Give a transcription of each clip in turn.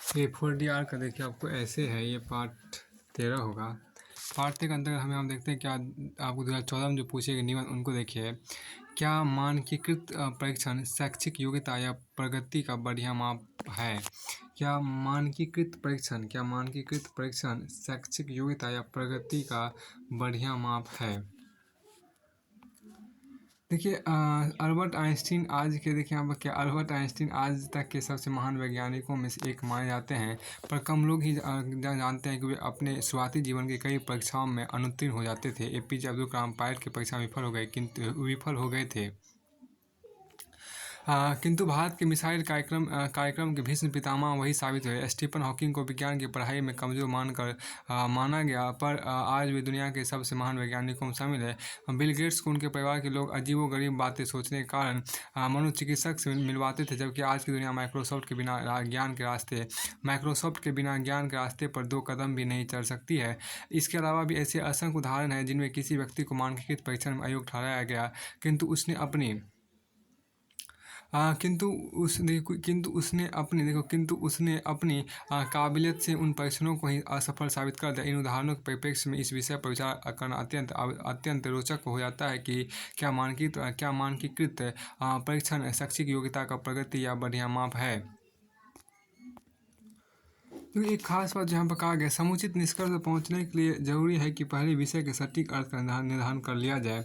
A4D का देखिए आपको ऐसे है, ये पार्ट 13 होगा। पार्ट 13 के अंतर्गत हम देखते हैं क्या आपको 2014 में जो पूछे गए निबंध उनको देखिए। क्या मानकीकृत परीक्षण शैक्षिक योग्यता या प्रगति का बढ़िया माप है? क्या मानकीकृत परीक्षण शैक्षिक योग्यता या प्रगति का बढ़िया माप है? देखिए अल्बर्ट आइंस्टीन आज के देखिए यहाँ पर क्या अल्बर्ट आइंस्टीन आज तक के सबसे महान वैज्ञानिकों में से एक माने जाते हैं, पर कम लोग ही जानते हैं कि वे अपने शुरुआती जीवन की कई परीक्षाओं में अनुत्तीर्ण हो जाते थे। एपीजे अब्दुल कलाम पायलट की परीक्षा में विफल हो गए थे। किंतु भारत के मिसाइल कार्यक्रम के भीष्म पितामह वही साबित हुए। स्टीफन हॉकिंग को विज्ञान की पढ़ाई में कमजोर माना गया, पर आज वे दुनिया के सबसे महान वैज्ञानिकों में शामिल है। बिल गेट्स को उनके परिवार के लोग अजीबोगरीब बातें सोचने के कारण मनोचिकित्सक से मिलवाते थे, जबकि आज की दुनिया माइक्रोसॉफ्ट के बिना ज्ञान के रास्ते पर 2 कदम भी नहीं चल सकती है। इसके अलावा भी ऐसे असंख्य उदाहरण हैं जिनमें किसी व्यक्ति को मानकीकृत परीक्षण में अयोग्य ठहराया गया, किंतु उसने अपनी काबिलियत से उन परीक्षणों को ही असफल साबित कर दिया। इन उदाहरणों के परिप्रेक्ष्य में इस विषय पर विचार करना अत्यंत रोचक हो जाता है कि क्या मानकीकृत परीक्षण शैक्षिक योग्यता का प्रगति या बढ़िया माप है। तो एक खास बात यहाँ पर कहा गया, समुचित निष्कर्ष पर पहुँचने के लिए जरूरी है कि पहले विषय के सटीक अर्थ का निर्धारण कर लिया जाए।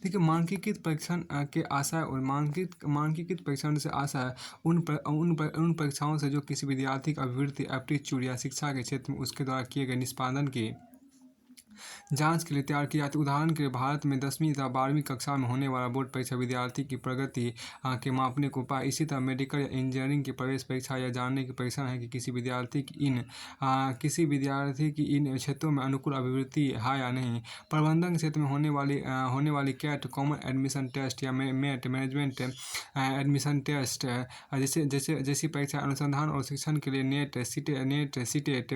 देखिए मानकीकृत परीक्षण के आशय और मानकीकृत परीक्षण से आशय उन परीक्षाओं से जो किसी विद्यार्थी की अभिवृत्ति, एप्टीट्यूड या शिक्षा के क्षेत्र में उसके द्वारा किए गए निष्पादन की जांच के लिए तैयार की जाती है। उदाहरण के लिए भारत में 10वीं तथा 12वीं कक्षा में होने वाला बोर्ड परीक्षा विद्यार्थी की प्रगति के मापने को उपाय। इसी तरह मेडिकल या इंजीनियरिंग की प्रवेश परीक्षा यह जानने की परीक्षण है कि किसी विद्यार्थी की इन क्षेत्रों में अनुकूल अभिवृत्ति है या नहीं। प्रबंधन क्षेत्र में होने वाली कैट कॉमन एडमिशन टेस्ट या मेट मैनेजमेंट एडमिशन टेस्ट जैसी परीक्षा अनुसंधान और शिक्षण के लिए नेट सीटेट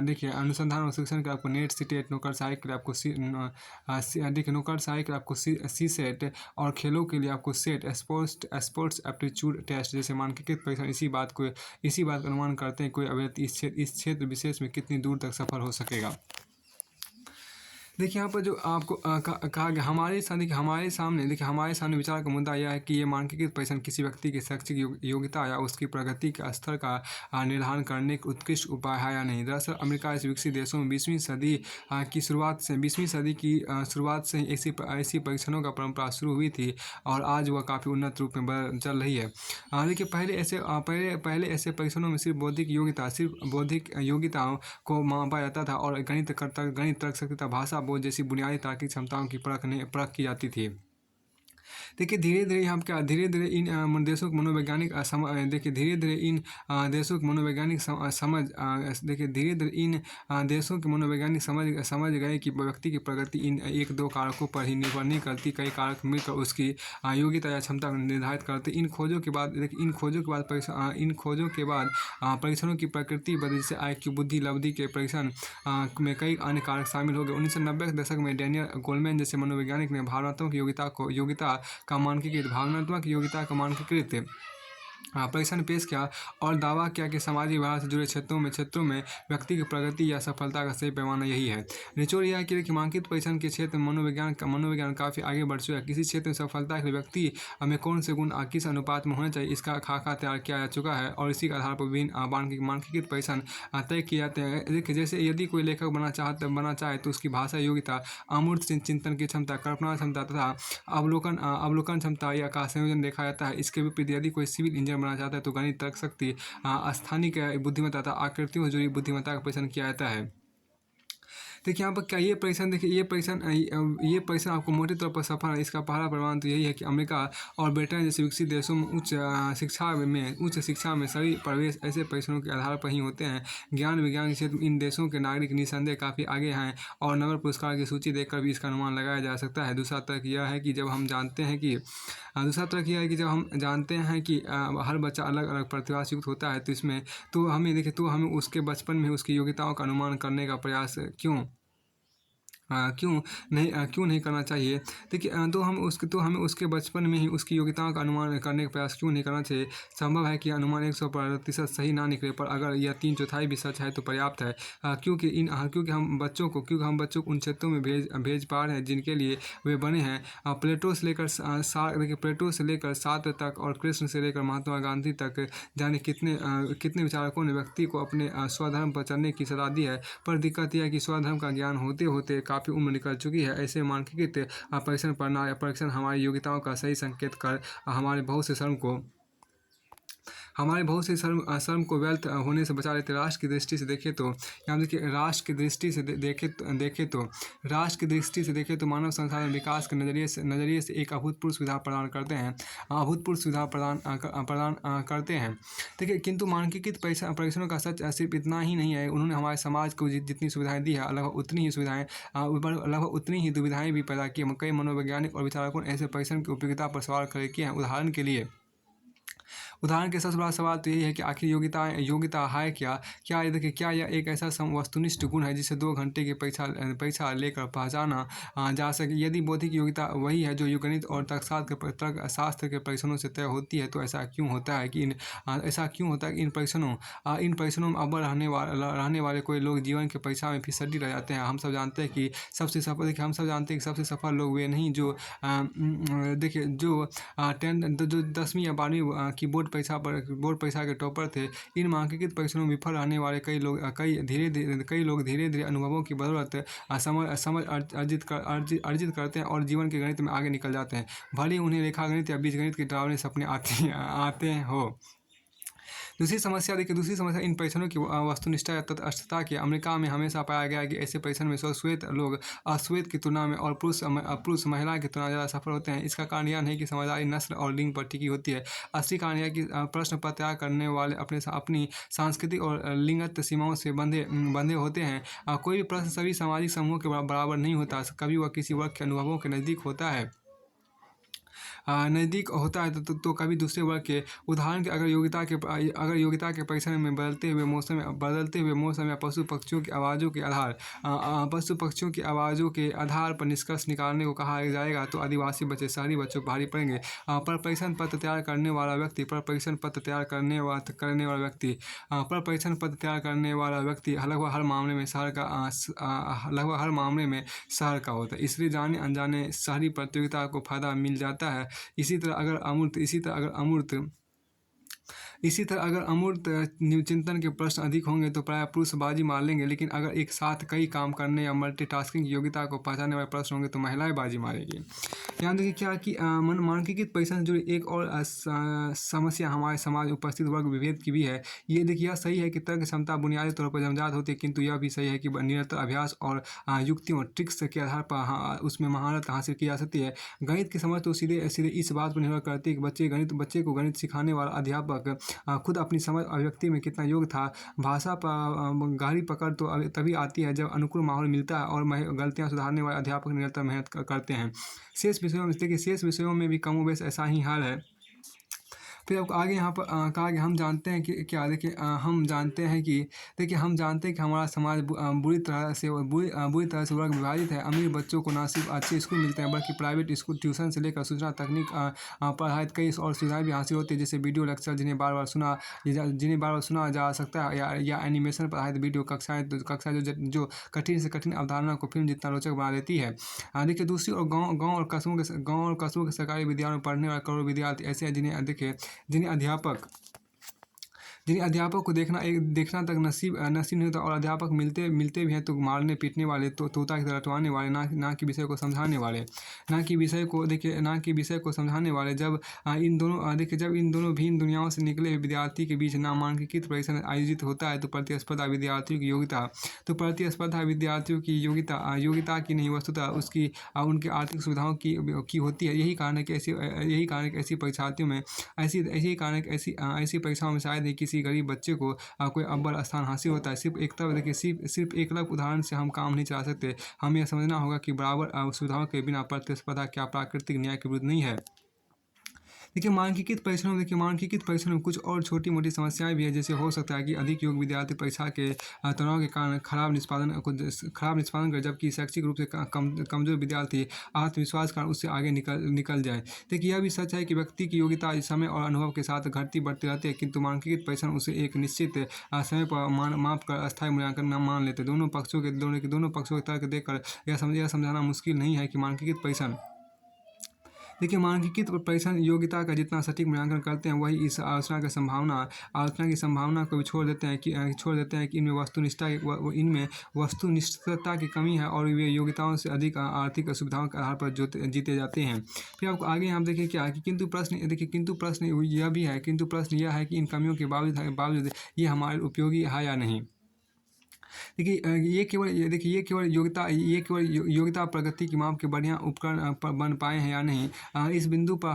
देखिए अनुसंधान और शिक्षण के आपको नेट सीटेट नौकर सहायक के लिए आपको सी सेट और खेलों के लिए आपको सेट स्पोर्ट्स एप्टीट्यूड टेस्ट जैसे मानकीकृत परीक्षण इसी बात का अनुमान करते हैं कोई अभ्यर्थी इस क्षेत्र विशेष में कितनी दूर तक सफल हो सकेगा। देखिए यहाँ पर जो आपको कहा गया हमारे सामने विचार का मुद्दा यह है कि ये मानकीकृत परीक्षण किसी व्यक्ति की शैक्षिक योग्यता या उसकी प्रगति के स्तर का निर्धारण करने के उत्कृष्ट उपाय है या नहीं। दरअसल अमेरिका जैसे विकसित देशों में 20वीं सदी की शुरुआत से ही ऐसी परीक्षणों का परंपरा शुरू हुई थी और आज वह काफ़ी उन्नत रूप में चल रही है। देखिए पहले ऐसे परीक्षणों में सिर्फ बौद्धिक योग्यताओं को मापा जाता था और गणित तर्क शक्ति तथा भाषा बोध जैसी बुनियादी तार्किक क्षमताओं की परख की जाती थी। देखिए धीरे धीरे इन देशों के मनोवैज्ञानिक समझ गए कि व्यक्ति की प्रगति इन 1-2 कारकों पर ही निर्भर नहीं करती, कई कारक मिलकर उसकी योग्यता या क्षमता को निर्धारित करते। इन खोजों के बाद परीक्षणों की प्रकृति बदली, जैसे IQ, बुद्धि, लब्धि के परीक्षण में कई अन्य कारक शामिल हो गए। 1990 के दशक में डेनियल गोलमैन जैसे मनोवैज्ञानिक ने भावनात्मक योग्यता का मानकीकृत परीक्षण पेश किया और दावा किया कि सामाजिक व्यवहार से जुड़े क्षेत्रों में व्यक्ति की प्रगति या सफलता का सही पैमाना यही है। निचोड़ यह है कि मानकीकृत परीक्षण के क्षेत्र में मनोविज्ञान काफ़ी आगे बढ़ चुका है। किसी क्षेत्र में सफलता के लिए व्यक्ति में कौन से गुण किस अनुपात में होने चाहिए, इसका खाका तैयार किया जा चुका है और इसी के आधार पर विभिन्न मानकीकृत परीक्षण तय किए जाते हैं। देखिए जैसे यदि कोई लेखक बनना चाहे तो उसकी भाषा योग्यता, अमूर्त चिंतन की क्षमता, कल्पना क्षमता तथा अवलोकन क्षमता या का संयोजन देखा जाता है। इसके विपरीत यदि कोई सिविल इंजीनियर बनना चाहता है तो गणित, तर्क शक्ति, स्थानिक बुद्धिमत्ता तथा आकृतियों से जुड़ी बुद्धिमत्ता का परीक्षण किया जाता है। देखिए यहाँ पर क्या ये परीक्षण आपको मोटे तौर पर सफल है। इसका पहला प्रमाण तो यही है कि अमेरिका और ब्रिटेन जैसे विकसित देशों में उच्च शिक्षा में सभी प्रवेश ऐसे परीक्षणों के आधार पर ही होते हैं। ज्ञान विज्ञान के क्षेत्र में इन देशों के नागरिक निसंदेह काफ़ी आगे हैं और नोबेल पुरस्कार की सूची देखकर भी इसका अनुमान लगाया जा सकता है। दूसरा तर्क यह है कि जब हम जानते हैं कि हर बच्चा अलग अलग प्रतिभा से युक्त होता है तो हमें उसके बचपन में उसकी योग्यताओं का अनुमान करने का प्रयास क्यों क्यों नहीं करना चाहिए। देखिए तो हमें उसके बचपन में ही उसकी योग्यताओं का अनुमान करने का प्रयास क्यों नहीं करना चाहिए। संभव है कि अनुमान 100% सही ना निकले, पर अगर यह 3/4 भी सच है तो पर्याप्त है। क्योंकि हम बच्चों को उन क्षेत्रों में भेज पा रहे हैं जिनके लिए वे बने हैं। प्लेटो से लेकर सार्त्र तक और कृष्ण से लेकर महात्मा गांधी तक जाने कितने विचारकों ने व्यक्ति को अपने स्वधर्म पर चलने की सलाह दी है। पर दिक्कत यह है कि स्वधर्म का ज्ञान होते होते काफ़ी उम्र निकल चुकी है। ऐसे मानकीकृत परीक्षण हमारी योग्यताओं का सही संकेत कर हमारे बहुत से शर्म को व्यर्थ होने से बचा लेते। राष्ट्र की दृष्टि से देखें तो यहाँ देखिए, राष्ट्र की दृष्टि से देखें तो मानव संसाधन विकास के नज़रिए से एक अभूतपूर्व सुविधा प्रदान करते हैं। देखिए, किंतु मानकीकृत परीक्षणों का सच सिर्फ इतना ही नहीं है। उन्होंने हमारे समाज को जितनी सुविधाएं दी है, लगभग उतनी ही दुविधाएं भी पैदा की। कई मनोवैज्ञानिक और विचारकों ने ऐसे परीक्षण की उपयोगिता पर सवाल खड़े किए हैं। उदाहरण के सबसे बड़ा सवाल तो यही है कि आखिर योग्यता है क्या। क्या यह एक ऐसा वस्तुनिष्ठ गुण है जिसे 2 घंटे की परीक्षा लेकर पहचाना जा सके। यदि बौद्धिक योग्यता वही है जो गणित और तर्कशास्त्र के परीक्षणों से तय होती है, तो ऐसा क्यों होता है कि इन परीक्षणों में अव्वल रहने वाले कोई लोग जीवन की परीक्षा में फिसड्डी रह जाते हैं। हम सब जानते हैं कि सबसे सफल लोग वे नहीं जो 10वीं या 12वीं की बोर्ड परीक्षा के टॉपर थे। इन मानकीकृत परीक्षणों में विफल रहने वाले कई लोग धीरे धीरे अनुभवों की बदौलत समझ अर्जित करते हैं और जीवन के गणित में आगे निकल जाते हैं, भले ही उन्हें रेखागणित या बीजगणित के डरावने सपने आते हो। दूसरी समस्या इन परीक्षणों की वस्तुनिष्ठता या तटस्थता की। अमेरिका में हमेशा पाया गया कि ऐसे परीक्षण में श्वेत लोग अश्वेत की तुलना में और पुरुष महिला की तुलना ज़्यादा सफल होते हैं। इसका कारण यह नहीं कि समझदारी नस्ल और लिंग पर टिकी होती है। असली कारण यह कि प्रश्न पत्र तैयार करने वाले अपनी सांस्कृतिक और लिंगगत सीमाओं से बंधे होते हैं। कोई भी प्रश्न सभी सामाजिक समूहों के बराबर नहीं होता। कभी वह किसी वर्ग के अनुभवों के नज़दीक होता है तो कभी दूसरे वर्ग के। उदाहरण के अगर योग्यता के परीक्षण में बदलते हुए मौसम या पशु पक्षियों की आवाज़ों के आधार पर निष्कर्ष निकालने को कहा जाएगा, तो आदिवासी बच्चे शहरी बच्चों को भारी पड़ेंगे। पर परीक्षण पत्र तैयार करने वाला व्यक्ति लगभग हर मामले में शहर का होता है। इसलिए जाने अनजाने शहरी प्रतियोगिता को फायदा मिल जाता है। इसी तरह अगर अमूर्त चिंतन के प्रश्न अधिक होंगे तो प्रायः पुरुष बाजी मार लेंगे, लेकिन अगर एक साथ कई काम करने या मल्टीटास्किंग की योग्यता को पहचानने वाले प्रश्न होंगे तो महिलाएं बाजी मारेंगी। यहाँ देखिए क्या कि मानकीकृत परीक्षण से जुड़ी एक और समस्या हमारे समाज में उपस्थित वर्ग विभेद की भी है। ये देखिए, यह सही है कि तर्क क्षमता बुनियादी तौर पर जन्मजात होती है, किंतु यह भी सही है कि निरंतर अभ्यास और युक्तियों ट्रिक्स के आधार पर उसमें महारत हासिल की जा सकती है। गणित की समझ तो सीधे इस बात पर निर्भर करती है कि बच्चे को गणित सिखाने वाला अध्यापक खुद अपनी समझ अभिव्यक्ति में कितना योग्य था। भाषा पर गहरी पकड़ तो तभी आती है जब अनुकूल माहौल मिलता है और गलतियाँ सुधारने वाले अध्यापक निरंतर मेहनत करते हैं। शेष विषयों में भी कमोबेश ऐसा ही हाल है। फिर आपको आगे यहाँ पर कहा कि हम जानते हैं कि हमारा समाज बुरी तरह से वर्ग विभाजित है। अमीर बच्चों को न सिर्फ अच्छे स्कूल मिलते हैं, बल्कि प्राइवेट स्कूल, ट्यूशन से लेकर सूचना तकनीक पढ़ाई कई और सुविधाएं भी हासिल होती है, जैसे वीडियो लेक्चर जिन्हें बार बार सुना जा सकता है, या एनिमेशन पर आधारित वीडियो कक्षाएँ जो कठिन से कठिन अवधारणा को फिल्म जितना रोचक बना देती है। देखिए, दूसरी ओर गाँव और कस्बों के सरकारी विद्यालयों में पढ़ने वाले करोड़ों विद्यार्थी ऐसे हैं जिन्हें अध्यापक को देखना तक नसीब नहीं होता, और अध्यापक मिलते भी हैं तो मारने पीटने वाले, तो तोता की तरह रटवाने वाले, ना कि विषय को समझाने वाले, जब इन दोनों भिन्न दुनियाओं से निकले हुए विद्यार्थी के बीच नामांकित परीक्षण आयोजित होता है तो प्रतिस्पर्धा विद्यार्थियों की योग्यता की नहीं, वस्तुतः उनकी आर्थिक सुविधाओं की होती है। यही कारण है कि ऐसी परीक्षाओं में शायद ही किसी गरीब बच्चे को कोई अव्वल स्थान हासिल होता है। सिर्फ एकलव्य उदाहरण से हम काम नहीं चला सकते। हमें यह समझना होगा कि बराबर सुविधाओं के बिना प्रतिस्पर्धा क्या प्राकृतिक न्याय के विरुद्ध नहीं है। देखिए मानकीकृत परीक्षणों में कुछ और छोटी-मोटी समस्याएँ भी हैं, जैसे हो सकता है कि अधिक योग्य विद्यार्थी परीक्षा के तनाव के कारण खराब निष्पादन करें, जबकि शैक्षिक रूप से कमज़ोर विद्यार्थी आत्मविश्वास के कारण उससे आगे निकल जाए। देखिए यह भी सच है कि व्यक्ति की योग्यता समय और अनुभव के साथ बढ़ती रहती है, किंतु मानकीकृत परीक्षण उसे एक निश्चित समय पर माप कर अस्थायी मूल्यांकन न मान लेते। दोनों पक्षों के तर्क देखकर यह समझाना मुश्किल नहीं है कि मानकीकृत परीक्षण योग्यता का जितना सटीक मूल्यांकन करते हैं, वही इस आलोचना की संभावना को भी छोड़ देते हैं कि इनमें वस्तुनिष्ठता की कमी है और वे योग्यताओं से अधिक आर्थिक सुविधाओं के आधार पर जीते जाते हैं। फिर आपको आगे यहाँ देखिए क्या है कि किंतु प्रश्न यह है कि इन कमियों के बावजूद ये हमारे उपयोगी है या नहीं। देखिए ये केवल योग्यता प्रगति की माप के बढ़िया उपकरण बन पाए हैं या नहीं। इस बिंदु पर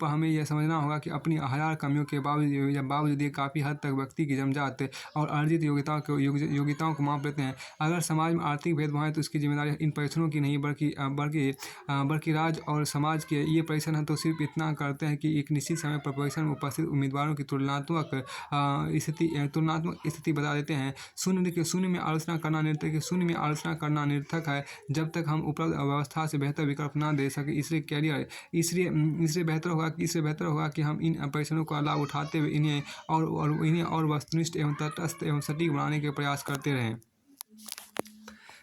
हमें यह समझना होगा कि अपनी हजार कमियों के बावजूद ये काफ़ी हद तक व्यक्ति की जन्मजात और अर्जित योग्यताओं को माप लेते हैं। अगर समाज में आर्थिक भेदभाव है तो इसकी जिम्मेदारी इन परीक्षणों की नहीं बल्कि राज्य और समाज के। ये परीक्षण है तो सिर्फ इतना करते हैं कि एक निश्चित समय पर परीक्षण में उपस्थित उम्मीदवारों की तुलनात्मक स्थिति बता देते हैं। शून्य में आलोचना करना निरर्थक है जब तक हम उपलब्ध व्यवस्था से बेहतर विकल्प ना दे सके। इसलिए बेहतर होगा कि हम इन परीक्षणों का लाभ उठाते हुए इन्हें और वस्तुनिष्ठ एवं तटस्थ एवं सटीक बनाने के प्रयास करते रहें।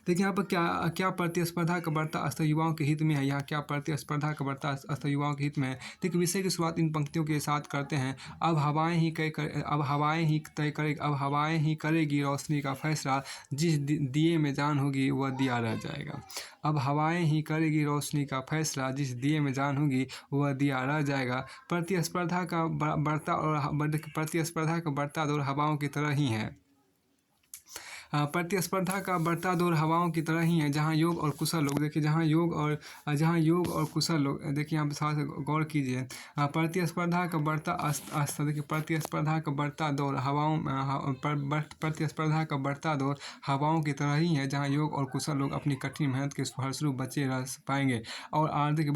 देखिए यहाँ पर क्या प्रतिस्पर्धा का बढ़ता स्तर युवाओं के हित में है। क्या प्रतिस्पर्धा का बढ़ता स्तर युवाओं के हित में है। देखिए विषय की शुरुआत इन पंक्तियों के साथ करते हैं। अब हवाएं ही करेगी रोशनी का फैसला, जिस दिए में जान होगी वह दिया रह जाएगा। अब हवाएं ही करेगी रोशनी का फैसला, जिस दिए में जान होगी वह दिया रह जाएगा। प्रतिस्पर्धा का बढ़ता दौर हवाओं की तरह ही है। प्रतिस्पर्धा का बढ़ता दौर हवाओं की तरह ही है। जहाँ योग और कुशल लोग देखिए यहाँ पर साथ गौर कीजिए। प्रतिस्पर्धा का बढ़ता स्तर देखिए प्रतिस्पर्धा का बढ़ता दौर हवाओं की तरह ही है। जहाँ योग और कुशल लोग अपनी कठिन मेहनत के फलस्वरूप बचे रह पाएंगे और आर्थिक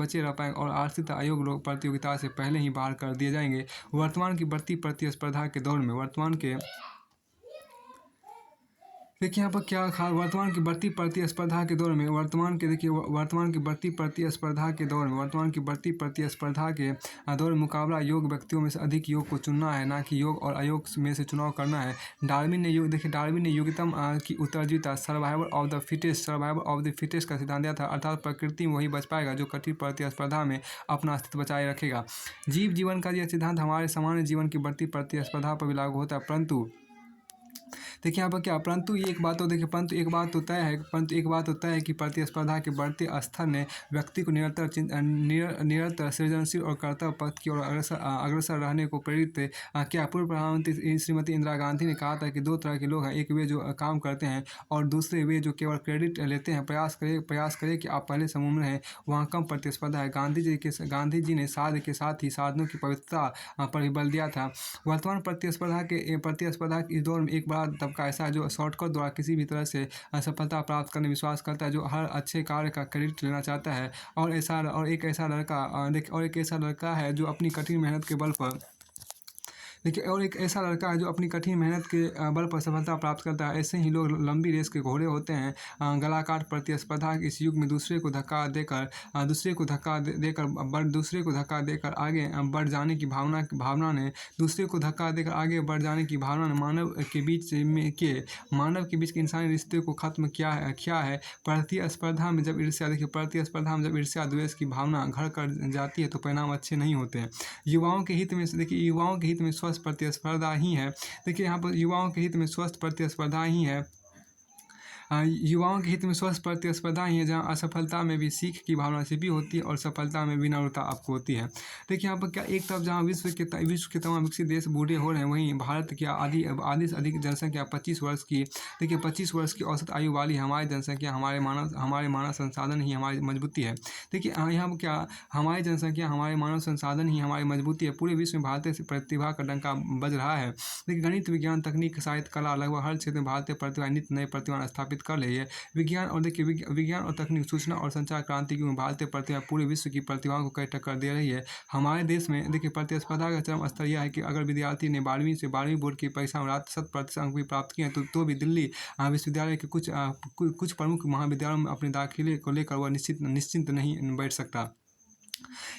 अयोग्य लोग प्रतियोगिता से पहले ही बाहर कर दिए जाएंगे। वर्तमान की बढ़ती प्रतिस्पर्धा के दौर में वर्तमान की बढ़ती प्रतिस्पर्धा के दौर में मुकाबला योग व्यक्तियों में से अधिक योग को चुनना है, ना कि योग और अयोग में से चुनाव करना है। डार्विन ने योग्यतम की उत्तरजीविता सर्वाइवल ऑफ द फिटेस्ट का सिद्धांत दिया था, अर्थात प्रकृति में वही बच पाएगा जो कठिन प्रतिस्पर्धा में अपना अस्तित्व बचाए रखेगा। जीवन का यह सिद्धांत हमारे सामान्य जीवन की बढ़ती प्रतिस्पर्धा पर भी लागू होता है। परंतु देखिए यहाँ पर परंतु एक बात तो तय है कि प्रतिस्पर्धा के बढ़ते स्तर ने व्यक्ति को निरंतर सृजनशील और कर्तव्य पथ की ओर अग्रसर रहने को प्रेरित किया। पूर्व प्रधानमंत्री श्रीमती इंदिरा गांधी ने कहा था कि दो तरह के लोग हैं, एक वे जो काम करते हैं और दूसरे वे जो केवल क्रेडिट लेते हैं। प्रयास करें कि आप पहले समूह में रहें, वहाँ कम प्रतिस्पर्धा है। गांधी जी ने साध के साथ ही साधनों की पवित्रता पर भी बल दिया था। वर्तमान प्रतिस्पर्धा के इस दौर में एक बड़ा तबका ऐसा है जो शॉर्टकट द्वारा किसी भी तरह से सफलता प्राप्त करने में विश्वास करता है, जो हर अच्छे कार्य का क्रेडिट लेना चाहता है। और एक ऐसा लड़का है जो अपनी कठिन मेहनत के बल पर सफलता प्राप्त करता है। ऐसे ही लोग लंबी रेस के घोड़े होते हैं। गलाकाट प्रतिस्पर्धा इस युग में दूसरे को धक्का देकर आगे बढ़ जाने की भावना ने मानव के बीच के इंसानी रिश्ते को खत्म किया है। प्रतिस्पर्धा में जब ईर्ष्या द्वेष की भावना घर कर जाती है तो परिणाम अच्छे नहीं होते हैं। युवाओं के हित में स्वस्थ प्रतिस्पर्धा ही है। देखिए यहाँ पर युवाओं के हित में स्वस्थ प्रतिस्पर्धा ही है। जहाँ असफलता में भी सीख की भावना छिपी होती है और सफलता में विनम्रता आपको होती है। देखिए यहाँ पर एक तरफ जहाँ विश्व के तमाम विकसित देश बूढ़े हो रहे हैं, वहीं भारत की आधी से अधिक जनसंख्या 25 वर्ष की 25 वर्ष की औसत आयु वाली हमारी जनसंख्या हमारे मानव संसाधन ही हमारी मजबूती है। देखिए यहाँ पर हमारी जनसंख्या हमारे मानव संसाधन ही हमारी मजबूती है। पूरे विश्व में भारतीय प्रतिभा का डंका बज रहा है। देखिए गणित, विज्ञान, तकनीक, साहित्य, कला, लगभग हर क्षेत्र में भारतीय प्रतिभा नित्य नए प्रतिभा स्थापित कर रही है। विज्ञान और देखिए विज्ञान और तकनीक, सूचना और संचार क्रांति की भारतीय प्रतिभा पूरे विश्व की प्रतिभाओं को कई टक्कर दे रही है। हमारे देश में देखिए प्रतिस्पर्धा का चरम स्तर यह है कि अगर विद्यार्थी ने 12वीं बोर्ड की परीक्षा में 100% अंक भी प्राप्त किए हैं तो भी दिल्ली विश्वविद्यालय के कुछ प्रमुख महाविद्यालयों में अपने दाखिले को लेकर वह निश्चिंत नहीं बैठ सकता।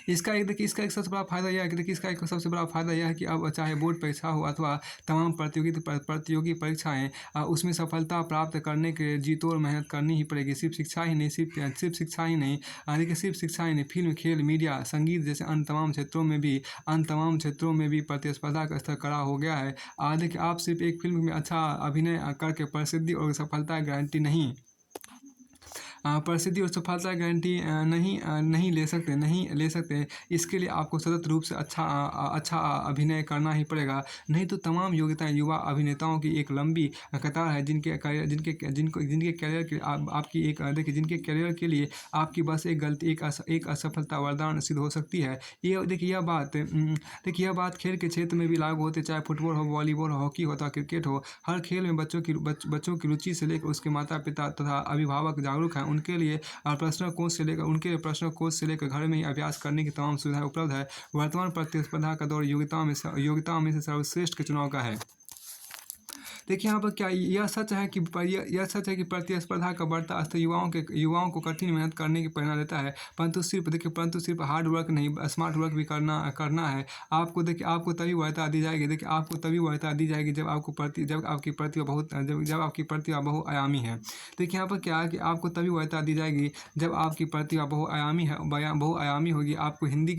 इसका एक सबसे बड़ा फ़ायदा यह है कि देखिए इसका एक सबसे बड़ा फ़ायदा यह है कि अब चाहे बोर्ड परीक्षा हो अथवा तमाम प्रतियोगी परीक्षाएँ, उसमें सफलता प्राप्त करने के लिए जी तोड़ मेहनत करनी ही पड़ेगी। सिर्फ शिक्षा ही नहीं, देखिए सिर्फ शिक्षा ही नहीं, फिल्म, खेल, मीडिया, संगीत जैसे अन्य तमाम क्षेत्रों में भी प्रतिस्पर्धा का स्तर कड़ा हो गया है। देखिए आप सिर्फ एक फिल्म में अच्छा अभिनय करके प्रसिद्धि और सफलता की गारंटी नहीं नहीं ले सकते। इसके लिए आपको सतत रूप से अच्छा अभिनय करना ही पड़ेगा। नहीं तो तमाम योग्यताएं युवा अभिनेताओं की एक लंबी कतार है जिनके करियर के आपकी एक देखिए जिनके करियर के लिए आपकी बस एक गलती, एक असफलता वरदान सिद्ध हो सकती है। यह बात खेल के क्षेत्र में भी लागू होती है, चाहे फुटबॉल हो, वॉलीबॉल हो, हॉकी हो अथवा क्रिकेट हो। हर खेल में बच्चों की रुचि से लेकर उसके माता पिता तथा अभिभावक जागरूक हैं। उनके लिए प्रश्न कोच से लेकर घर में ही अभ्यास करने की तमाम सुविधाएं उपलब्ध है। वर्तमान प्रतिस्पर्धा का दौर योग्यताओं में से सर्वश्रेष्ठ के चुनाव का है। देखिए यहाँ पर क्या यह सच है कि प्रतिस्पर्धा का बढ़ता स्तर युवाओं को कठिन मेहनत करने की प्रेरणा देता है, परंतु सिर्फ हार्ड वर्क नहीं, स्मार्ट वर्क भी करना है। आपको तभी वरीयता दी जाएगी जब आपकी प्रतिभा बहुआयामी है। देखिए यहाँ पर क्या है कि आपको तभी वरीयता दी जाएगी जब आपकी प्रतिभा बहुआयामी होगी। आपको हिंदी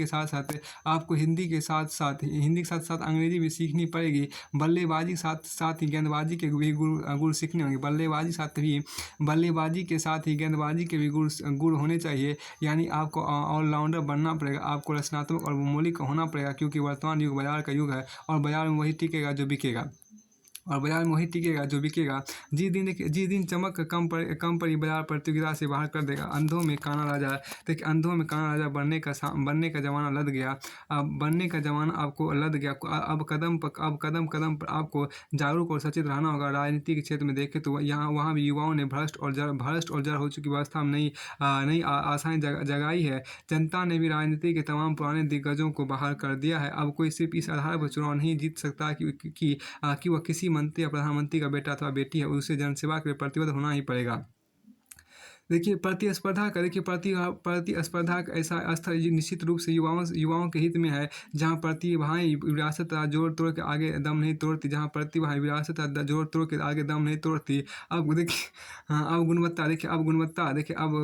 के साथ साथ अंग्रेजी भी सीखनी पड़ेगी। बल्लेबाजी के साथ ही गेंदबाजी के भी गुण सीखने होंगे। बल्लेबाजी के साथ ही गेंदबाजी के भी गुण होने चाहिए। यानी आपको ऑलराउंडर बनना पड़ेगा। आपको रचनात्मक और मौलिक होना पड़ेगा, क्योंकि वर्तमान युग बाजार का युग है और बाजार में वही टिकेगा जो बिकेगा। जिस दिन चमक कम पड़ी बाजार प्रतियोगिता से बाहर कर देगा। अंधों में काना राजा बनने का जमाना लद गया। बनने का जमाना आपको लद गया। अब कदम पर आपको जागरूक और सचेत रहना होगा। राजनीति के क्षेत्र में देखें तो वहाँ भी युवाओं ने भ्रष्ट और जड़ हो चुकी व्यवस्था में नई आशाएं जगाई है। जनता ने भी राजनीति के तमाम पुराने दिग्गजों को बाहर कर दिया है। अब कोई सिर्फ इस आधार पर चुनाव नहीं जीत सकता कि वह किसी मंत्री या प्रधानमंत्री का बेटा अथवा बेटी है। उसे जनसेवा के लिए प्रतिबद्ध होना ही पड़ेगा। देखिए प्रतिस्पर्धा का ऐसा स्तर निश्चित रूप से युवाओं के हित में है, जहां प्रतिभाएं विरासत जोड़ तोड़ के आगे दम नहीं तोड़ती। अब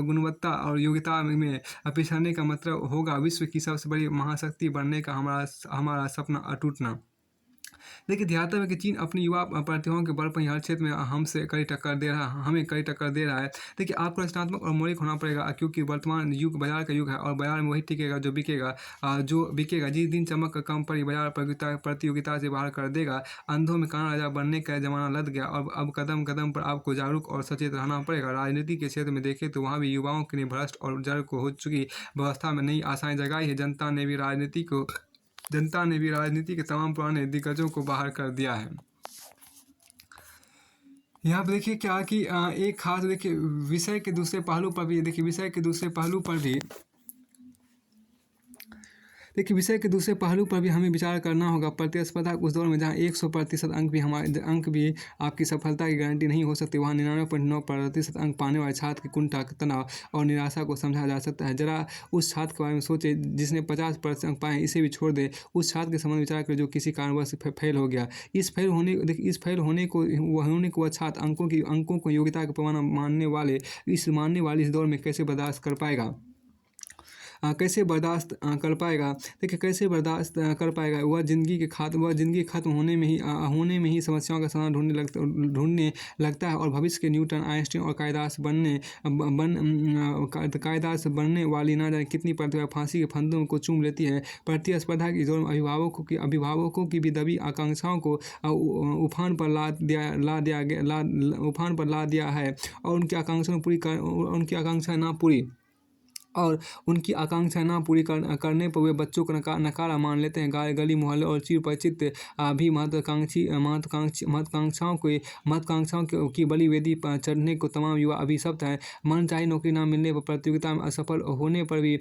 गुणवत्ता और योग्यता में पिछड़ने का मतलब होगा विश्व की सबसे बड़ी महाशक्ति बनने का हमारा सपना अटूटना। देखिए ध्यातव्य है कि चीन अपनी युवा प्रतिभाओं के बल पर हर क्षेत्र में हमें कई टक्कर दे रहा है। देखिए आपको रचनात्मक और मौलिक होना पड़ेगा, क्योंकि वर्तमान युग बाजार का युग है और बाजार में वही टिकेगा जो बिकेगा। जिस दिन चमक कम पड़ी बाजार प्रतियोगिता से बाहर कर देगा। अंधों में काना राजा बनने का जमाना लद गया और अब कदम पर आपको जागरूक और सचेत रहना पड़ेगा। राजनीति के क्षेत्र में देखें तो वहाँ भी युवाओं के लिए भ्रष्ट और जड़ को हो चुकी व्यवस्था में नई आशाएं जगाई है। जनता ने भी राजनीति के तमाम पुराने दिग्गजों को बाहर कर दिया है। यहाँ पर देखिए क्या कि एक खास विषय के दूसरे पहलू पर भी हमें विचार करना होगा। प्रतिस्पर्धा उस दौर में जहाँ 100% अंक भी आपकी सफलता की गारंटी नहीं हो सकती, वहाँ 99.9% अंक पाने वाले छात्र की कुंठा, तनाव और निराशा को समझा जा सकता है। जरा उस छात्र के बारे में सोचे जिसने 50% अंक पाए, इसे भी छोड़ दे। उस छात्र के संबंध विचार करें जो किसी कारणवश फेल हो गया। इस फेल होने को वह छात्र अंकों को योग्यता का पैमाना मानने वाले इस दौर में कैसे बर्दाश्त कर पाएगा। देखिए कैसे बर्दाश्त कर पाएगा। वह जिंदगी खत्म होने में ही समस्याओं का समाधान ढूंढने लगता है और भविष्य के न्यूटन, आइंस्टीन और कालिदास बनने वाली ना जाने कितनी प्रतिभा फांसी के फंदों को चूम लेती है। प्रतिस्पर्धा के दौर में अभिभावकों की भी दबी आकांक्षाओं को उफान पर ला दिया है और उनकी आकांक्षा ना पूरी और उनकी आकांक्षाएँ ना पूरी करने पर वे बच्चों को नकारा मान लेते हैं। गली मोहल्ले और चिर परिचित भी महत्वाकांक्षाओं की बड़ी वेदी पर चढ़ने को तमाम युवा अभिशप्त हैं। मनचाही नौकरी ना मिलने पर, प्रतियोगिता में असफल होने पर भी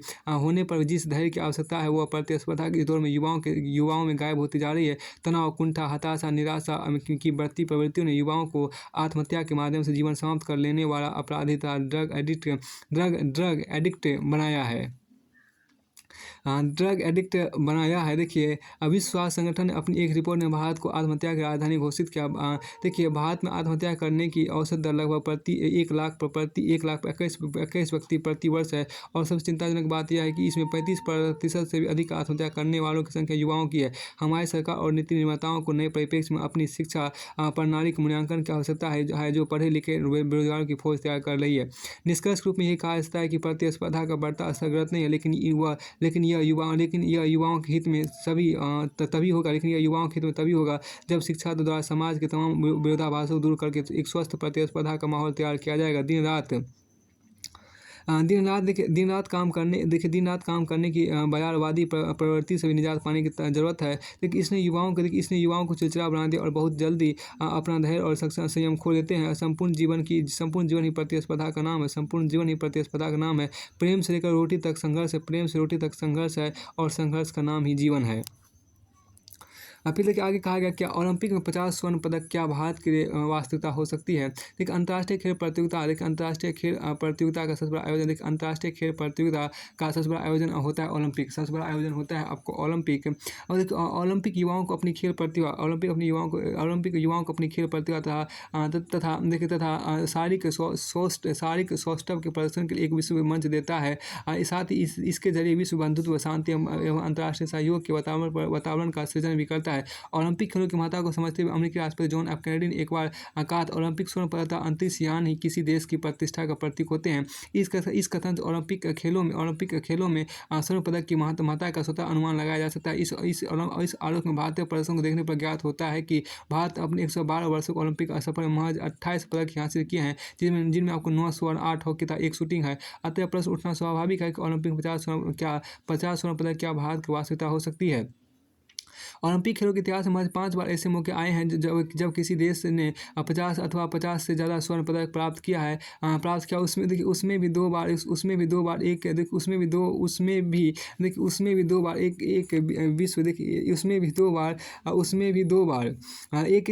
जिस धैर्य की आवश्यकता है, वह प्रतिस्पर्धा के दौर में युवाओं में गायब होती जा रही है। तनाव, कुंठा, हताशा, निराशा की बढ़ती प्रवृत्तियों ने युवाओं को आत्महत्या के माध्यम से जीवन समाप्त कर लेने वाला अपराधी ड्रग एडिक्ट बनाया है। देखिए, विश्व स्वास्थ्य संगठन ने अपनी एक रिपोर्ट में भारत को आत्महत्या की राजधानी घोषित किया। देखिए, भारत में आत्महत्या करने की औसत दर लगभग प्रति 1,21 व्यक्ति प्रति वर्ष है। और सबसे चिंताजनक बात यह है कि इसमें 35% से भी अधिक आत्महत्या करने वालों की संख्या युवाओं की है। हमारी सरकार और नीति निर्माताओं को नए परिप्रेक्ष्य में अपनी शिक्षा प्रणाली के मूल्यांकन की आवश्यकता है, जो पढ़े लिखे बेरोजगारों की फौज तैयार कर रही है। निष्कर्ष रूप में यही कहा जा सकता है कि प्रतिस्पर्धा का बढ़ता असर गलत नहीं है, लेकिन यह युवाओं के हित में तभी होगा जब छात्र द्वारा समाज के तमाम विरोधाभासों को दूर करके एक स्वस्थ प्रतिस्पर्धा का माहौल तैयार किया जाएगा। दिन रात काम करने की बाजारवादी प्रवृत्ति से भी निजात पाने की ज़रूरत है। देखिए, इसने युवाओं को चिड़चिड़ा बना दिया और बहुत जल्दी अपना धैर्य और संयम खो देते हैं। संपूर्ण जीवन ही प्रतिस्पर्धा का नाम है। प्रेम से लेकर रोटी तक संघर्ष है और संघर्ष का नाम ही जीवन है। फिर देखिए आगे कहा गया, क्या ओलंपिक में 50 स्वर्ण पदक क्या भारत के लिए वास्तविकता हो सकती है। देखिए, अंतर्राष्ट्रीय खेल प्रतियोगिता का सबसे बड़ा आयोजन होता है ओलंपिक। सबसे बड़ा आयोजन होता है आपको ओलंपिक। और देखिए, ओलंपिक युवाओं को अपनी खेल प्रतिभा तथा शारीरिक सौष्ठव के प्रदर्शन के लिए एक विश्व मंच देता है। साथ ही इसके जरिए विश्व बंधुत्व, शांति एवं अंतर्राष्ट्रीय सहयोग के वातावरण का सृजन भी करता है। ओलंपिक खेलों की महत्ता को समझते हुए अमेरिकी राष्ट्रपति जॉन एफ कैनेडी ने एक बार कहा, ओलंपिक स्वर्ण पदक अंतरिक्ष यान ही किसी देश की प्रतिष्ठा का प्रतीक होते हैं। इस कथन से ओलंपिक खेलों में स्वर्ण पदक की महत्ता का स्वतः अनुमान लगाया जा सकता है। इस आलोक में भारतीय प्रदर्शन को देखने पर ज्ञात होता है कि भारत अपने 112 वर्षों के ओलंपिक सफर में महज 28 पदक हासिल किए हैं, जिनमें आपको 9 स्वर्ण, 8 हॉकी तथा 1 शूटिंग है। अतः प्रश्न उठना स्वाभाविक है कि ओलंपिक 50 स्वर्ण पदक क्या भारत की वास्तविकता हो सकती है। ओलंपिक खेलों के इतिहास में महज 5 बार ऐसे मौके आए हैं जब किसी देश ने 50 से ज़्यादा स्वर्ण पदक प्राप्त किया। उसमें देखिए, उसमें भी दो बार एक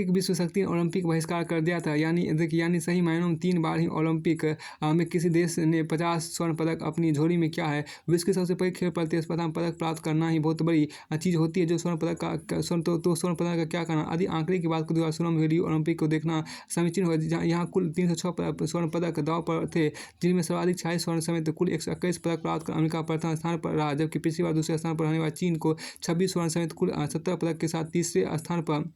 विश्व शक्ति ने ओलंपिक बहिष्कार कर दिया था। यानी सही मायनों में 3 बार ही ओलंपिक में किसी देश ने 50 स्वर्ण पदक अपनी झोली में किया है। विश्व की सबसे बड़ी खेल प्रतिस्पर्धा में पदक प्राप्त करना ही बहुत बड़ी चीज़ होती है। जो स्वर्ण पदक स्वर्ण पदक का क्या करना। आदि आंकड़े की बात को 2016 में रियो ओलंपिक को देखना समीचीन होगा। यहाँ कुल 306 स्वर्ण पदक दांव पर थे, जिनमें सर्वाधिक 46 स्वर्ण समेत कुल 121 पदक प्राप्त कर अमेरिका प्रथम स्थान पर रहा, जबकि पिछली बार दूसरे स्थान पर रहने वाले चीन को 26 स्वर्ण समेत कुल 70 पदक के साथ तीसरे स्थान पर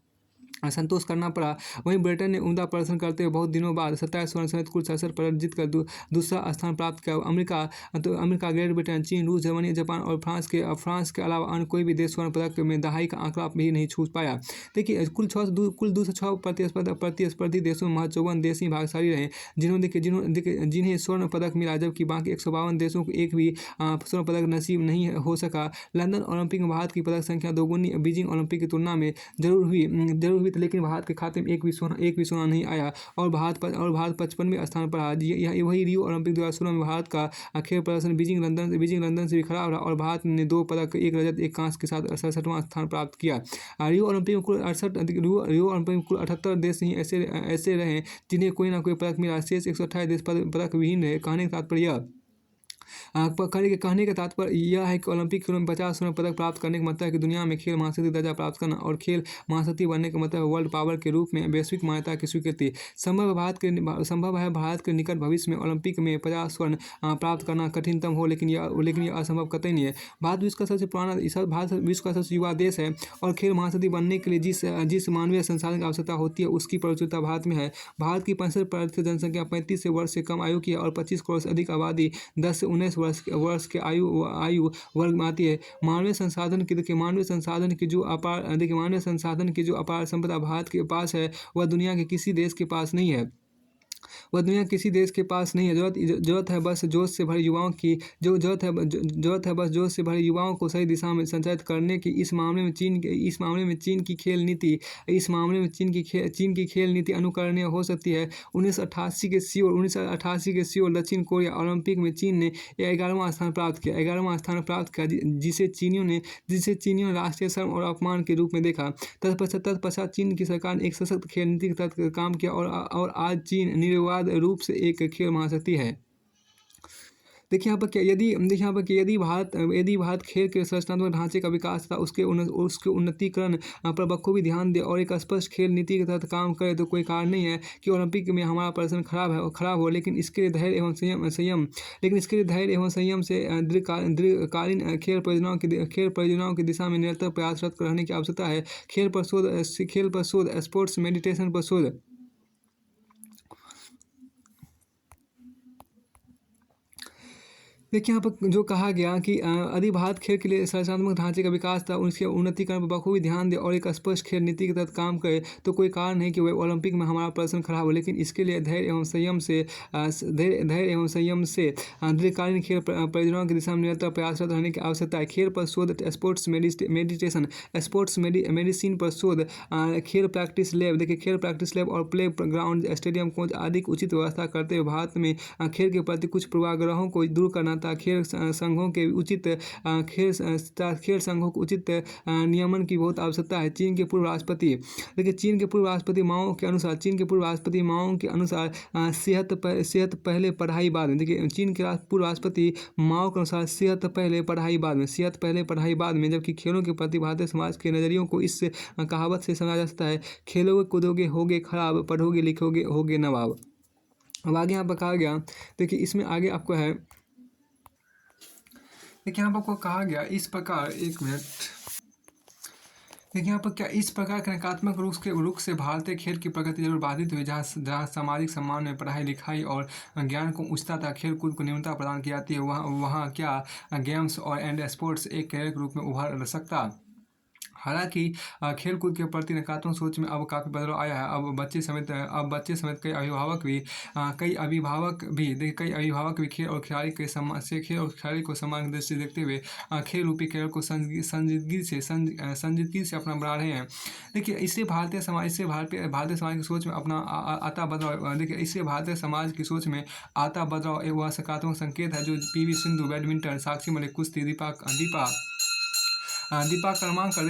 संतोष करना पड़ा। वहीं ब्रिटेन ने उम्दा प्रदर्शन करते हुए बहुत दिनों बाद 27 स्वर्ण समेत कुल 66 पदक जीतकर दूसरा स्थान प्राप्त किया। अमेरिका, ग्रेट ब्रिटेन, चीन, रूस, जर्मनी, जापान और फ्रांस के अलावा अन्य कोई भी देश स्वर्ण पदक में दहाई का आंकड़ा भी नहीं छू पाया। देखिए, कुल 206 प्रतिस्पर्धी देशों में 54 देश ही भागशाली रहे जिन्हें स्वर्ण पदक मिला, जबकि बाकी 152 देशों को एक भी स्वर्ण पदक नसीब नहीं हो सका। लंदन ओलंपिक में भारत की पदक संख्या दोगुनी बीजिंग ओलंपिक की तुलना में जरूर हुई, लेकिन भारत के खाते में एक भी सोना नहीं आया और भारत 55वें स्थान पर रहा। वही रियो ओलंपिक 2016 में भारत का खेल प्रदर्शन बीजिंग लंदन से भी खराब रहा और भारत ने 2 पदक, 1 रजत, 1 कांस्य के साथ 67वां स्थान प्राप्त किया। रियो ओलंपिक में कुल 78 देश ही ऐसे रहे जिन्हें कोई ना कोई पदक मिला। शेष 128 देश पदक विहीन रहे। कहने का तात्पर्य यह है कि ओलंपिक खेलों में 50 स्वर्ण पदक प्राप्त करने का मतलब है कि दुनिया में खेल महाशक्ति दर्जा प्राप्त करना, और खेल महाशक्ति बनने का मतलब वर्ल्ड पावर के रूप में वैश्विक मान्यता की स्वीकृति। संभव है भारत के निकट भविष्य में ओलंपिक में 50 स्वर्ण प्राप्त करना कठिनतम हो, लेकिन यह असंभव कतई नहीं है। भारत विश्व का सबसे युवा देश है और खेल महाशक्ति बनने के लिए जिस मानवीय संसाधन की आवश्यकता होती है, उसकी प्रचुरता भारत में है। भारत की 65% जनसंख्या 35 वर्ष से कम आयु की है और 25 करोड़ से अधिक आबादी 10 से 19 वर्ष के आयु वर्ग में आती है। मानवीय संसाधन की जो अपार संपदा भारत के पास है, वह दुनिया के किसी देश के पास नहीं है। वह दुनिया किसी देश के पास नहीं है। ज़रूरत है बस जोश से भरे युवाओं की, जो ज़रूरत है बस जोश से भरे युवाओं को सही दिशा में संचालित करने की। इस मामले में चीन की खेल नीति अनुकरणीय हो सकती है। 1988 के सियोल दक्षिण कोरिया ओलंपिक में चीन ने 11वां स्थान प्राप्त किया, जिसे चीनियों ने राष्ट्रीय शर्म और अपमान के रूप में देखा। तत्पश्चात चीन की सरकार ने एक सशक्त खेल नीति के तहत काम किया और आज चीन निर्विवाद रूप से एक खेल महाशक्ति है। देखिए यहाँ पर क्या देखिए यहाँ पर कि यदि भारत खेल के संरचनात्मक ढांचे का विकास तथा उसके उन्नतीकरण पर बखूबी ध्यान दे और एक स्पष्ट खेल नीति के तहत काम करे, तो कोई कारण नहीं है कि ओलंपिक में हमारा प्रदर्शन खराब हो। लेकिन इसके लिए धैर्य एवं संयम से दीर्घकालीन खेल परियोजनाओं की दिशा में निरंतर प्रयासरत रहने की आवश्यकता है। खेल पर शोध, स्पोर्ट्स मेडिटेशन पर शोध। देखिए यहाँ पर जो कहा गया कि यदि भारत खेल के लिए संरचनात्मक ढांचे का विकास तथा उसके उन्नतीकरण पर बखूबी ध्यान दे और एक स्पष्ट खेल नीति के तहत काम करे, तो कोई कारण नहीं कि वह ओलंपिक में हमारा प्रदर्शन खराब हो। लेकिन इसके लिए धैर्य एवं संयम से दीर्घकालीन खेल परियोजनाओं की दिशा में निरंतर प्रयासरत रहने की आवश्यकता है। खेल पर शोध, स्पोर्ट्स मेडिसिन पर शोध, खेल प्रैक्टिस लैब और प्ले ग्राउंड, स्टेडियम, कोच आदि की उचित व्यवस्था करते हुए भारत में खेल के प्रति कुछ पूर्वाग्रहों को दूर करना तथा खेल संघों के उचित नियमन की बहुत आवश्यकता है। चीन के पूर्व राष्ट्रपति माओ के अनुसार सेहत पहले पढ़ाई बाद में। देखिए चीन के पूर्व राष्ट्रपति माओ के अनुसार सेहत पहले पढ़ाई बाद में, जबकि खेलों के प्रति भारतीय समाज के नज़रियों को इस कहावत से समझा जा सकता है, खेलोगे कूदोगे होगे खराब, पढ़ोगे लिखोगे होगे नवाब। अब आगे यहाँ पर कहा गया, देखिए इसमें आगे आपको है, देखिए यहाँ पर आपको कहा गया इस प्रकार, एक मिनट, देखिए यहाँ पर क्या इस प्रकार के नकारात्मक रुख से भारतीय खेल की प्रगति जरूर बाधित हुई, जहाँ सामाजिक सम्मान में पढ़ाई लिखाई और ज्ञान को उच्चता तथा खेल कूद को नियमितता प्रदान की जाती है, वहाँ क्या गेम्स एंड स्पोर्ट्स एक कैरियर के रूप में उभर सकता। हालांकि खेल कूद के प्रति नकारात्मक सोच में अब काफ़ी बदलाव आया है। अब बच्चे समेत कई अभिभावक भी खेल और खिलाड़ी को सम्मान की दृष्टि से देखते हुए खेल रूपी कैरियर को संजीदगी से अपना बढ़ा रहे हैं। देखिए इससे भारतीय समाज की सोच में अपना आता बदलाव, देखिए इससे भारतीय समाज की सोच में आता बदलाव एक वह सकारात्मक संकेत है जो PV सिंधु बैडमिंटन, साक्षी मलिक कुश्ती, दीपा कर्माकर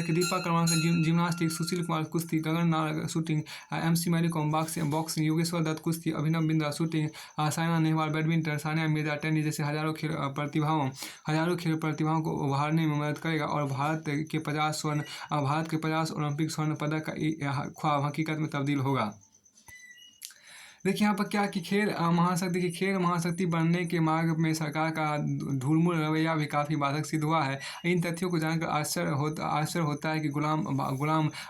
जिम्नास्टिक, सुशील कुमार कुश्ती, Gagan Narang shooting, MC Mary Kom boxing, Yogeshwar Dutt कुश्ती, Abhinav Bindra shooting, Saina Nehwal badminton, Sania Mirza tennis जैसे हजारों खेल प्रतिभाओं को उभारने में मदद करेगा और भारत के 50 ओलंपिक स्वर्ण पदक का ख्वाब हकीकत में तब्दील होगा। देखिए यहाँ पर क्या कि खेल महाशक्ति बनने के मार्ग में सरकार का ढुलमुल रवैया भी काफ़ी बाधक सिद्ध हुआ है। इन तथ्यों को जानकर आश्चर्य होता है कि गुलाम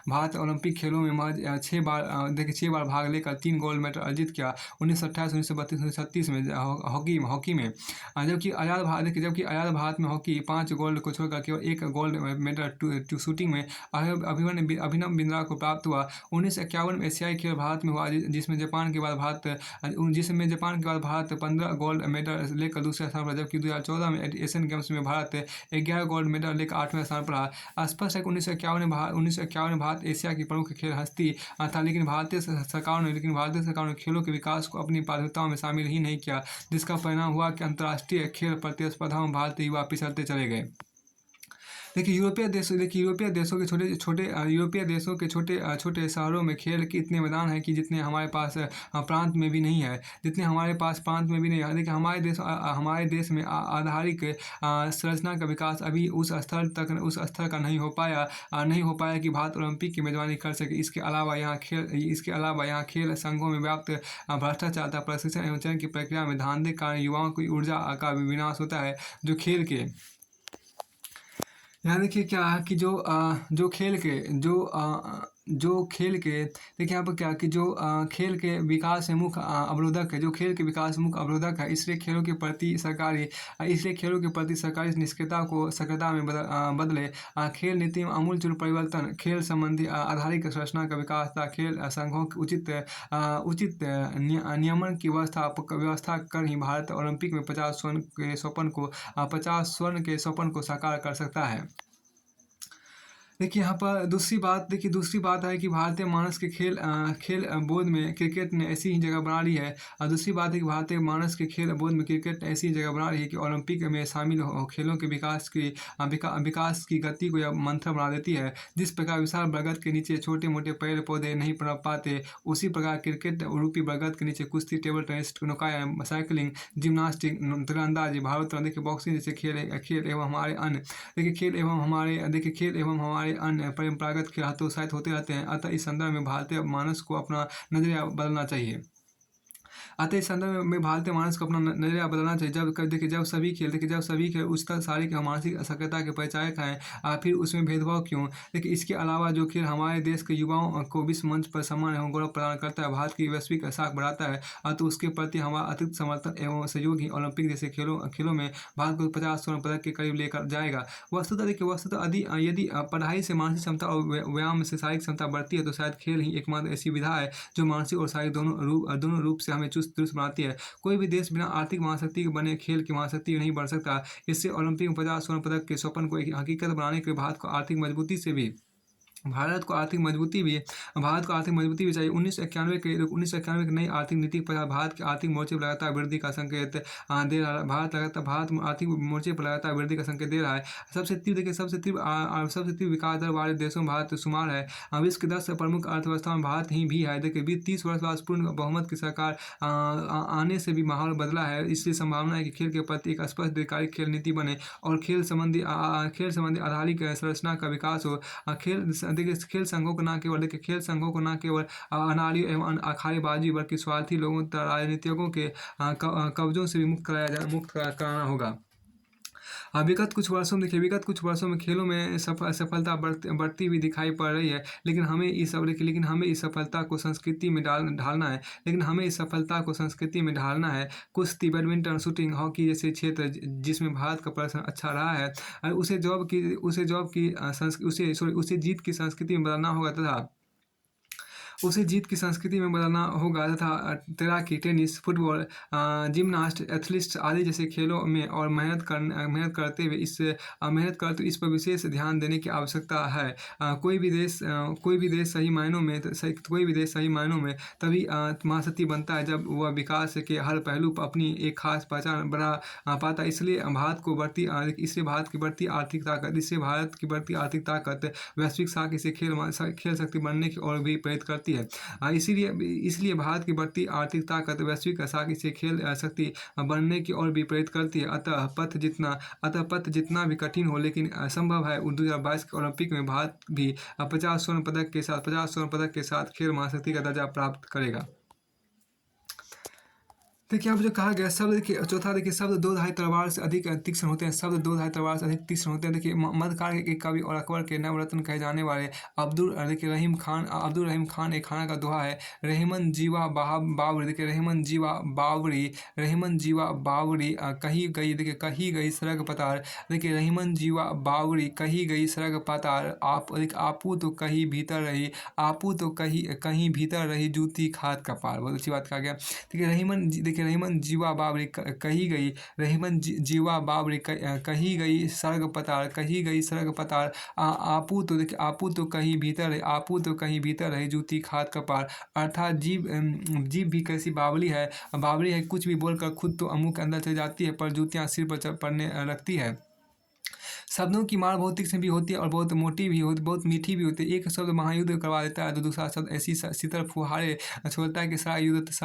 भारत ओलंपिक खेलों में महज 6 बार भाग लेकर 3 गोल्ड मेडल अर्जित किया, 1928, 1932, 1936 में हॉकी में, जबकि आज़ाद भारत में हॉकी 5 गोल्ड को छोड़कर केवल 1 गोल्ड मेडल शूटिंग में अभिनव बिंद्रा को प्राप्त हुआ। 1951 में एशियाई खेल भारत में हुआ, जिसमें जापान के बाद भारत 15 गोल्ड मेडल लेकर दूसरे स्थान पर, जबकि 2014 में एशियन गेम्स में भारत 11 गोल्ड मेडल लेकर 8वें स्थान पर रहा। स्पष्ट है कि 1951 में भारत एशिया की प्रमुख खेल हस्ती था, लेकिन भारतीय सरकार ने खेलों के विकास को अपनी प्राथमिकताओं में शामिल ही नहीं किया, जिसका परिणाम हुआ कि अंतर्राष्ट्रीय खेल प्रतिस्पर्धाओं में भारतीय युवा पिछड़ते चले गए। देखिए यूरोपीय देशों के छोटे शहरों में खेल के इतने मैदान हैं कि जितने हमारे पास प्रांत में भी नहीं है, देखिए हमारे देश में आधारिक संरचना का विकास अभी उस स्तर का नहीं हो पाया कि भारत ओलंपिक की मेजबानी कर सके। इसके अलावा यहाँ खेल संघों में व्याप्त भ्रष्टाचार तथा प्रशिक्षण एवं चयन की प्रक्रिया में धांधली के कारण युवाओं की ऊर्जा का विनाश होता है। जो खेल के यहाँ देखिए क्या है कि जो खेल के जो खेल के देखिए यहाँ पर क्या कि जो खेल के विकास में मुख्य अवरोधक है, जो खेल के विकास में मुख्य अवरोधक है, इसलिए खेलों के प्रति सरकारी इसलिए खेलों के प्रति सरकारी निष्क्रियता को सक्रियता में बदले खेल नीति में आमूलचूल परिवर्तन, खेल संबंधी आधारिक संरचना का विकास तथा खेल संघों के उचित नियमन की व्यवस्था कर ही भारत ओलंपिक में 50 स्वर्ण के स्वप्न को साकार कर सकता है। देखिए यहाँ पर दूसरी बात है कि भारतीय मानस के खेल बोर्ड में क्रिकेट ने ऐसी ही जगह बना ली है। और दूसरी बात है कि भारतीय मानस के खेल बोर्ड में क्रिकेट ने ऐसी ही जगह बना ली है कि ओलंपिक में शामिल खेलों के विकास की गति को यह मंथर बना देती है। जिस प्रकार विशाल बरगद के नीचे छोटे मोटे पेड़ पौधे नहीं पनप पाते, उसी प्रकार क्रिकेट रूपी बरगद के नीचे कुश्ती, टेबल टेनिस, नौकायन, साइकिलिंग, जिम्नास्टिक, तीरंदाजी, भारोत्तोलन, देखिए बॉक्सिंग जैसे खेल एवं हमारे अन्य परंपरागत खेल हतोत्साहित होते रहते हैं। अतः इस संदर्भ में भारतीय मानस को अपना नजरिया बदलना चाहिए। जब सभी खेल उच्चतर शारीरिक और मानसिक सक्रियता के परिचायक हैं, फिर उसमें भेदभाव क्यों? देखिए इसके अलावा जो खेल हमारे देश के युवाओं को विश्व मंच पर सम्मान एवं गौरव प्रदान करता है, भारत की वैश्विक साख बढ़ाता है, तो उसके प्रति हमारा अतिरिक्त समर्थन एवं सहयोग ही ओलंपिक जैसे खेलों में भारत को 50 स्वर्ण पदक के करीब लेकर जाएगा। वस्तुतः यदि पढ़ाई से मानसिक क्षमता और व्यायाम से शारीरिक क्षमता बढ़ती है, तो शायद खेल ही एकमात्र ऐसी विधा है जो मानसिक और शारीरिक दोनों रूप से हमें चुस्त दुरुस्त बनाती है। कोई भी देश बिना आर्थिक महाशक्ति के बने खेल की महाशक्ति नहीं बन सकता। इससे ओलंपिक में 50 स्वर्ण पदक के स्वप्न को एक हकीकत बनाने के लिए भारत को आर्थिक मजबूती भी चाहिए। 1991 की नई आर्थिक नीति पर भारत के आर्थिक मोर्चे पर लगातार वृद्धि का संकेत दे रहा है। भारत आर्थिक मोर्चे पर लगातार वृद्धि का संकेत दे रहा है। सबसे तीव्र विकास दर वाले देशों में भारत शुमार है। विश्व के 10 प्रमुख अर्थव्यवस्था में भारत ही भी है। देखिए 30 वर्ष बाद पूर्ण बहुमत की सरकार आने से भी माहौल बदला है। इसलिए संभावना है कि खेल के प्रति एक स्पष्ट अधिकारिक खेल नीति बने और खेल संबंधी आधारिक संरचना का विकास हो। खेल संघों को न केवल अनाड़ियों एवं अखाड़ेबाजी बल्कि स्वार्थी लोगों तथा राजनीतिज्ञों के कब्जों से भी मुक्त कराना होगा। विगत कुछ वर्षों में खेलों में सफलता बढ़ती हुई दिखाई पड़ रही है, लेकिन हमें इस सफलता को संस्कृति में ढालना है। कुश्ती, बैडमिंटन, शूटिंग, हॉकी जैसे क्षेत्र जिसमें भारत का प्रदर्शन अच्छा रहा है, उसे जीत की संस्कृति में बदलना होगा तथा तैराकी, टेनिस, फुटबॉल, जिम्नास्ट, एथलीट्स आदि जैसे खेलों में और मेहनत करते हुए इस पर विशेष ध्यान देने की आवश्यकता है। कोई भी देश सही मायनों में तभी महाशक्ति बनता है जब वह विकास के हर पहलू पर अपनी एक खास पहचान बना पाता है। इसलिए भारत की बढ़ती आर्थिक ताकत वैश्विक साख इसे खेल शक्ति बनने की ओर भी प्रेरित करती है। इसलिए भारत की बढ़ती आर्थिक ताकत वैश्विक साख इसे खेल शक्ति बनने की ओर भी प्रेरित करती है। अतः पथ जितना भी कठिन हो, लेकिन संभव है 2022 के ओलंपिक में भारत भी 50 स्वर्ण पदक के साथ खेल महाशक्ति का दर्जा प्राप्त करेगा। देखिए अब जो कहा गया शब्द दो धारी तलवार से अधिक तीक्ष्ण होते हैं। देखिए मध्यकाल के कवि और अकबर के नवरत्न कहे जाने वाले अब्दुल रहीम खान एक खाना का दोहा है, रहीमन जीवा बावरी। देखिए रहीमन जीवा बावरी कही गई सरग पतार। देखिए रहीमन जीवा बावरी कही गई सरग पतार, आपू तो कहीं भीतर रही जूती खाद का पार। बहुत अच्छी बात कहा गया। रहीमन जीवा बावरी कही गई सरग पतार, आपू तो कहीं भीतर रही जूती खाद का पार। अर्थात जीभ भी कैसी बावली है, कुछ भी बोलकर खुद तो मुंह के अंदर चली जाती है पर जूतियां सिर पर पड़ने लगती है। शब्दों की मार बहुत तीक्ष्ण भी होती है और बहुत बहुत मीठी भी होती है। एक शब्द महायुद्ध करवा देता है तो दूसरा शब्द ऐसी शीतल फुहारे छोड़ता है कि सारा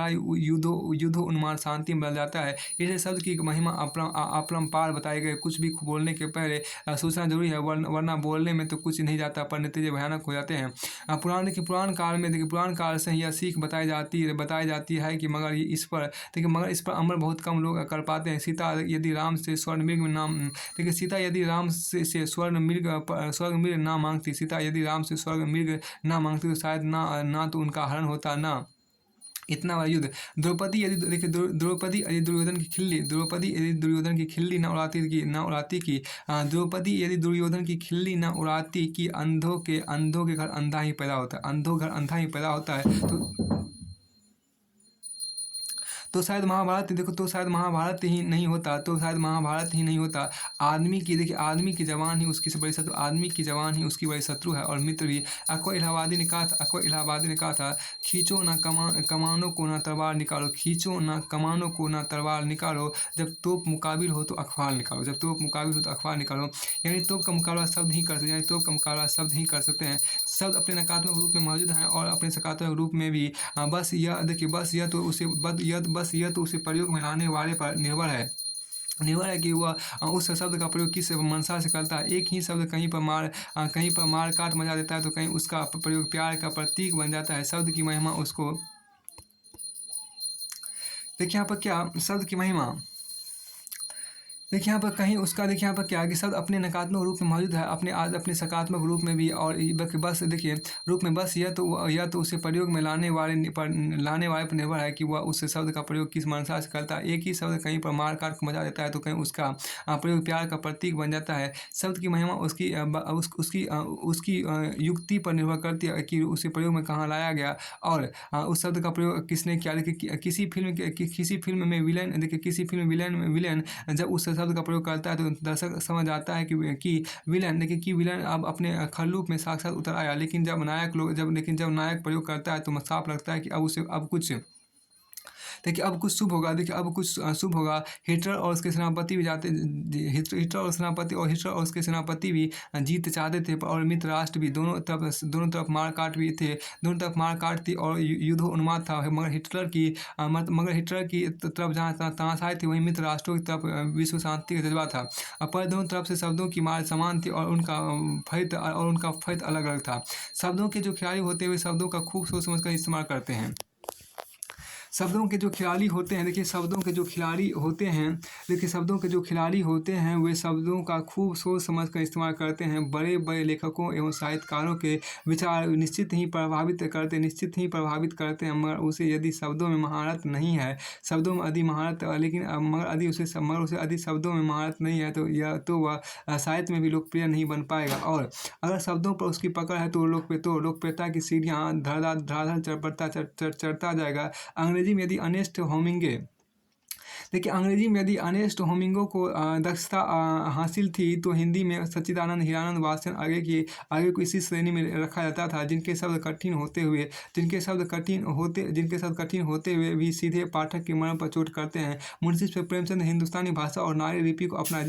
युद्धो उन्माद शांति में बदल जाता है। ऐसे शब्द की महिमा अपरंपार बताए गए। कुछ भी बोलने के पहले सोचना जरूरी है, वरना बोलने में तो कुछ नहीं जाता पर नतीजे भयानक हो जाते हैं। पुराण काल से यह सीख बताई जाती है कि मगर इस पर अमल बहुत कम लोग कर पाते हैं। सीता यदि राम से स्वर्ग मृग ना मांगती, सीता यदि राम से स्वर्ग मृग ना मांगती तो शायद ना तो उनका हरण होता, ना इतना बड़ा युद्ध। द्रौपदी यदि देखिए द्रौपदी यदि दुर्योधन की खिल्ली ना उड़ाती कि द्रौपदी यदि दुर्योधन की खिल्ली ना उड़ाती कि अंधों के घर अंधा ही पैदा होता है, अंधों घर अंधा ही पैदा होता है। तो शायद महाभारत देखो, तो शायद महाभारत ही नहीं होता, तो शायद महाभारत ही नहीं होता। आदमी की देखिए, आदमी की जवान ही उसकी बड़ी शत्रु, आदमी की जवान ही उसकी बड़ी शत्रु है और मित्र भी। अकबर इलाहाबादी ने कहा था, खींचो ना कमानों को ना तलवार निकालो, खींचो ना कमानों को ना तलवार निकालो, जब तोप मुकाबिल हो तो अखबार निकालो, जब तोप मुकाबिल हो तो अखबार निकालो। यानी तोप का मुकाबला शब्द ही कर सकते हैं, यानी तोप का मुकाबला शब्द ही कर सकते हैं। शब्द अपने नकारात्मक रूप में मौजूद हैं और अपने सकारात्मक रूप में भी। बस यह देखिए, बस यह तो उसे प्रयोग में लाने वाले पर निर्भर है कि वह उस शब्द का प्रयोग किस मंशा से करता है। एक ही शब्द कहीं पर मार काट मचा देता है तो कहीं उसका प्रयोग प्यार का प्रतीक बन जाता है। शब्द की महिमा उसको देखिए यहाँ पर क्या शब्द की महिमा, देखिए यहाँ पर कहीं उसका, देखिए यहाँ पर क्या है कि शब्द अपने नकारात्मक रूप में मौजूद है, अपने सकारात्मक रूप में भी। और बस देखिए रूप में, बस यह तो उसे प्रयोग में लाने वाले पर निर्भर है कि वह उस शब्द का प्रयोग किस मंशा से करता है। एक ही शब्द कहीं पर मार काट मचा देता है तो कहीं उसका प्रयोग प्यार का प्रतीक बन जाता है। शब्द की महिमा उसकी युक्ति पर निर्भर करती है कि उसे प्रयोग में कहाँ लाया गया और उस शब्द का प्रयोग किसने किया। देखिए किसी फिल्म में विलेन, देखिए किसी फिल्म में विलेन जब उस शब्द का प्रयोग करता है तो दर्शक समझ आता है कि विलन, देखिए कि विलन अब अपने खलूप में साक्षात उतर आया। लेकिन जब नायक प्रयोग करता है तो साफ लगता है कि अब कुछ शुभ होगा। देखिए अब कुछ शुभ होगा। हिटलर और उसके सेनापति भी उसके सेनापति भी जीत चाहते थे और मित्र राष्ट्र भी, दोनों तरफ मारकाट भी थे, दोनों तरफ मारकाट थी और युद्ध उन्माद था। मगर हिटलर की तरफ जहाँ तानाशाही थी, वहीं मित्र राष्ट्रों की तरफ विश्व शांति का जज्बा था। पर दोनों तरफ से शब्दों की मार समान थी और उनका फलित अलग अलग था। शब्दों के जो खिलाड़ी होते हैं वे शब्दों का खूब सोच समझ कर इस्तेमाल करते हैं। शब्दों के जो खिलाड़ी होते हैं, देखिए शब्दों के जो खिलाड़ी होते हैं वे शब्दों का खूब सोच समझ कर इस्तेमाल करते हैं। बड़े बड़े लेखकों एवं साहित्यकारों के विचार निश्चित ही प्रभावित करते हैं। मगर उसे यदि शब्दों में महारत नहीं है, शब्दों में यदि महारत, लेकिन मगर उसे यदि शब्दों में महारत नहीं है तो वह साहित्य में भी लोकप्रिय नहीं बन पाएगा। और अगर शब्दों पर उसकी पकड़ है तो लोकप्रियता की सीढ़ियाँ धड़ाधड़ चढ़ता जाएगा। अंग्रेजी में यदि अनेस्ट होमिंगो को दक्षता हासिल थी तो हिंदी में सच्चिदानंद हीरानंद वात्स्यन आगे को इसी श्रेणी में रखा जाता था, जिनके शब्द कठिन होते हुए भी सीधे पाठक के मन पर चोट करते हैं। मुंशी प्रेमचंद हिंदुस्तानी भाषा और नारी लिपि को अपनाया,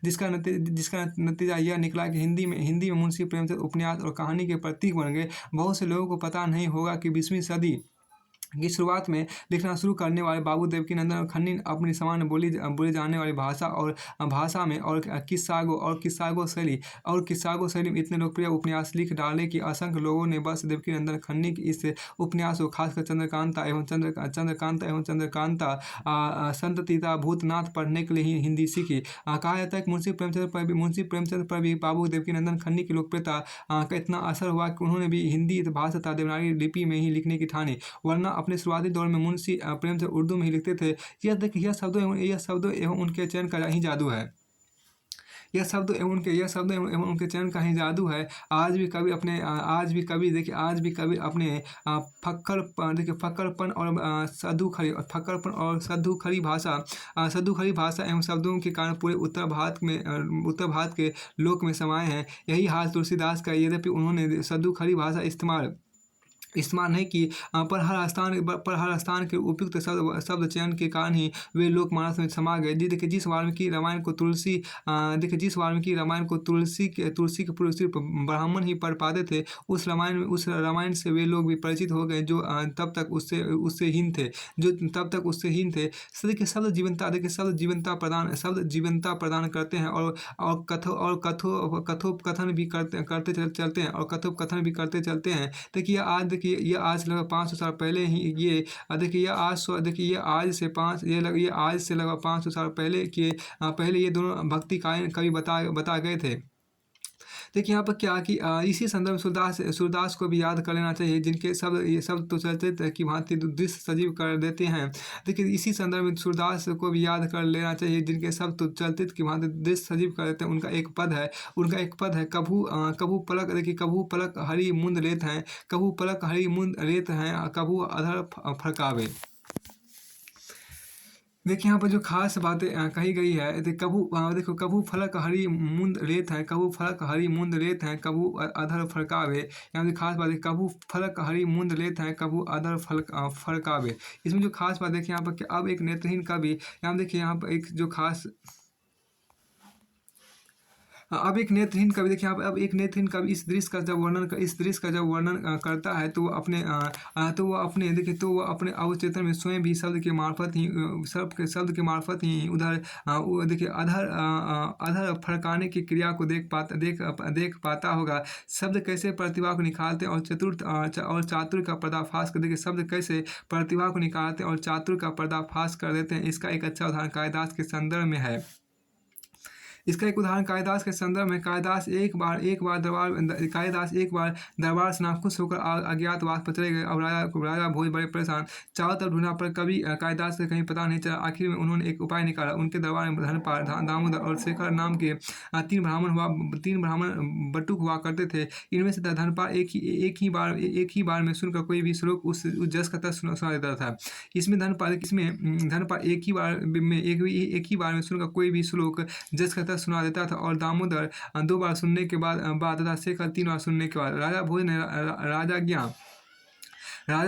जिसका नतीजा यह निकला कि हिंदी में मुंशी प्रेमचंद उपन्यास और कहानी के प्रतीक बन गए। बहुत से लोगों को पता नहीं होगा कि 20वीं सदी की शुरुआत में लिखना शुरू करने वाले बाबू देवकीनंदन खन्नी अपनी सामान्य बोली जाने वाली भाषा में और किस्सागो शैली में इतने लोकप्रिय उपन्यास लिख डाले कि असंख्य लोगों ने बस देवकीनंदन खन्नी की इस उपन्यास को खासकर चंद्रकांता एवं चंद्रकांता संततिता भूतनाथ पढ़ने के लिए ही हिंदी सीखी। कहा जाता है कि मुंशी प्रेमचंद पर भी बाबू देवकीनंदन खन्नी की लोकप्रियता का इतना असर हुआ कि उन्होंने भी हिंदी भाषा तथा देवनागरी लिपि में ही लिखने की ठानी, वरना अपने शुरुआती दौर में मुंशी प्रेमचंद उर्दू में ही लिखते थे। यह शब्दों एवं उनके चयन का ही जादू है। यह शब्द एवं उनके चयन का ही जादू है। आज भी कवि अपने फक्कड़पन और सद्दूखड़ी भाषा एवं शब्दों के कारण पूरे उत्तर भारत के लोक में समाये हैं। यही हाल तुलसीदास का, यद्यपि उन्होंने सद्दूखड़ी भाषा इस्तेमाल नहीं की, पर हर स्थान के उपयुक्त शब्द चयन के कारण ही वे लोकमानस में समा गए। देखिए जिस वाल्मीकि रामायण को तुलसी के पूर्व सिर्फ ब्राह्मण ही पढ़ पाते थे, उस रामायण से वे लोग भी परिचित हो गए जो तब तक उससे हीन थे। देखिए शब्द जीवंता प्रदान करते हैं और कथोपकथन भी करते चलते हैं। देखिए आज देखिए ये आज लगभग 500 साल पहले ही ये देखिए ये आज से लगभग 500 साल पहले के पहले ये दोनों भक्ति काव्य कवि बता गए थे। देखिए यहाँ पर क्या कि इसी संदर्भ में सूरदास को भी याद कर लेना चाहिए, जिनके शब्द ये शब्द तो चलते की भांति दृश्य सजीव कर देते हैं। देखिए इसी संदर्भ में सूरदास को भी याद कर लेना चाहिए, जिनके शब्द तो चलते की भांति दृश्य सजीव कर देते हैं। उनका एक पद है कभू पलक, देखिए कभू पलक हरि मुंद लेत हैं, कभू पलक हरि मुंद लेत हैं, कभू अधर फरकावे। देखिए यहाँ पर जो खास बातें कही गई है, देखो कभू फलक हरि मुंद लेत हैं, कभू फलक हरि मुंद लेत हैं, कभू अधर फरकावे। यहाँ पे खास बात है कभू फलक हरि मुंद लेत हैं, कभू अधर फरकावे। इसमें जो खास बात देखिए यहाँ पर कि अब एक नेत्रहीन कवि, यहाँ देखिए यहाँ पर एक जो खास अब एक नेत्रहीन कवि देखिए अब एक नेत्रहीन कवि इस दृश्य का जब वर्णन करता है, तो वो अपने देखिए तो वो अपने अवचेतन में स्वयं भी शब्द के मार्फत ही उधर देखिए अधर फड़काने की क्रिया को देख पाता होगा। शब्द कैसे प्रतिभा को निखारते और चातुर का पर्दाफाश कर, देखिए शब्द कैसे प्रतिभा को निकालते और चातुर का पर्दाफाश कर देते हैं। इसका एक अच्छा उदाहरण कालिदास के संदर्भ में है। इसका एक उदाहरण कालिदास के संदर्भ में कालिदास एक बार दरबार से नाखुश होकर अज्ञातवास पर चले गए। अब राजा भोज बड़े परेशान, चारों तरफ ढूंढा पर कभी कालिदास से कहीं पता नहीं चला। आखिर में उन्होंने एक उपाय निकाला। उनके दरबार में धनपाल, दामोदर और शेखर नाम के तीन ब्राह्मण बटुक हुआ करते थे। इनमें से धनपाल एक ही बार में सुनकर कोई भी श्लोक उस जस का तस सुना देता था। इसमें धनपाल एक ही बार में सुनकर कोई भी श्लोक जस का सुना देता था, और दामोदर 2 बार सुनने के बाद तथा शेखर 3 बार सुनने के बाद। राजा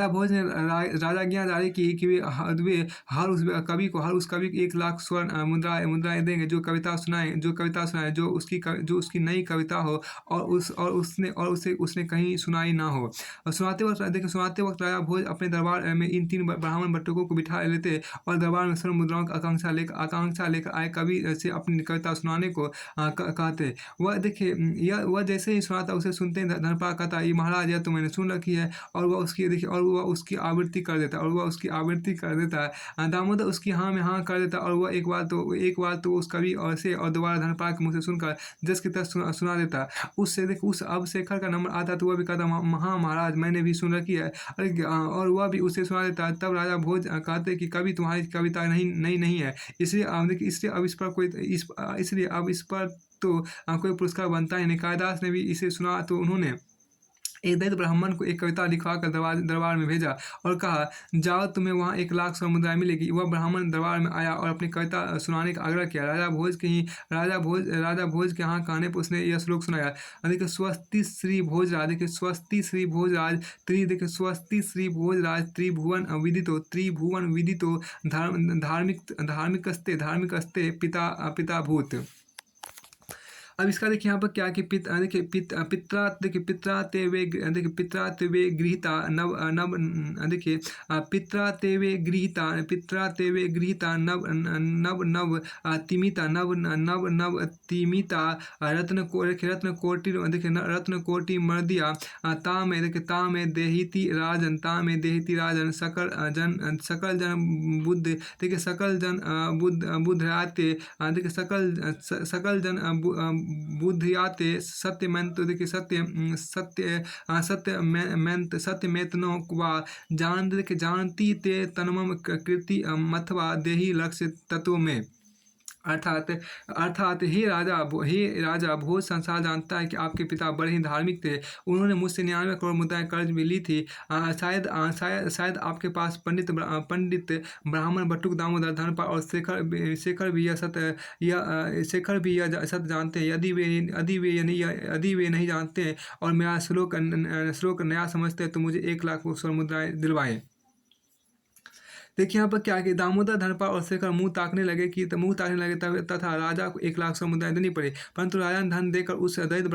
भोज ने राजाज्ञा जारी की कि वे हर उस कवि को 1 लाख स्वर्ण मुद्राएं देंगे जो कविता सुनाए जो उसकी नई कविता हो और उसने कहीं सुनाई ना हो। और सुनाते वक्त राजा भोज अपने दरबार में इन 3 ब्राह्मण बटुकों को बिठा लेते और दरबार में स्वर्ण मुद्राओं की आकांक्षा लेकर आए कवि से अपनी कविता सुनाने को कहते। वह जैसे ही सुनाता उसे सुनते धनपाल कहता, ये महाराज यह तो मैंने सुन रखी है, और वह उसकी आवृत्ति कर देता है। दामोदर उसकी हाँ में हाँ कर देता, और वह एक बार तो उस कवि और दोबारा धनपाल के मुँह से सुनकर जस की तरह सुना देता। अब शेखर का नंबर आता तो वह भी कहता, हाँ महाराज मैंने भी सुन रखी है, और वह भी उसे सुना देता। तब राजा भोज कहते कि कवि तुम्हारी कविता नहीं है, इसलिए अब इस पर तो कोई पुरस्कार बनता ही नहीं। कालिदास ने भी इसे सुना तो उन्होंने एक दैत्य ब्राह्मण को एक कविता लिखवाकर दरबार में भेजा और कहा, जाओ तुम्हें वहाँ 1 लाख स्वर्ण मुद्राएं मिलेगी। वह ब्राह्मण दरबार में आया और अपनी कविता सुनाने का आग्रह किया। राजा भोज के यहाँ कहने पर उसने यह श्लोक सुनाया। देखिए स्वस्ति श्री भोजराज, देखिए स्वस्ति श्री भोजराज त्रिभुवन विदितो धार्मिकस्ते पिता भूत। अब इसका देखिए यहाँ पर क्या कि पित्रा ते वे गृहीता नव तिमिता रत्न कोटि मर्दिया तामे देहिति राजन सकल जन बुद्धियाते सत्यमेतनो वा जानती ते तन्मम कृति मथवा देहि लक्ष्य तत्व में। अर्थात हे राजा भोज संसार जानता है कि आपके पिता बड़े ही धार्मिक थे। उन्होंने मुझसे 99 करोड़ मुद्राएं कर्ज भी ली थी। शायद आपके पास पंडित ब्राह्मण बटुक दामोदर धनपाल और शेखर भी यह सत्य जानते हैं। यदि वे नहीं जानते और मेरा श्लोक नया समझते हैं तो मुझे 1 लाख स्वर्ण मुद्राएं दिलवाएं। देखिए यहाँ पर क्या कि दामोदर धनपाल और शेखर मुंह ताकने लगे तथा राजा को 1 लाख स्वर्ण मुद्राएं देनी पड़ी। परंतु राजा ने धन देकर उस दैत्य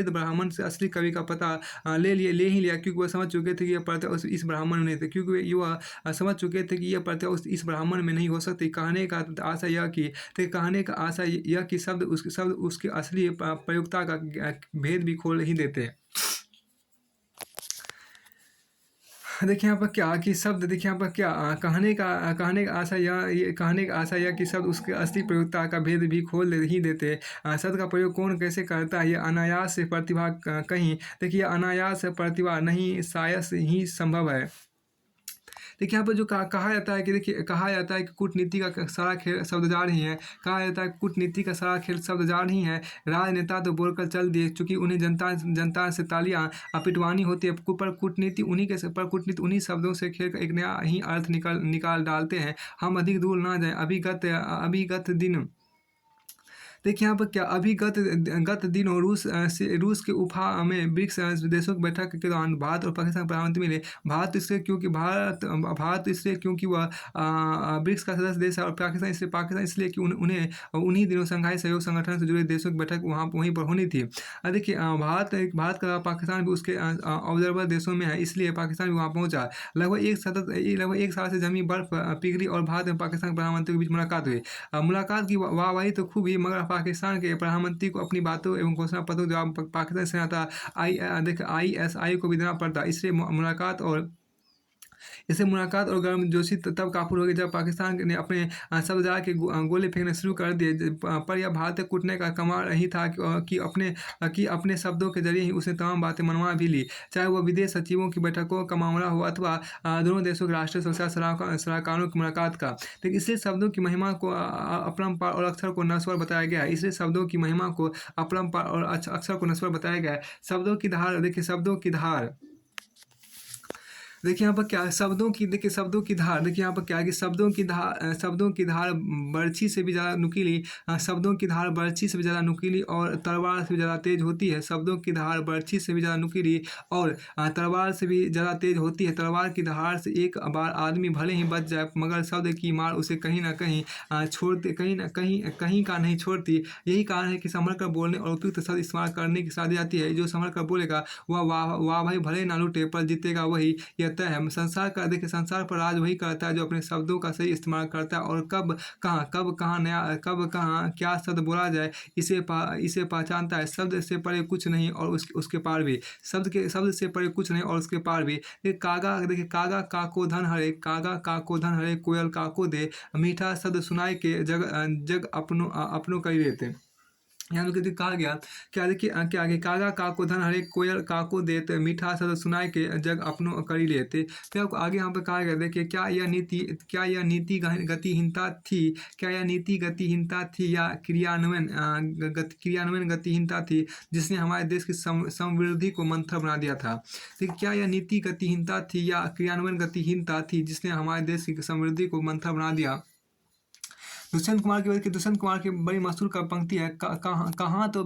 ब्राह्मण से असली कवि का पता ले ही लिया, क्योंकि वह समझ चुके थे कि यह प्रतिभा इस ब्राह्मण में नहीं थे, इस ब्राह्मण में नहीं हो सकती। कहने का आशा यह कि शब्द उसके असली प्रयोक्ता का भेद भी खोल ही देते। देखिए यहाँ पर क्या कि शब्द देखिए यहाँ पर क्या कहने का आशा यह ये कहने का आशा यह कि शब्द उसके असली प्रयोगता का भेद भी खोल ही देते। शब्द का प्रयोग कौन कैसे करता है, ये अनायास से प्रतिभा कहीं देखिए अनायास प्रतिभा नहीं शायद ही संभव है। देखिए यहाँ पर जो कहा जाता है कि देखिए कहा जाता है कि कूटनीति का सारा खेल शब्दजाल ही है। कहा जाता है कूटनीति का सारा खेल शब्दजाल ही है। राजनेता तो बोलकर चल दिए चूँकि उन्हें जनता जनता से तालियां पिटवानी होती है, पर कूटनीति उन्हीं शब्दों से खेल कर एक नया ही अर्थ निकाल निकाल डालते हैं। हम अधिक दूर ना जाएं। अभिगत दिन देखिए यहाँ पर क्या अभी गत दिनों रूस के उफा में ब्रिक्स देशों की बैठक के दौरान भारत और पाकिस्तान के प्रधानमंत्री मिले। भारत इसलिए क्योंकि वह ब्रिक्स का सदस्य देश है, और पाकिस्तान इसलिए कि उन्हें उन्हीं दिनों शंघाई सहयोग संगठन से जुड़े देशों की बैठक वहीं पर होनी थी। देखिए भारत का पाकिस्तान भी उसके ऑब्जर्वर देशों में है, इसलिए पाकिस्तान भी वहाँ पहुँचा। लगभग एक साल से जमी बर्फ पिघली और भारत और पाकिस्तान के प्रधानमंत्री के बीच मुलाकात हुई। मुलाकात की वाहवाही तो खूब ही, मगर पाकिस्तान के प्रधानमंत्री को अपनी बातों एवं घोषणा पत्रों का जवाब पाकिस्तान सेना था ISI को भी देना पड़ता। इससे मुलाकात और गर्मजोशी तब काफूर हो गई जब पाकिस्तान ने अपने शब्दजाल के गोले फेंकने शुरू कर दिए। पर यह भारत कूटने का कमाल ही था कि अपने शब्दों के जरिए ही उसने तमाम बातें मनवा भी ली, चाहे वह विदेश सचिवों की बैठकों का मामला हो अथवा दोनों देशों के राष्ट्रीय सुरक्षा सलाहकारों की मुलाकात का। लेकिन इसलिए शब्दों की महिमा को अपरंपार और अक्षर को नश्वर बताया गया है। इसलिए शब्दों की महिमा को अपरंपार और अक्षर को नश्वर बताया गया है। शब्दों की धार देखिए, शब्दों की धार देखिए यहाँ पर क्या है, शब्दों की धार देखिए यहाँ पर क्या है कि शब्दों की धार बर्छी से भी ज़्यादा नुकीली, शब्दों की धार बर्छी से भी ज़्यादा नुकीली और तलवार से भी ज़्यादा तेज होती है। शब्दों की धार बर्छी से भी ज़्यादा नुकीली और तलवार से भी ज़्यादा तेज होती है। तलवार की धार से एक बार आदमी भले ही बच जाए, मगर शब्द की मार उसे कहीं ना कहीं छोड़ते कहीं का नहीं छोड़ती। यही कारण है कि संभल कर बोलने और उपयुक्त शब्द इस्तेमाल करने की सलाह दी जाती है। जो संभल कर बोलेगा वह वाह भाई भले ना लूटे, पर जीतेगा वही, यह तय है। संसार पर राज वही करता है जो अपने शब्दों का सही इस्तेमाल करता है, और कब कहाँ क्या शब्द बोला जाए इसे पहचानता है। शब्द से परे कुछ नहीं और उसके पार भी, शब्द से परे कुछ नहीं और उसके पार भी। कागा काको धन हरे, कागा काको धन हरे, कोयल काको दे, मीठा शब्द सुनाए के जग अपनों कर लेते। यहाँ लोग कहा गया क्या देखिए क्या आगे, कागा काको धन हरे, कोयल काको देत, मीठा शब्द सुनाए के जग अपनों करी लेते। फिर आपको आगे यहाँ पे कहा गया देखिए, क्या यह नीति गतिहीनता थी, क्या यह नीति गतिहीनता थी या क्रियान्वयन गतिहीनता थी जिसने हमारे देश की समृद्धि को मंथर बना दिया था। देखिए क्या यह नीति गतिहीनता थी या क्रियान्वयन गतिहीनता थी जिसने हमारे देश की समृद्धि को मंथर बना दिया। दुष्यंत कुमार की बड़ी मशहूर पंक्ति है, कहाँ तो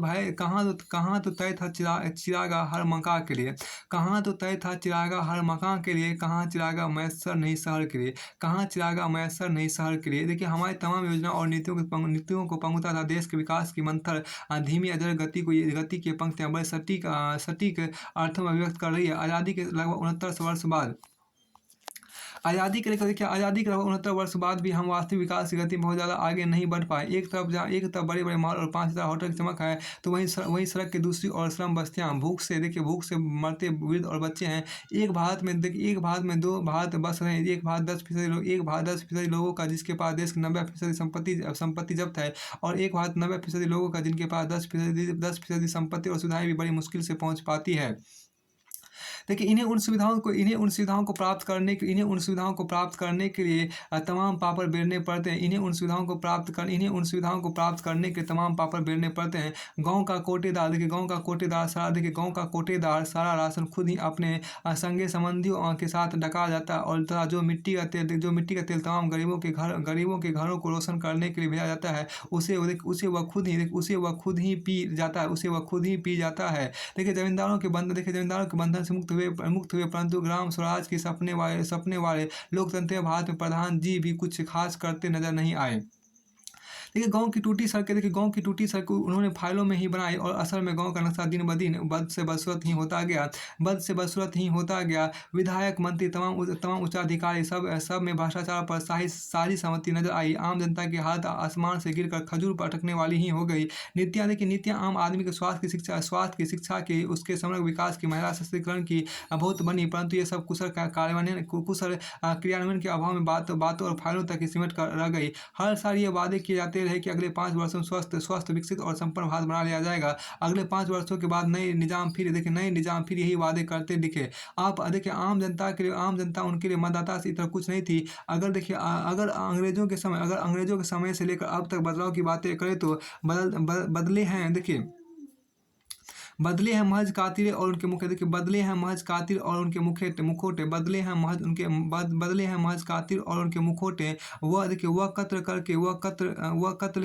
तय था चिरागा हर मकां के लिए, कहाँ तो तय था चिरागा हर मकां के लिए, कहाँ चिरागा मैसर नहीं शहर के लिए, कहाँ चिरागा मैसर नहीं शहर के लिए। देखिए हमारी तमाम योजना और नीतियों को पंगुता था देश के विकास की मंथर धीमी अजर गति की पंक्तियाँ बड़े सटीक अर्थों में अभिव्यक्त कर रही है। आज़ादी के लगभग 69 वर्ष बाद आज़ादी के लगभग 69 वर्ष बाद भी हम वास्तविक विकास की गति में बहुत ज़्यादा आगे नहीं बढ़ पाए। एक तरफ बड़े बड़े मॉल और 5 स्टार होटल की चमक है, तो वहीं सड़क की दूसरी और श्रम बस्तियाँ भूख से मरते वृद्ध और बच्चे हैं। एक भारत में 2 भारत बस रहे हैं, एक भारत 10% लोगों का जिसके पास देश की 90% संपत्ति जब्त है, और एक भारत 90% लोगों का जिनके पास 10% संपत्ति और सुविधाएं भी बड़ी मुश्किल से पहुँच पाती है। देखिए इन्हें उन सुविधाओं को प्राप्त करने के लिए तमाम पापड़ बेलने पड़ते हैं। इन्हें उन सुविधाओं को प्राप्त करने के तमाम पापड़ बेलने पड़ते हैं। गांव का कोटेदार सारा राशन खुद ही अपने संगे संबंधियों के साथ डका जाता है, और तथा जो मिट्टी का तेल तमाम गरीबों के घरों को रोशन करने के लिए भेजा जाता है, उसे वह खुद ही पी जाता है। देखिए जमींदारों के बंधन से मुक्त हुए परंतु ग्राम स्वराज के सपने वाले लोकतंत्र भारत में प्रधान जी भी कुछ खास करते नजर नहीं आए। देखिए गाँव की टूटी सड़कें, देखिए गाँव की टूटी सड़कें उन्होंने फाइलों में ही बनाई और असल में गाँव का नक्शा दिन ब दिन बद से बदसूरत ही होता गया, बद से बदसूरत ही होता गया। विधायक, मंत्री, तमाम उच्चाधिकारी सब में भ्रष्टाचार पर सारी सहमति नजर आई। आम जनता की हालत आसमान से गिरकर खजूर पर अटकने वाली ही हो गई। नीतियाँ, देखिए नीतियाँ आम आदमी के स्वास्थ्य की शिक्षा की, उसके समग्र विकास की, महिला सशक्तिकरण की बहुत बनी, परंतु ये सब कुशल क्रियान्वयन के अभाव में बातों और फाइलों तक ही सिमट कर रह गई। हर साल ये वादे किए जाते रहे कि अगले 5 वर्षों में स्वस्थ, विकसित और संपन्न भारत बना लिया जाएगा। अगले 5 वर्षों के बाद नए निजाम फिर यही वादे करते दिखे। आप देखिए आम जनता उनके लिए मतदाता से इतना कुछ नहीं थी। अगर अंग्रेजों के समय से लेकर अब तक बदलाव की बातें करें तो बदले हैं, देखिए बदले हैं महज कातिल और उनके मुखौटे, देखिए बदले हैं महज कातिल और उनके मुखौटे, बदले हैं महज कातिल और उनके मुखौटे। वह देखिए वह कत्ल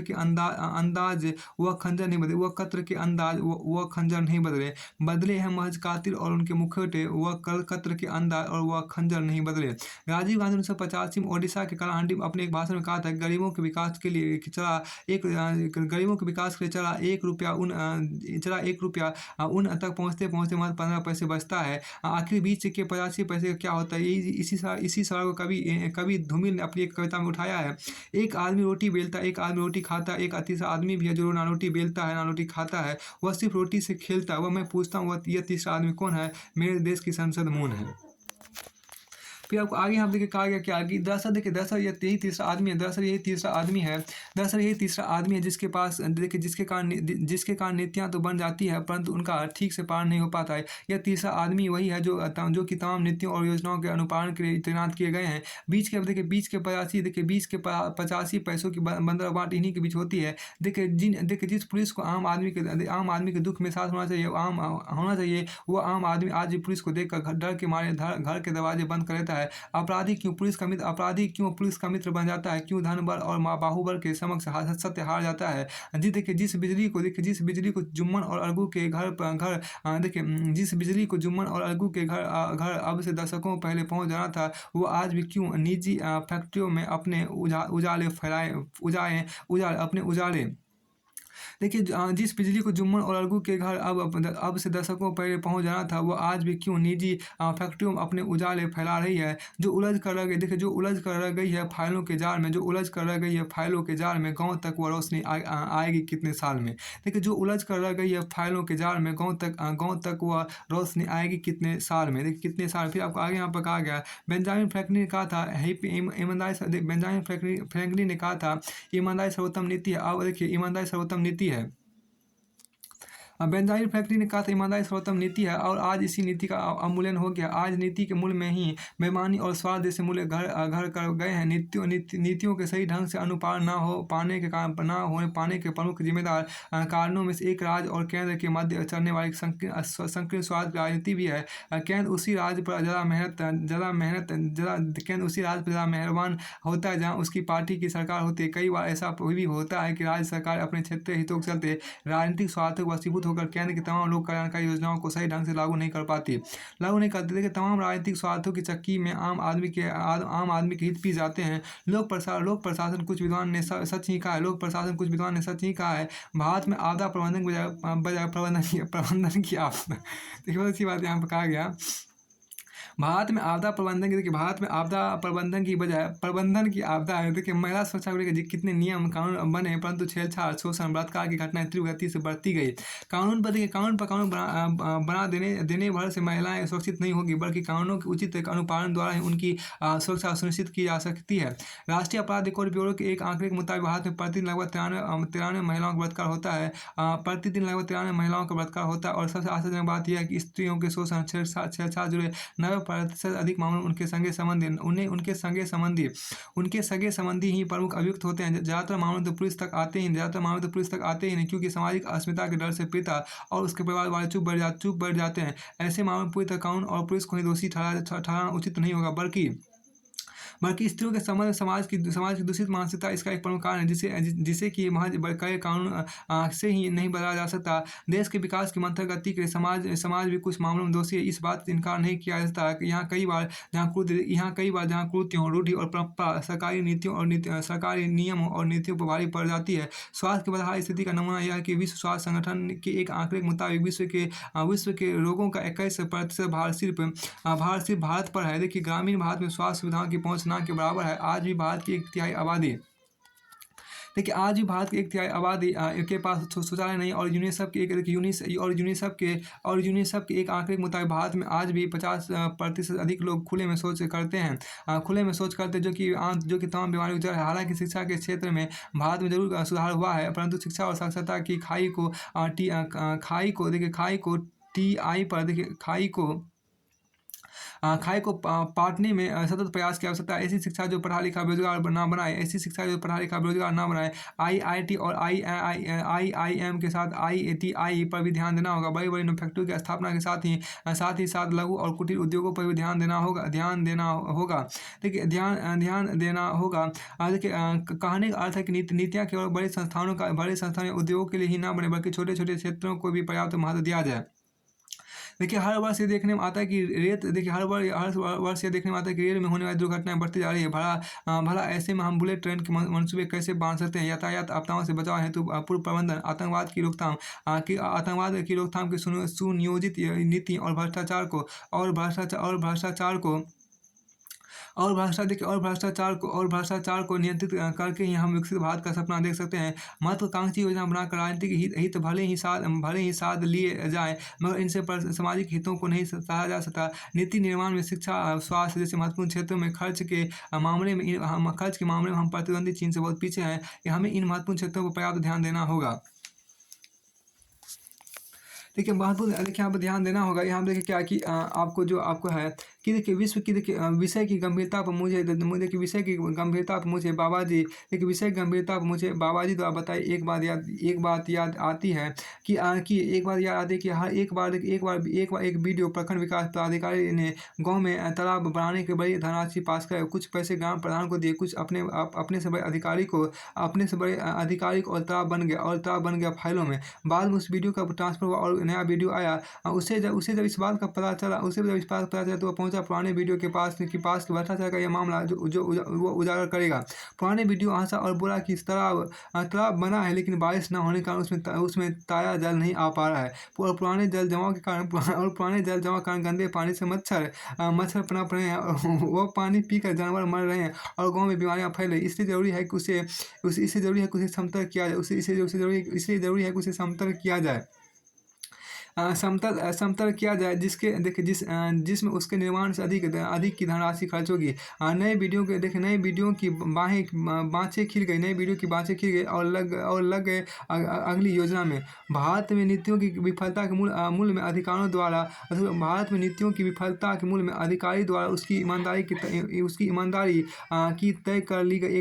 के अंदाज वह खंजर नहीं बदले, वह कत्ल के अंदाज वह खंजर नहीं बदले। बदले हैं महज कातिल और उनके मुखौटे, वह कत्ल के अंदाज और वह खंजर नहीं बदले। राजीव गांधी 1985 में ओडिशा के कलाहांडी में अपने एक भाषण में कहा था, गरीबों के विकास के लिए चला 1 रुपया उन तक पहुँचते महज 15 पैसे बचता है। आखिर बीच के 85 पैसे का क्या होता है? यही इसी सवाल को कवि धूमिल ने अपनी एक कविता में उठाया है। एक आदमी रोटी बेलता, एक आदमी रोटी खाता, एक तीसरा आदमी भी है जो ना रोटी बेलता है ना रोटी खाता है, वह सिर्फ रोटी से खेलता है। वह मैं पूछता हूँ यह तीसरा आदमी कौन है? मेरे देश की संसद मौन है। फिर आपको आगे यहाँ देखिए कहा गया कि आगे दरअसल यही तीसरा आदमी है, दरअसल यही तीसरा आदमी है जिसके पास देखिए जिसके कारण नीतियाँ तो बन जाती है परंतु उनका ठीक से पालन नहीं हो पाता है। यह तीसरा आदमी वही है जो कि तमाम नीतियों और योजनाओं के अनुपालन के लिए तैनात किए गए हैं। बीच के 85 पैसों की बंदरबाट इन्हीं के बीच होती है। देखिए जिस पुलिस को आम आदमी के दुख में साथ होना चाहिए, वो आम आदमी आज भी पुलिस को देखकर डर के मारे घर के दरवाजे बंद कर लेता है। अपराधी क्यों पुलिस का मित्र बन जाता है? क्यों धन बल और बाहुबल के समक्ष सत्य हार जाता है? जिस बिजली को जुम्मन और अलगू के घर अब से दशकों पहले पहुंच जाना था, वो आज भी क्यों निजी फैक्ट्रियों में अपने उजाले देखिए जिस बिजली को जुम्मन और अलगू के घर अब से दशकों पहले पहुंच जाना था, वो आज भी क्यों निजी फैक्ट्रियों में अपने उजाले फैला रही है? जो उलझ कर रह गई है फाइलों के जाल में, गाँव तक वह रोशनी आएगी कितने साल में? देखिए जो उलझ कर रह गई है फाइलों के जाल में, गाँव तक वह रोशनी आएगी कितने साल में? देखिए कितने साल। फिर आपको आगे यहाँ पर कहा गया, बेंजामिन फ्रैंकलिन ने कहा था ईमानदारी सर्वोत्तम नीति है। अब देखिए ईमानदारी सर्वोत्तम नीति है। बेंजामिन फ्रैंकलिन ने कहा था ईमानदारी सर्वोत्तम नीति है और आज इसी नीति का अवमूल्यन हो गया। आज नीति के मूल में ही बेईमानी और स्वार्थ जैसे मूल्य घर कर गए हैं। नीतियों के सही ढंग से अनुपालन न होने पाने के प्रमुख जिम्मेदार कारणों में से एक राज्य और केंद्र के मध्य चलने वाली संकीर्ण स्वार्थ राजनीति भी है। केंद्र उसी राज्य पर ज़्यादा मेहरबान होता है जहाँ उसकी पार्टी की सरकार होती है। कई बार ऐसा भी होता है कि राज्य सरकार अपने क्षेत्रीय हितों के चलते राजनीतिक स्वार्थों को वशीभूत होकर केंद्र की तमाम लोक कल्याणकारी योजनाओं को सही ढंग से लागू नहीं करती। देखिए तमाम राजनीतिक स्वार्थों की चक्की में आम आदमी के हित पी जाते हैं। लोक प्रशासन कुछ विद्वान ने सच ही कहा है, भारत में आपदा प्रबंधन की बजाय प्रबंधन की आपदा। देखिए बहुत अच्छी बात यहाँ पर कहा गया, भारत में आपदा प्रबंधन की बजाय प्रबंधन की आपदा है। देखिए महिला सुरक्षा को लेकर कितने नियम कानून बने परंतु छेड़छाड़, शोषण, बलात्कार की घटनाएं तीव्र गति से बढ़ती गई। कानून बना देने भर से महिलाएं सुरक्षित नहीं होगी, बल्कि कानूनों के उचित अनुपालन द्वारा ही उनकी सुरक्षा सुनिश्चित की जा सकती है। राष्ट्रीय अपराध रिकॉर्ड ब्यूरो के एक आंकड़े के मुताबिक भारत में प्रतिदिन लगभग 93 महिलाओं का बलात्कार होता है। और सबसे आश्चर्यजनक बात यह है कि स्त्रियों के शोषण, छेड़छाड़ जुड़े 90% अधिक मामले उनके सगे संबंधी ही प्रमुख अभियुक्त होते हैं। ज़्यादातर मामले तो पुलिस तक आते ही नहीं, क्योंकि सामाजिक अस्मिता के डर से पिता और उसके परिवार वाले चुप बैठ जाते हैं। ऐसे मामले में पूरी तरह कानून और पुलिस को ही दोषी ठहराना उचित नहीं होगा, बल्कि स्त्रियों के संबंध समाज की दूषित मानसिकता इसका एक प्रमुख कारण है, जिसे कि महज कई कानून से ही नहीं बदला जा सकता। देश के विकास की मंथर गति के लिए समाज भी कुछ मामलों में दोषी है। इस बात से इनकार नहीं किया जा सकता कि यहाँ कई बार जहाँ कुरीतियों, रूढ़ि और परंपरा सरकारी नियमों और नीतियों पर भारी पड़ जाती है। स्वास्थ्य की बदहाल स्थिति का नमूना यह है कि विश्व स्वास्थ्य संगठन के एक आंकड़े के मुताबिक विश्व के रोगों का 21% भार सिर्फ भारत पर है। देखिए, ग्रामीण भारत में स्वास्थ्य सुविधाओं की पहुंच ना के बराबर है। आज भी भारत की 1/3 आबादी देखिए, आज भी भारत की 1/3 आबादी के पास शौचालय नहीं। और यूनिसेफ के एक आंकड़े के मुताबिक भारत में आज भी 50% अधिक लोग खुले में शौच करते हैं। जो कि तमाम बीमारियों की जड़ है। हालांकि शिक्षा के क्षेत्र में भारत में जरूर सुधार हुआ है, परंतु शिक्षा और साक्षरता की खाई को पाटने में सतत प्रयास की आवश्यकता है। ऐसी शिक्षा जो पढ़ा लिखा बेरोजगार ना बनाए। आईआईटी और आईआईएम के साथ आईआईटीआई पर भी ध्यान देना होगा। बड़ी बड़ी फैक्ट्रियों की स्थापना के साथ लघु और कुटीर उद्योगों पर भी ध्यान देना होगा। देखिए, ध्यान देना होगा। देखिए, कहने का अर्थ है कि नीतियाँ केवल बड़े संस्थानों उद्योगों के लिए ही ना बने, बल्कि छोटे छोटे क्षेत्रों को भी पर्याप्त महत्व दिया जाए। देखिए, हर वर्ष ये देखने में आता है कि रेल में होने वाली दुर्घटनाएं बढ़ती जा रही है। भला ऐसे में हम बुलेट ट्रेन के मंसूबे कैसे बांध सकते हैं? यातायात आपदाओं से बचाव हेतु पूर्व प्रबंधन, आतंकवाद की रोकथाम की सुनियोजित नीति और भ्रष्टाचार को नियंत्रित करके ही हम विकसित भारत का सपना देख सकते हैं। महत्वाकांक्षी योजना बनाकर राजनीतिक हित भले ही साध लिए जाए, मगर इनसे सामाजिक हितों को नहीं सहा जा सकता। नीति निर्माण में शिक्षा, स्वास्थ्य जैसे महत्वपूर्ण क्षेत्रों में खर्च के मामले में हम प्रतिद्वंदी चीन से बहुत पीछे हैं। हमें इन महत्वपूर्ण क्षेत्रों पर पर्याप्त ध्यान देना होगा। देखिए, यहाँ पर ध्यान देना होगा। यहाँ देखिए क्या कि आपको है कि देखिए विषय की गंभीरता पर मुझे बाबा जी द्वारा बताई एक बात याद आती है कि एक वीडियो प्रखंड विकास पदाधिकारी ने गांव में तालाब बनाने के बड़ी धनराशि पास कर कुछ पैसे ग्राम प्रधान को दिए, कुछ अपने से बड़े अधिकारी को और तालाब बन गया फाइलों में। बाद में उस वीडियो का ट्रांसफर हुआ और नया वीडियो आया। उसे जब इस बात का पता चला तो वह पहुंचा पुराने वीडियो के पास भ्रष्टाचार का यह मामला जो वो उजागर करेगा। पुराने वीडियो हंसा और बोला कि तालाब बना है, लेकिन बारिश न होने के कारण उसमें ताजा जल नहीं आ पा रहा है। और पुराने जल जमाव के कारण गंदे पानी से मच्छर पनप रहे हैं और वो पानी पीकर जानवर मर रहे हैं और गाँव में बीमारियां फैल रही। इसलिए जरूरी है कि उसे समतल किया जाए। समतल किया जाए जिसमें उसके निर्माण से अधिक की धनराशि खर्च होगी। नए वीडियो की बाँचें खिल गई और लग गए अगली योजना में। भारत में नीतियों की विफलता के मूल में अधिकारियों द्वारा उसकी ईमानदारी की तय कर ली गई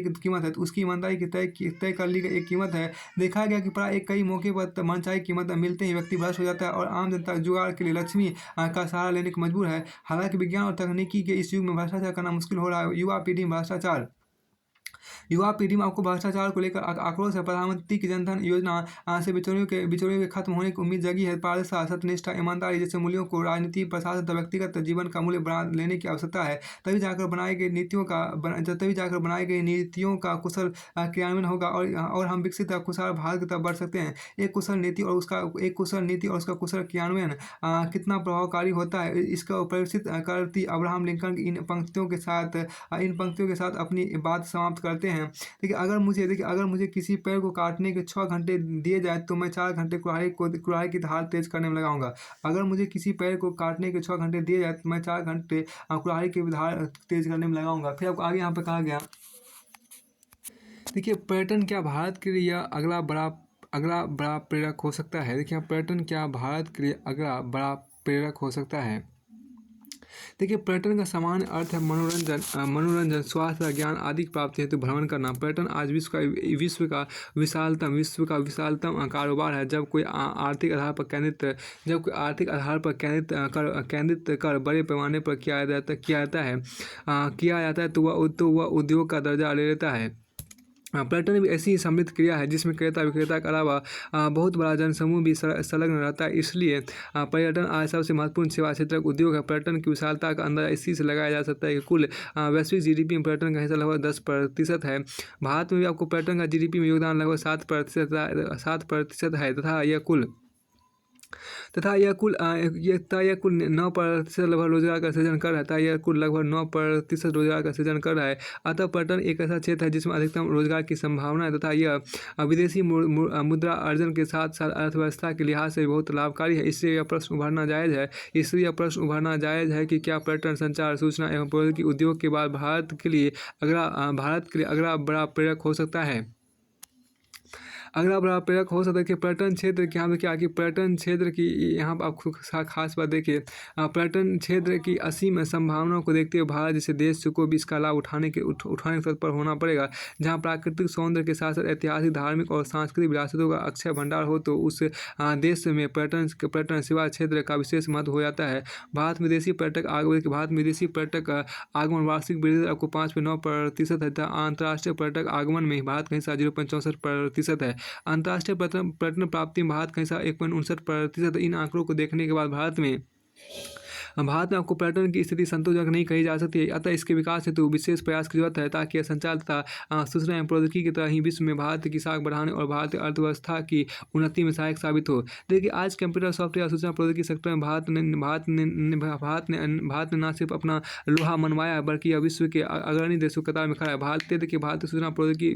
एक कीमत है। देखा गया कि प्राय कई मौके पर मनचाही कीमत मिलते ही व्यक्ति भ्रष्ट हो जाता है और आम जनता जुगाड़ के लिए लक्ष्मी का सहारा लेने को मजबूर है। हालांकि विज्ञान और तकनीकी के इस युग में भ्रष्टाचार करना मुश्किल हो रहा है। युवा पीढ़ी में आपको भ्रष्टाचार को लेकर आक्रोश है। प्रधानमंत्री की जनधन योजना से बिचौलियों के खत्म होने की उम्मीद जगी है। पारदर्शिता, सत्यनिष्ठा, ईमानदारी जैसे मूल्यों को राजनीति, प्रशासन तथा व्यक्तिगत जीवन का मूल्य बना लेने की आवश्यकता है। तभी जाकर बनाई गई नीतियों का कुशल क्रियान्वयन होगा और हम विकसित खुशहाल भारत की तरफ बढ़ सकते हैं। एक कुशल नीति और उसका कुशल क्रियान्वयन कितना प्रभावकारी होता है, इसका परिचित करती अब्राहम लिंकन इन पंक्तियों के साथ अपनी बात समाप्त करते हैं। देखिए, अगर मुझे किसी पेड़ को काटने के 6 घंटे दिए जाए तो मैं 4 घंटे कुल्हाड़ी की धार तेज करने में लगाऊंगा। अगर मुझे किसी पेड़ को काटने के 6 घंटे दिए जाए तो मैं 4 घंटे कुल्हाड़ी की धार तेज करने में लगाऊंगा। फिर आपको आगे यहाँ पे कहा गया, देखिए, पर्यटन क्या भारत के लिए अगला बड़ा प्रेरक हो सकता है? देखिए, पर्यटन क्या भारत के लिए अगला बड़ा प्रेरक हो सकता है? देखिए, पर्यटन का सामान्य अर्थ है मनोरंजन, स्वास्थ्य, ज्ञान आदि की प्राप्ति हेतु भ्रमण करना। पर्यटन आज विश्व का विशालतम कारोबार है। जब कोई आर्थिक आधार पर केंद्रित कर बड़े पैमाने पर किया जाता है तो वह उद्योग का दर्जा ले लेता है। पर्यटन भी ऐसी ही समृद्ध क्रिया है जिसमें क्रेता विक्रेता के अलावा बहुत बड़ा जनसमूह भी संलग्न रहता है। इसलिए पर्यटन आज सबसे महत्वपूर्ण सेवा क्षेत्रक उद्योग है। पर्यटन की विशालता का अंदाजा इसी से लगाया जा सकता है कि कुल वैश्विक जीडीपी में पर्यटन का हिस्सा लगभग 10% है। भारत में भी आपको पर्यटन का जीडीपी में योगदान लगभग 7% है तथा यह कुल 9% लगभग रोजगार का सृजन कर रहा है। यह कुल लगभग 9% रोजगार का सृजन कर रहा है। अतः पर्यटन एक ऐसा क्षेत्र है जिसमें अधिकतम रोजगार की संभावना है तथा यह विदेशी मुद्रा अर्जन के साथ साथ अर्थव्यवस्था के लिहाज से बहुत लाभकारी है। इसलिए यह प्रश्न उभरना जायज़ है कि क्या पर्यटन, संचार, सूचना एवं प्रौद्योगिकी उद्योग के बाद भारत के लिए अगला बड़ा प्रेरक हो सकता है। कि पर्यटन क्षेत्र की यहाँ पे क्या कि पर्यटन क्षेत्र की यहाँ पर आप खास बात देखिए, पर्यटन क्षेत्र की असीम संभावनाओं को देखते हुए भारत जैसे देश को भी इसका लाभ उठाने के तत्पर होना पड़ेगा। जहाँ प्राकृतिक सौंदर्य के साथ साथ ऐतिहासिक, धार्मिक और सांस्कृतिक विरासतों का अक्षय भंडार हो तो उस देश में पर्यटन सेवा क्षेत्र का विशेष महत्व हो जाता है। भारत में विदेशी पर्यटक आगमन वार्षिक वृद्धि आपको 5.9% है तथा अंतर्राष्ट्रीय पर्यटक आगमन में भारत का हिस्सा 0.64% है। अंतर्राष्ट्रीय पर्यटन प्राप्ति में भारत का हिस्सा 1.59%। इन आंकड़ों को देखने के बाद भारत में आपको पर्यटन की स्थिति संतोषजनक नहीं कही जा सकती है। अतः इसके विकास हेतु विशेष प्रयास की जरूरत है ताकि यह संचार तथा सूचना एवं प्रौद्योगिकी की तरह ही विश्व में भारत की साख बढ़ाने और भारतीय अर्थव्यवस्था की उन्नति में सहायक साबित हो। देखिए, आज कंप्यूटर, सॉफ्टवेयर, सूचना प्रौद्योगिकी सेक्टर में भारत ने न सिर्फ अपना लोहा मनवाया है बल्कि यह विश्व के अग्रणी देशों के कतार में खड़ा है। भारतीय सूचना प्रौद्योगिकी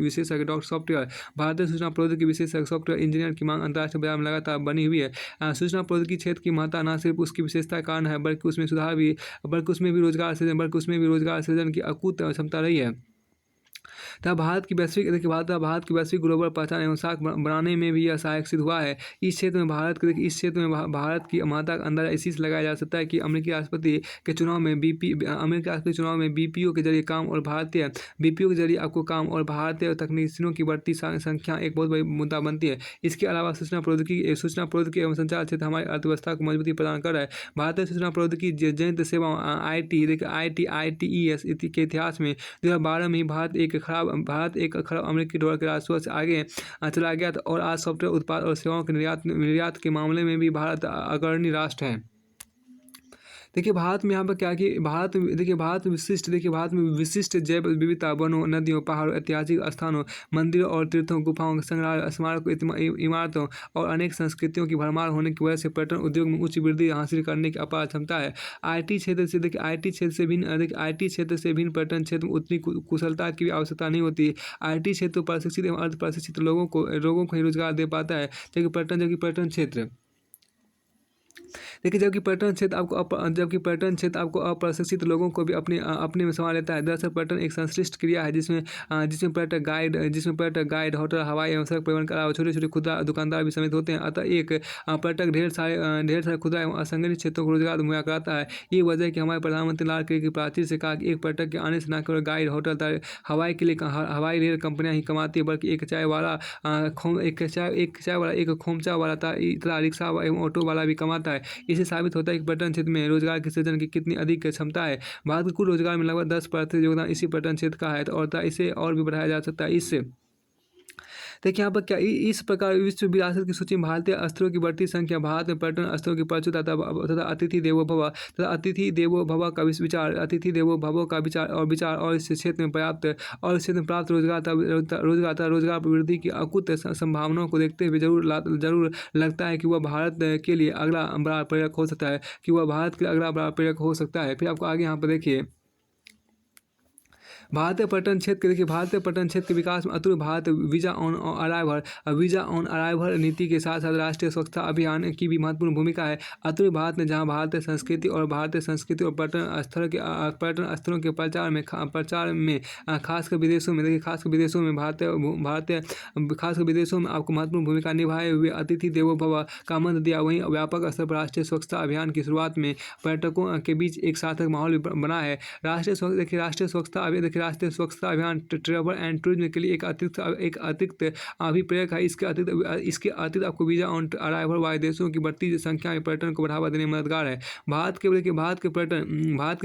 विशेषज्ञ सॉफ्टवेयर इंजीनियर की मांग अंतर्राष्ट्रीय बाजार में लगातार बनी हुई है। सूचना प्रौद्योगिकी क्षेत्र की महत्ता न सिर्फ उसकी विशेषता के कारण है बल्कि उसमें भी रोजगार सृजन की अकूत क्षमता रही है। तथा भारत की वैश्विक ग्लोबल पहचान एवं साख बनाने में भी यह सहायक सिद्ध हुआ है। इस क्षेत्र में भारत की महत्ता का अंदाजा इसी से लगाया जा सकता है कि अमेरिकी राष्ट्रपति के चुनाव में बीपीओ के जरिए काम और भारतीय तकनीशियनों की बढ़ती संख्या एक बहुत बड़ी मुद्दा बनती है। इसके अलावा सूचना प्रौद्योगिकी एवं संचार क्षेत्र हमारी अर्थव्यवस्था को मजबूती प्रदान कर रहा है। भारतीय सूचना प्रौद्योगिकी जनित सेवाओं ITES के इतिहास में 2012 में ही भारत एक खरब अमेरिकी डॉलर के राजस्व से आगे चला गया और आज सॉफ्टवेयर उत्पाद और सेवाओं के निर्यात के मामले में भी भारत अग्रणी राष्ट्र है। देखिए, भारत में यहाँ पर क्या कि भारत में विशिष्ट जैव विविधता, वनों, नदियों, पहाड़ों, ऐतिहासिक स्थानों, मंदिरों और तीर्थों, गुफाओं, संग्रहालय, स्मारकों, इमारतों और अनेक संस्कृतियों की भरमार होने की वजह से पर्यटन उद्योग में उच्च वृद्धि हासिल करने की अपार क्षमता है। IT क्षेत्र से भिन्न पर्यटन क्षेत्र में उतनी कुशलता की भी आवश्यकता नहीं होती। IT क्षेत्र प्रशिक्षित एवं अर्ध प्रशिक्षित लोगों को ही रोजगार दे पाता है, जबकि पर्यटन क्षेत्र जबकि पर्यटन क्षेत्र आपको अप्रशिक्षित लोगों को भी अपने में समा लेता है। दरअसल पर्यटन एक संश्लिष्ट क्रिया है जिसमें पर्यटक गाइड, होटल, हवाई एवं सड़क परिवहन के अलावा छोटे खुदरा दुकानदार भी सम्मिलित होते हैं। अतः एक पर्यटक ढेर सारे खुदरा एवं असंगठित क्षेत्रों को रोजगार मुहैया कराता है। ये वजह है कि हमारे प्रधानमंत्री लाल किले की प्राचीर से कहा कि एक पर्यटक के आने से न केवल गाइड, होटल, हवाई रेल कंपनियां ही कमाती है बल्कि एक चाय वाला, एक खोमचा वाला तथा रिक्शा एवं ऑटो वाला भी कमाता है। इससे साबित होता है कि पर्यटन क्षेत्र में रोजगार के सृजन की कितनी अधिक क्षमता है। भारत के कुल रोजगार में लगभग 10% योगदान इसी पर्यटन क्षेत्र का है और इसे और भी बढ़ाया जा सकता है। इससे देखिए, यहाँ पर क्या इस प्रकार विश्व विरासत की सूची में भारतीय स्थलों की बढ़ती संख्या, भारत में पर्यटन स्थलों की प्रचुरता तथा अतिथि देवो भव का विचार और इस क्षेत्र में प्राप्त रोजगार वृद्धि की अकुत संभावनाओं को देखते हुए जरूर लगता है कि वह भारत के लिए अगला बड़ा प्रेरक हो सकता है। फिर आपको आगे यहाँ पर देखिए, भारतीय पर्यटन क्षेत्र देखिए भारतीय पर्यटन क्षेत्र के विकास में अतुल्य भारत वीजा ऑन अराइवल नीति के साथ साथ राष्ट्रीय स्वच्छता अभियान की भी महत्वपूर्ण भूमिका है। अतुल्य भारत ने जहां भारतीय संस्कृति और पर्यटन स्थलों के प्रचार में खासकर विदेशों में देखिए खासकर विदेशों में आपको महत्वपूर्ण भूमिका निभाए हुए अतिथि देवो भव का मंत्र दिया। वहीं व्यापक स्तर पर राष्ट्रीय स्वच्छता अभियान की शुरुआत में पर्यटकों के बीच एक सार्थक माहौल भी बना है। राष्ट्रीय स्वच्छता अभियान ट्रैवल एंड टूरिज्म के लिए एक अतिरिक्त अभिप्रेरक है। इसके अतिरिक्त आपको वीजा ऑन अराइवल वाले देशों की बढ़ती संख्या में पर्यटन को बढ़ावा देने में मददगार है। भारत के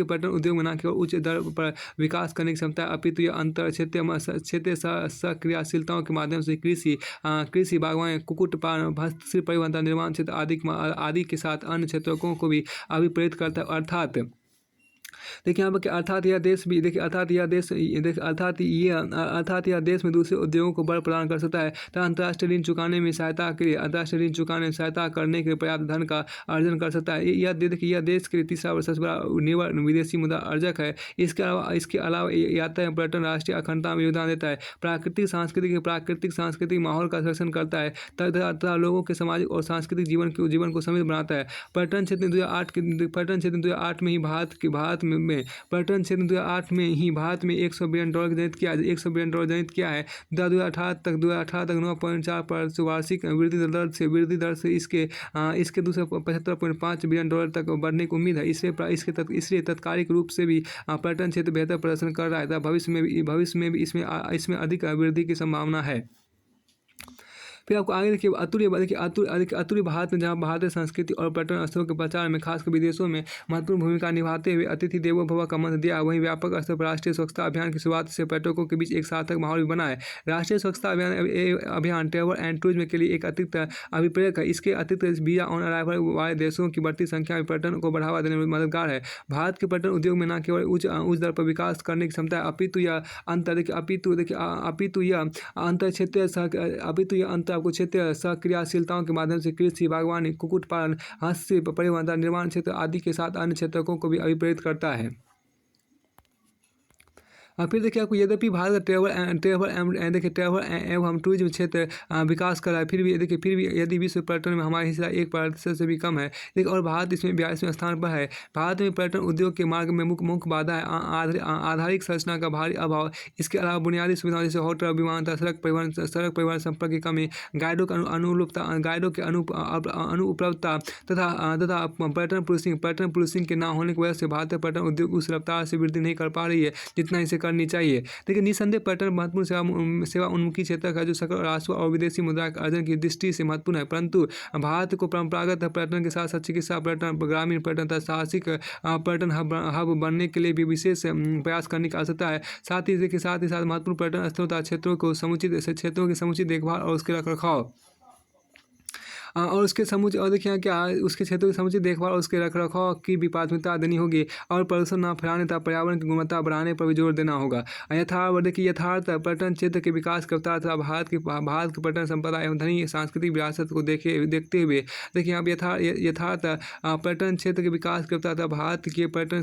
पर्यटन उद्योग में न केवल उच्च दर पर विकास करने की क्षमता है, अपितु यह अंतर क्षेत्रीय सक्रियाशीलताओं के माध्यम से कृषि बागवानी कुक्कुट पालन हस्तशिल्प परिवहन निर्माण क्षेत्र आदि के साथ अन्य क्षेत्रों को भी अभिप्रेरित करता है। देखिए यहाँ पर अर्थात यह देश में दूसरे उद्योगों को बल प्रदान कर सकता है तथा अंतर्राष्ट्रीय ऋण चुकाने में सहायता करने के लिए पर्याप्त धन का अर्जन कर सकता है। यह देश के लिए तीसरा सबसे बड़ा निव्वल विदेशी मुद्रा अर्जक है। इसके अलावा यात्रा एवं पर्यटन राष्ट्रीय अखंडता में योगदान देता है, प्राकृतिक सांस्कृतिक माहौल का संरक्षण करता है तथा लोगों के सामाजिक और सांस्कृतिक जीवन को समृद्ध बनाता है। पर्यटन क्षेत्र 2008 में ही भारत में $100 बिलियन जनरित किया है। 2018 तक 9.4% वार्षिक वृद्धि दर से इसके $275.5 बिलियन तक बढ़ने की उम्मीद है। इसलिए तात्कालिक रूप से भी पर्यटन क्षेत्र बेहतर प्रदर्शन कर रहा है तथा भविष्य में भी इसमें अधिक वृद्धि की संभावना है। फिर आपको आगे देखिए अतुल्य भारत ने जहाँ भारतीय संस्कृति और पर्यटन स्थलों के प्रचार में खासकर विदेशों में महत्वपूर्ण भूमिका निभाते हुए अतिथि देवो भव का मंत्र दिया। वहीं व्यापक स्तर पर राष्ट्रीय स्वच्छता अभियान की शुरुआत से पर्यटकों के बीच एक सार्थक माहौल भी बना है। राष्ट्रीय स्वच्छता अभियान ट्रैवल एंड टूरिज्म के लिए एक अतिरिक्त अभिप्रेरक है। इसके अतिरिक्त वीजा ऑन अराइवल वाले देशों की बढ़ती संख्या में पर्यटन को बढ़ावा देने में मददगार है। भारत के पर्यटन उद्योग में न केवल उच्च दर पर विकास करने की क्षमता है, अपितु यह आपको क्षेत्रीय सक्रियाशीलताओं के माध्यम से कृषि बागवानी कुक्कुट पालन हस्तशिल्प परिवहन निर्माण क्षेत्र आदि के साथ अन्य क्षेत्रों को भी अभिप्रेरित करता है। फिर देखिए आपको यद्यपि भारत ट्रैवल एवं टूरिज्म क्षेत्र विकास कर रहा है, फिर भी यदि विश्व पर्यटन में हमारा हिस्सा 1% से भी कम है। देखिए और भारत इसमें 42वें स्थान पर है। भारत में पर्यटन उद्योग के मार्ग में मुख्य बाधा है आधारिक संरचना का भारी अभाव। इसके अलावा बुनियादी सुविधाओं जैसे होटल विमानतल सड़क परिवहन संपर्क की कमी, गाइडों की अनुपलब्धता तथा पर्यटन पुलिसिंग के न होने की वजह से भारतीय पर्यटन उद्योग उस रफ्तार से वृद्धि नहीं कर पा रही है जितना इसे करनी चाहिए। देखिए निसंदेह पर्यटन महत्वपूर्ण सेवा उन्मुखी क्षेत्र है जो सकल राष्ट्र और विदेशी मुद्रा के अर्जन की दृष्टि से महत्वपूर्ण है, परंतु भारत को परंपरागत पर्यटन के साथ साथ चिकित्सा पर्यटन, ग्रामीण पर्यटन तथा साहसिक पर्यटन हब बनने के लिए भी विशेष प्रयास करने की आवश्यकता है। साथ ही महत्वपूर्ण पर्यटन स्थलों तथा क्षेत्रों की समुचित देखभाल और उसके रखरखाव और उसके क्षेत्रों की समुचित देखभाल और उसके रखरखाव की भी प्राथमिकता देनी होगी और प्रदूषण न फैलाने तथा पर्यावरण की गुणवत्ता बढ़ाने पर भी जोर देना होगा। यथार्थ पर्यटन क्षेत्र के विकास की रफ्तार तथा भारत की पर्यटन संपदा एवं धनी सांस्कृतिक विरासत को देखते हुए देखिए यहाँ यथार्थ पर्यटन क्षेत्र के विकास की रफ्तार तथा भारत की पर्यटन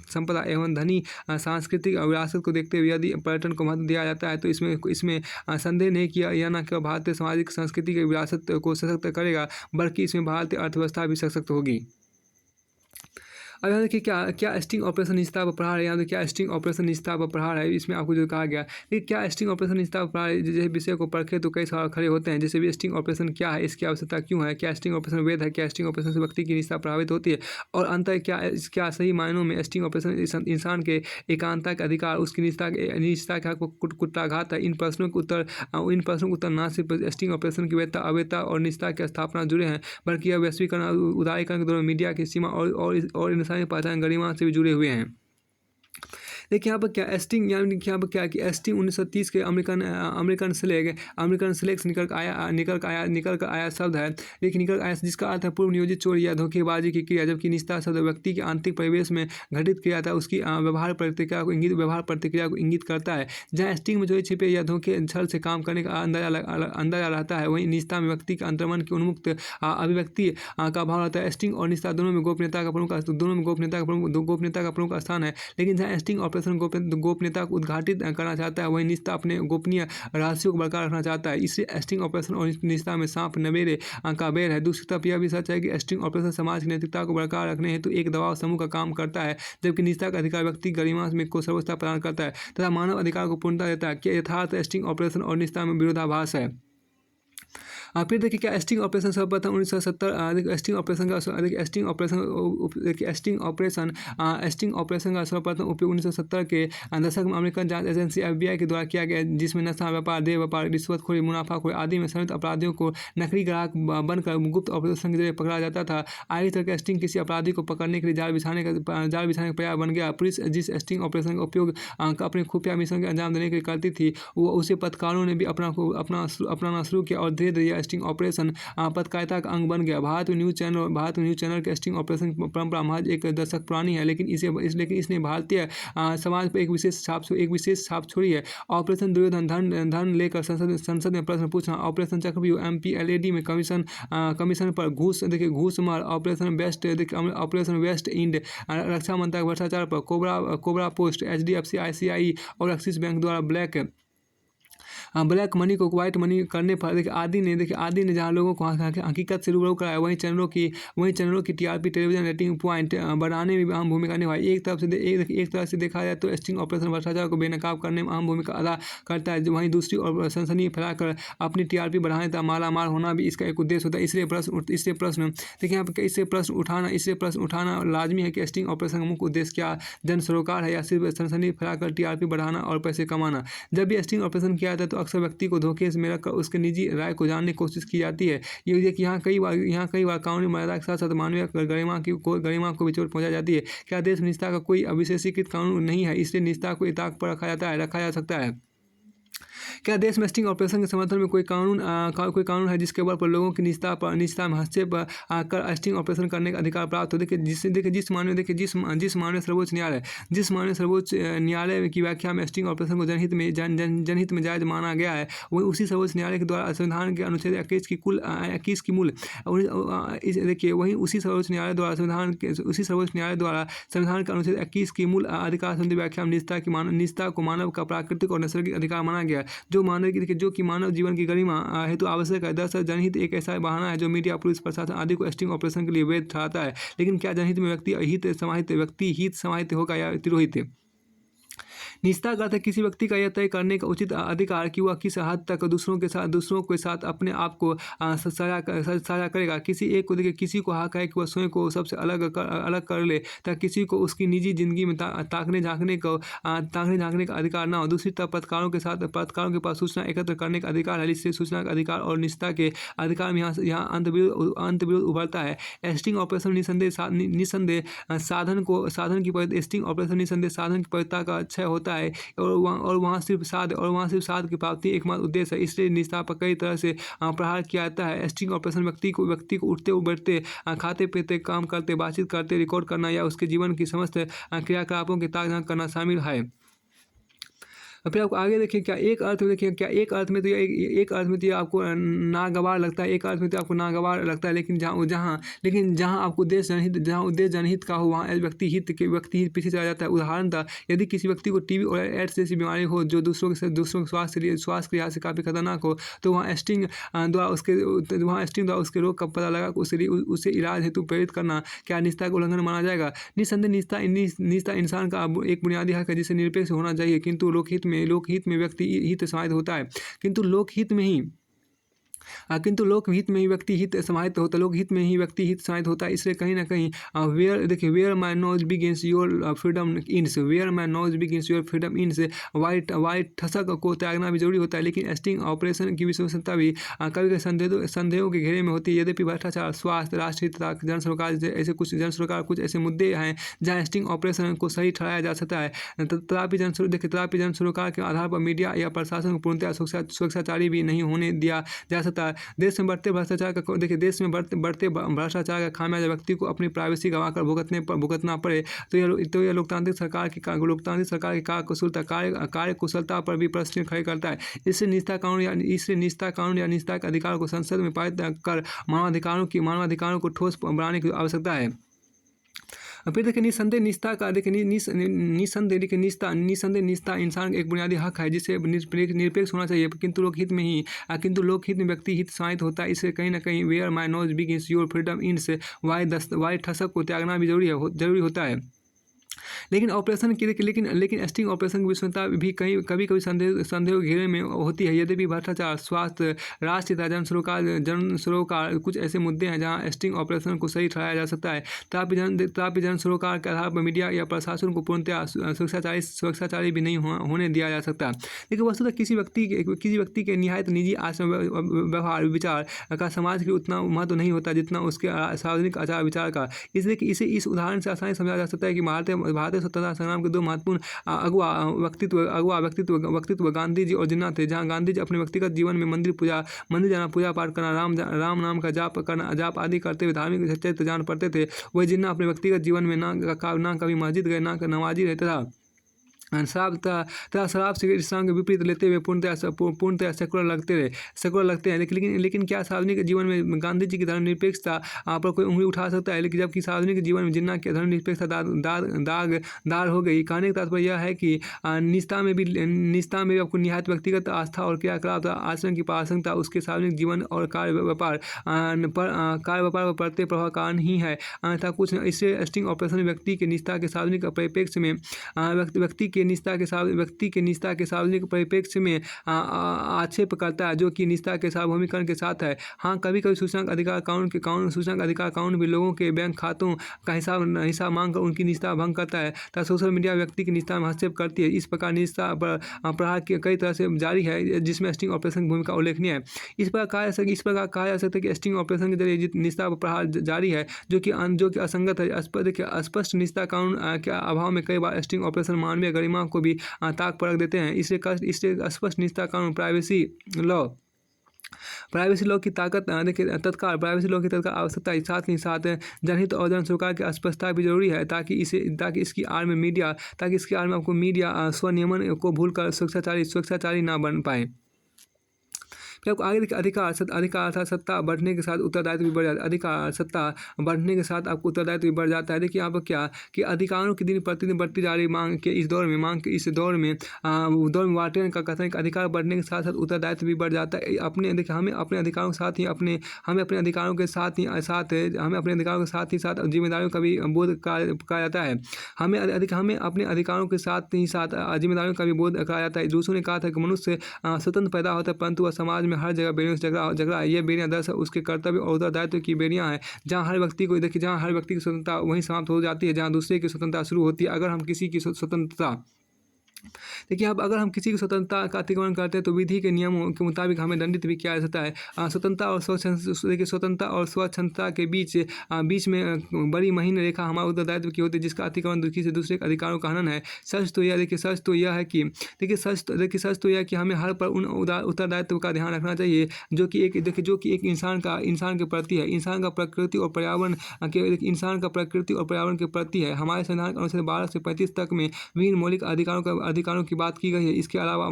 संपदा एवं धनी सांस्कृतिक विरासत को देखते हुए यदि पर्यटन को महत्व दिया जाता है तो इसमें संदेह नहीं किया यह न केवल भारतीय सामाजिक संस्कृति की विरासत को सशक्त बल्कि इसमें भारतीय अर्थव्यवस्था भी सशक्त होगी। अब यहाँ देखिए क्या स्टिंग ऑपरेशन निजता पर प्रहार है। यहाँ देखिए क्या स्टिंग ऑपरेशन निजता पर प्रहार है, इसमें आपको जो कहा गया कि क्या स्टिंग ऑपरेशन निजता पर प्रहार है। जैसे विषय को परखे तो कई सवाल खड़े होते हैं, जैसे भी स्टिंग ऑपरेशन क्या है, इसकी आवश्यकता क्यों है, क्या स्टिंग ऑपरेशन वैध है, क्या स्टिंग ऑपरेशन से व्यक्ति की निजता प्रभावित होती है और अंत क्या सही मायनों में स्टिंग ऑपरेशन इंसान के एकांतता के अधिकार, उसकी निजता के हक को कुठाघात है। इन प्रश्नों के उत्तर न सिर्फ स्टिंग ऑपरेशन की वैधता, अवैधता और निजता की स्थापना जुड़े हैं, बल्कि यह वैश्वीकरण, उदारीकरण के दौरान मीडिया की सीमा और इंसानी पहचान गरिमा से भी जुड़े हुए हैं। देखिए यहाँ पर क्या स्टिंग यानी यहाँ पर क्या कि स्टिंग 1930 के अमेरिकन स्लेग से निकल कर आया शब्द है। लेकिन निकल आया जिसका अर्थ है पूर्व नियोजित चोरी या धोखेबाजी की क्रिया, जबकि निजता शब्द व्यक्ति के आंतरिक परिवेश में घटित क्रिया था उसकी व्यवहार प्रतिक्रिया को इंगित करता है। जहाँ स्टिंग में चोरी छिपे या धोखे छल से काम करने का अंदाजा रहता है, वहीं निजता में व्यक्ति के अंतर्मन की उन्मुक्त अभिव्यक्ति का भाव रहता है। स्टिंग और निजता दोनों में गोपनीयता का प्रमुख स्थान है। लेकिन जहाँ स्टिंग ऑपरेशन गोपनीयता को उद्घाटित करना चाहता है, वहीं निजता अपने गोपनीय रहस्यों को बरकरार रखना चाहता है। इसलिए स्टिंग ऑपरेशन और निजता में सांप नवेरे का बेर है। दूसरी तरफ यह भी सच है कि स्टिंग ऑपरेशन समाज की नैतिकता को बरकरार रखने हेतु एक दबाव समूह का काम करता है, जबकि निजता का अधिकार व्यक्ति गरिमा में को सर्वोच्चता प्रदान करता है तथा मानव अधिकार को पूर्णता देता है। कि यथार्थ स्टिंग ऑपरेशन और निजता में विरोधाभास है। फिर देखिए क्या स्टिंग ऑपरेशन सर्वप्रथम 1970 स्टिंग ऑपरेशन का स्टिंग ऑपरेशन का सर्वप्रथम उपयोग 1970 के दशक में अमेरिकन जांच एजेंसी FBI के द्वारा किया गया, जिसमें नशा व्यापार, देह व्यापार, रिश्वतखोरी, मुनाफाखोरी आदि में संलिप्त अपराधियों को नकली ग्राहक बनकर गुप्त ऑपरेशन के जरिए पकड़ा जाता था। आगे चलकर स्टिंग किसी अपराधी को पकड़ने के लिए जाल बिछाने का प्रयास बन गया। पुलिस जिस स्टिंग ऑपरेशन का उपयोग अपने खुफिया मिशन के अंजाम देने के लिए करती थी, वो उसे पत्रकारों ने भी अपनाना शुरू किया और धीरे धीरे स्टिंग ऑपरेशन पत्रकारिता का अंग बन गया। भारत में न्यूज़ चैनल के स्टिंग ऑपरेशन की परंपरा महज एक दशक पुरानी है, लेकिन इसने भारतीय समाज पर एक विशेष छाप छोड़ी है। ऑपरेशन दुर्योधन, धन लेकर संसद में प्रश्न पूछना, ऑपरेशन चक्रव्यूह, MPLAD में कमीशन पर घूसमार, ऑपरेशन वेस्ट इंड, रक्षा मंत्रालय भ्रष्टाचार पर, कोबरा पोस्ट, HDFC, ICICI और एक्सिस बैंक द्वारा ब्लैक मनी को व्हाइट मनी करने पर आदि ने जहां लोगों को हकीकत से रूबरू कराया, वहीं चैनलों की TRP टेलीविजन रेटिंग पॉइंट बढ़ाने में भी अहम भूमिका निभाई। एक तरह से देखा जाए तो स्टिंग ऑपरेशन भ्रष्टाचार को बेनकाब करने में अहम भूमिका अदा करता है, वहीं दूसरी ओर सनसनी फैलाकर अपनी TRP बढ़ाने तक मालामाल होना भी इसका एक उद्देश्य होता है। इसलिए प्रश्न देखिए यहाँ पर इससे प्रश्न उठाना लाजमी है कि स्टिंग ऑपरेशन का मुख्य उद्देश्य क्या जन सरोकार है या सिर्फ सनसनी फैलाकर TRP बढ़ाना और पैसे कमाना। जब भी स्टिंग ऑपरेशन किया जाता है तो अक्सर व्यक्ति को धोखे में रखकर उसके निजी राय को जानने की कोशिश की जाती है। ये देखिए यहाँ कई बार कानूनी मर्यादा के साथ साथ मानवीय गरिमा को भी चोट पहुंचाई जाती है। क्या देश में निजता का कोई अविशेषीकृत कानून नहीं है, इसलिए निजता को इताक पर रखा जा सकता है? क्या देश में स्टिंग ऑपरेशन के समर्थन में कोई कानून है जिसके बल पर लोगों की निजता में हस्तक्षेप कर स्टिंग ऑपरेशन करने का अधिकार प्राप्त हो? जिस माननीय सर्वोच्च न्यायालय की व्याख्या में स्टिंग ऑपरेशन को जनहित में जायज माना गया है, वही उसी सर्वोच्च न्यायालय के द्वारा संविधान के अनुच्छेद 21 की मूल देखिए वहीं उसी सर्वोच्च न्यायालय द्वारा संविधान के अनुच्छेद 21 की मूल अधिकार संबंधी व्याख्या में निजता को मानव का प्राकृतिक और नैसर्गिक अधिकार माना गया है, जो कि मानव जीवन की गरिमा हेतु आवश्यक है। दरअसल जनहित एक ऐसा बहाना है जो मीडिया, पुलिस प्रशासन आदि को स्टिंग ऑपरेशन के लिए वैध ठहराता है। लेकिन क्या जनहित में व्यक्ति हित समाहित होगा या तिरोहित? निजता का अर्थ है किसी व्यक्ति का यह तय करने का उचित अधिकार कि वह किस हद तक दूसरों के साथ अपने आप को साझा करेगा। किसी को हक है कि वह स्वयं को सबसे अलग कर ले, तक किसी को उसकी निजी जिंदगी में ताकने झांकने का अधिकार ना हो। दूसरी तरफ पत्रकारों के पास सूचना एकत्र करने का अधिकार है, इससे सूचना का अधिकार और निजता के अधिकार में यहाँ अंतर्विरोध उभरता है। स्टिंग ऑपरेशन निसंदेह साधन की पवित्रता का क्षय होता है और वहाँ सिर्फ साध की प्राप्ति एकमात्र उद्देश्य है। इसलिए निजता पर कई तरह से प्रहार किया जाता है। स्टिंग ऑपरेशन व्यक्ति को उठते बैठते, खाते पीते, काम करते, बातचीत करते रिकॉर्ड करना या उसके जीवन की समस्त क्रियाकलापों की ताक झांक करना शामिल है। फिर आपको आगे देखिए क्या एक अर्थ में तो ये आपको नागवार लगता है, लेकिन जहाँ आपको उद्देश्य जनहित का हो वहाँ व्यक्ति हित पीछे चला जाता है। उदाहरणतः यदि किसी व्यक्ति को TB और एड्स जैसी बीमारी हो जो दूसरों के स्वास्थ्य के लिहाज से काफ़ी खतरनाक हो, तो वहाँ स्टिंग द्वारा उसके रोग का पता लगा उसे इलाज हेतु प्रेरित करना क्या निजता का उल्लंघन माना जाएगा? निस्संदेह निजता इंसान का एक बुनियादी हक है जिसे निरपेक्ष होना चाहिए, किंतु लोकहित में व्यक्ति हित समाहित होता है। किंतु लोकहित में ही व्यक्ति हित समाहित होता है। इसलिए कहीं ना कहीं where my nose begins your freedom ends white ठसक को त्यागना भी जरूरी होता है। लेकिन स्टिंग ऑपरेशन की विश्वसनीयता भी कभी संदेहों के घेरे में होती है। यद्यपि भ्रष्टाचार, स्वास्थ्य, राष्ट्रीयता, जन सरोकार कुछ ऐसे मुद्दे हैं जहाँ स्टिंग ऑपरेशन को सही ठहराया जा सकता है, तथापि जन सरोकार के आधार पर मीडिया या प्रशासन को पूर्णतः स्वेच्छाचारी भी नहीं होने दिया जा सकता। देश में बढ़ते भ्रष्टाचार का खामियाजा व्यक्ति को अपनी प्राइवेसी गंवाकर भुगतना पड़े तो यह लोकतांत्रिक सरकार की कार्यकुशलता पर भी प्रश्न खड़े करता है। इससे निजता कानून या निजता के अधिकार को संसद में पारित कर मानवाधिकारों को ठोस बनाने की आवश्यकता है। फिर देखिए निस्संदेह निजता का देखिए निस्संदेह देखिए निस्संदेह निजता इंसान का एक बुनियादी हक है जिसे निरपेक्ष होना चाहिए, किंतु लोकहित में ही किंतु लोकहित में व्यक्ति हित समाहित होता है। इससे कहीं ना कहीं where my nose begins your freedom ends white ठसक को त्यागना भी जरूरी होता है। लेकिन ऑपरेशन की लेकिन स्टिंग ऑपरेशन की विश्वसनीयता भी कभी कभी संदेह के घेरे में होती है। यद्यपि भ्रष्टाचार, स्वास्थ्य, राष्ट्रीयता, जन सरोकार कुछ ऐसे मुद्दे हैं जहां स्टिंग ऑपरेशन को सही ठहराया जा सकता है। तथापि जन सरोकार के आधार पर मीडिया या प्रशासन को पूर्णतः स्वेच्छाचारी भी नहीं होने दिया जा सकता। लेकिन वस्तुतः किसी व्यक्ति के निहायत निजी आचरण, व्यवहार, विचार का समाज के लिए उतना महत्व नहीं होता जितना उसके सार्वजनिक आचार विचार का। इसलिए इसे इस उदाहरण से आसानी समझा जा सकता है कि भारतीय स्वतंत्रता संग्राम के दो महत्वपूर्ण अगुआ व्यक्तित्व गांधी जी और जिन्ना थे। जहां गांधी जी अपने व्यक्तिगत जीवन में मंदिर जाना, पूजा पाठ करना, राम नाम का जाप आदि करते हुए धार्मिक चरित्र जान पड़ते थे, वही जिन्ना अपने व्यक्तिगत जीवन में ना कभी मस्जिद गए, ना नमाजी रहते था। शराब सिगरेट इस्लाम के विपरीत लेते हुए पूर्णतः सेकुलर लगते हैं। लेकिन क्या सार्वजनिक जीवन में गांधी जी की धर्मनिरपेक्षता पर कोई उंगली उठा सकता है? लेकिन जबकि सार्वजनिक जीवन में जिन्ना की धर्मनिरपेक्षता दाग हो गई। कहने का तात्पर्य यह है कि निजता में भी आपको निहायत व्यक्तिगत आस्था और क्रियाकलाप आचरण की प्रासंगिकता उसके सार्वजनिक जीवन और कार्य व्यापार पर पड़ते प्रभाव कारण ही है। अन्यथा कुछ इससे स्टिंग ऑपरेशन व्यक्ति के निजता के सार्वजनिक परिप्रेक्ष्य में व्यक्ति के निजता के सार्वजनिक परिप्रेक्ष्य में आक्षेप करता है, जो कि निजता के सार्वभौमिकरण के साथ है। हाँ, कभी कभी सूचना अधिकार कानून भी लोगों के बैंक खातों का हिसाब मांगकर उनकी निजता भंग करता है तथा सोशल मीडिया व्यक्ति की निजता में हस्तक्षेप करती है। इस प्रकार निजता पर प्रहार कई तरह से जारी है, जिसमें स्टिंग ऑपरेशन की भूमिका उल्लेखनीय है। इस प्रकार कहा जा सकता है कि स्टिंग ऑपरेशन के जरिए निजता पर प्रहार जारी है, जो कि असंगत है। स्पष्ट निजता कानून के अभाव में कई बार स्टिंग ऑपरेशन मानवीय गरिमा को भी ताक पर रख देते हैं। इससे स्पष्ट निजता कानून प्राइवेसी लॉ की ताकत देखिए तत्काल आवश्यकता के साथ ही साथ जनहित और जन सरोकार की स्पष्टता भी जरूरी है, ताकि इसकी आड़ में आपको मीडिया स्वनियमन को भूलकर स्वेच्छाचारी ना बन पाए। फिर आपको आगे देखिए अधिकार अर्थात सत्ता बढ़ने के साथ उत्तरदायित्व भी बढ़ जाता है। अधिकार सत्ता बढ़ने के साथ आपको उत्तरदायित्व भी बढ़ जाता है। देखिए यहाँ पर क्या कि अधिकारों की दिन प्रतिदिन बढ़ती जा रही मांग के इस दौर में वार्टन का कथन है कि अधिकार बढ़ने के साथ साथ उत्तरदायित्व भी बढ़ जाता है। हमें अपने अधिकारों के साथ ही साथ जिम्मेदारियों का भी बोध कराया जाता है। हमें अपने अधिकारों के साथ ही साथ जिम्मेदारियों का भी बोध कराया जाता है। दूसरों ने कहा था कि मनुष्य स्वतंत्र पैदा होता है, परंतु वह समाज में हर जगह बेड़ियों से झगड़ा है। ये बेड़ियां दरअसल उसके कर्तव्य और उत्तरदायित्व की बेड़ियां हैं। जहां हर व्यक्ति की स्वतंत्रता वहीं समाप्त हो जाती है जहां दूसरे की स्वतंत्रता शुरू होती है। अगर हम किसी की स्वतंत्रता का अतिक्रमण करते हैं तो विधि के नियमों के मुताबिक हमें दंडित भी किया जा सकता है। स्वतंत्रता और स्वच्छंदता के बीच में बड़ी महीन रेखा हमारे उत्तरदायित्व की होती है, जिसका अतिक्रमण से दूसरे अधिकारों का हनन है। सच तो यह है कि हमें हर पर उन उत्तरदायित्व का ध्यान रखना चाहिए जो कि एक इंसान के प्रति है। इंसान का प्रकृति और पर्यावरण के प्रति है। हमारे संविधान के अनुच्छेद 12 से 35 तक में विभिन्न मौलिक अधिकारों की बात की गई है। इसके अलावा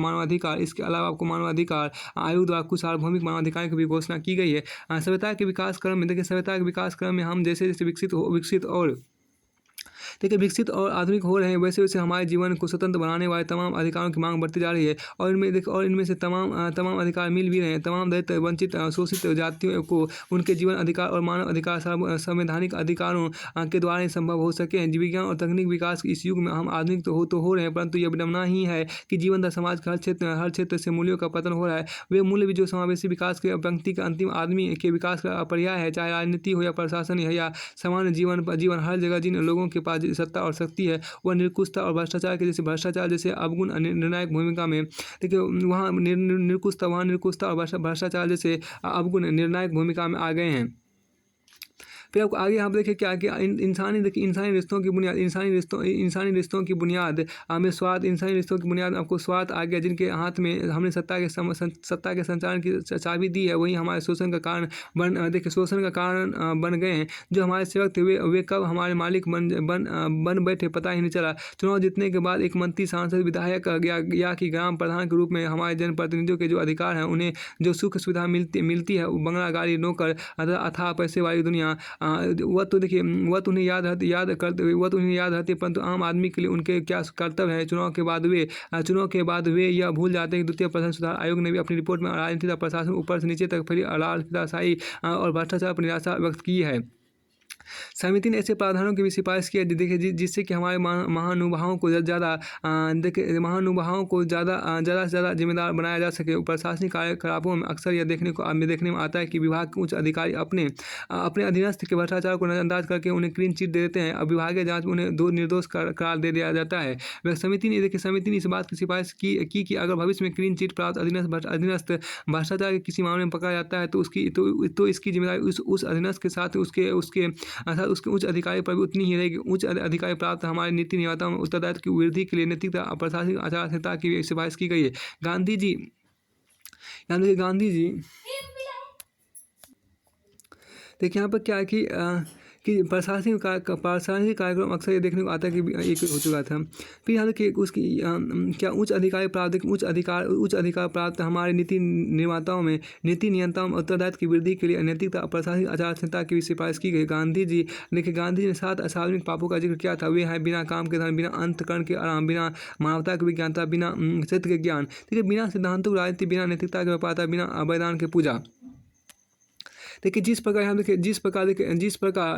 आपको मानवाधिकार आयोग द्वारा कुछ सार्वभौमिक मानवाधिकारों की भी घोषणा की गई है। सभ्यता के विकास क्रम में हम जैसे विकसित और आधुनिक हो रहे हैं, वैसे वैसे हमारे जीवन को स्वतंत्र बनाने वाले तमाम अधिकारों की मांग बढ़ती जा रही है और इनमें से तमाम अधिकार मिल भी रहे हैं। तमाम दलित, वंचित, शोषित जातियों को उनके जीवन अधिकार और मानव अधिकार संवैधानिक अधिकारों के द्वारा ही संभव हो सके हैं। विज्ञान और तकनीक विकास इस युग में हम आधुनिक तो हो रहे हैं, परंतु यह विडंबना ही है कि जीवन तथा समाज के हर क्षेत्र से मूल्यों का पतन हो रहा है। वे मूल्य भी जो समावेशी विकास के व्यक्ति के अंतिम आदमी के विकास का पर्याय है, चाहे राजनीति हो या प्रशासन या सामान्य जीवन हर जगह जिन लोगों के पास सत्ता और शक्ति है वह निरंकुशता और भ्रष्टाचार जैसे अवगुण निर्णायक भूमिका में देखिए वहाँ निरंकुशता और भ्रष्टाचार जैसे अवगुण निर्णायक भूमिका में आ गए हैं। फिर आपको आगे यहाँ पर देखिए क्या कि इंसानी रिश्तों की बुनियाद आपको स्वार्थ आ गया। जिनके हाथ में हमने सत्ता के संचालन की चाबी दी है, वही हमारे शोषण का कारण बन गए हैं। जो हमारे सेवक थे वे कब हमारे मालिक बन बैठे पता ही नहीं चला। चुनाव जीतने के बाद एक मंत्री, सांसद, विधायक या कि ग्राम प्रधान के रूप में हमारे जनप्रतिनिधियों के जो अधिकार हैं, उन्हें जो सुख सुविधा मिलती है, बंगला, गाड़ी, नौकर, अथाह पैसे वाली दुनिया, वह तो उन्हें याद रहती, परंतु आम आदमी के लिए उनके क्या कर्तव्य है। चुनाव के बाद वे यह भूल जाते हैं कि द्वितीय प्रशासन सुधार आयोग ने भी अपनी रिपोर्ट में राजनीति का प्रशासन ऊपर से नीचे तक फैली अराजकताशाही और भ्रष्टाचार पर निराशा व्यक्त की है। समिति ने ऐसे प्रावधानों की भी सिफारिश की है देखिए जिससे कि हमारे महानुभावों को ज़्यादा से ज़्यादा जिम्मेदार बनाया जा सके। प्रशासनिक कार्यकलापों में अक्सर यह देखने में आता है कि विभाग के उच्च अधिकारी अपने अधीनस्थ के भ्रष्टाचार को नजरअंदाज करके उन्हें क्लीन चिट दे देते हैं। अब विभागीय जांच में उन्हें निर्दोष करार दे दिया जाता है। समिति ने इस बात की सिफारिश की कि अगर भविष्य में क्लीन चिट प्राप्त अधीनस्थ भ्रष्टाचार के किसी मामले में पकड़ा जाता है तो इसकी जिम्मेदारी उस अधीनस्थ के साथ उसके उच्च अधिकारी पर भी उतनी ही रहेगी। उच्च अधिकारी प्राप्त हमारे नीति निर्माताओं में उत्तरदायित्व की वृद्धि के लिए नैतिकता और प्रशासनिक आचार संहिता की सिफारिश की गई है। गांधी जी देखिए यहाँ पर क्या है कि प्रशासनिक कार्यक्रम अक्सर ये देखने को आता है कि एक हो चुका था। फिर यहाँ कि उसकी क्या उच्च अधिकार प्राप्त हमारे नीति नियंताओं में उत्तरदायित्व की वृद्धि के लिए नैतिकता प्रशासनिक आचार संहिता की भी सिफारिश की गई। गांधी जी ने 7 असार्वजनिक पापों का जिक्र किया था। वे हैं बिना काम के धन, बिना अंतकरण के आराम, बिना मानवता की विज्ञानता, बिना सत्य के ज्ञान, ठीक है, बिना सिद्धांतों की राजनीति, बिना नैतिकता के व्यापारता, बिना बलिदान की पूजा। देखिए जिस प्रकार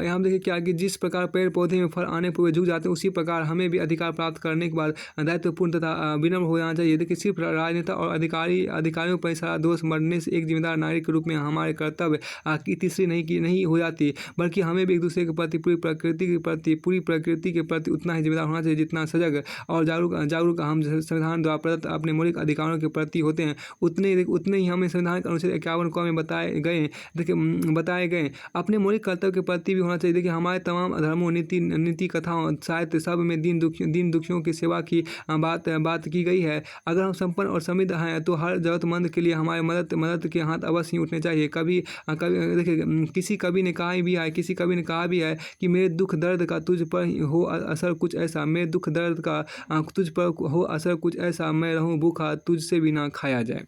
यहाँ देखिए क्या कि जिस प्रकार पेड़ पौधे में फल आने पर वे झुक जाते हैं, उसी प्रकार हमें भी अधिकार प्राप्त करने के बाद दायित्वपूर्ण तथा विनम्र हो जाना चाहिए। देखिए सिर्फ राजनेता और अधिकारियों पर सारा दोष मरने से एक जिम्मेदार नागरिक के रूप में हमारे कर्तव्य की तीसरी नहीं हो जाती, बल्कि हमें भी एक दूसरे के प्रति पूरी प्रकृति के प्रति उतना ही जिम्मेदार होना चाहिए जितना सजग और जागरूक हम संविधान द्वारा प्रदत्त अपने मौलिक अधिकारों के प्रति होते हैं। उतने ही हमें संविधान के अनुच्छेद 51 क में बताए गए अपने मौलिक कर्तव्य के प्रति भी होना चाहिए। देखिए हमारे तमाम धर्मों, नीति कथाओं, साहित्य सब में दीन दुखियों की सेवा की बात की गई है। अगर हम संपन्न और समृद्ध हैं तो हर जरूरतमंद के लिए हमारे मदद के हाथ अवश्य ही उठने चाहिए। कभी देखिए किसी कवि ने कहा भी है कि मेरे दुख दर्द का तुझ पर हो असर कुछ ऐसा, मैं रहूं भूखा तुझसे भी ना खाया जाए।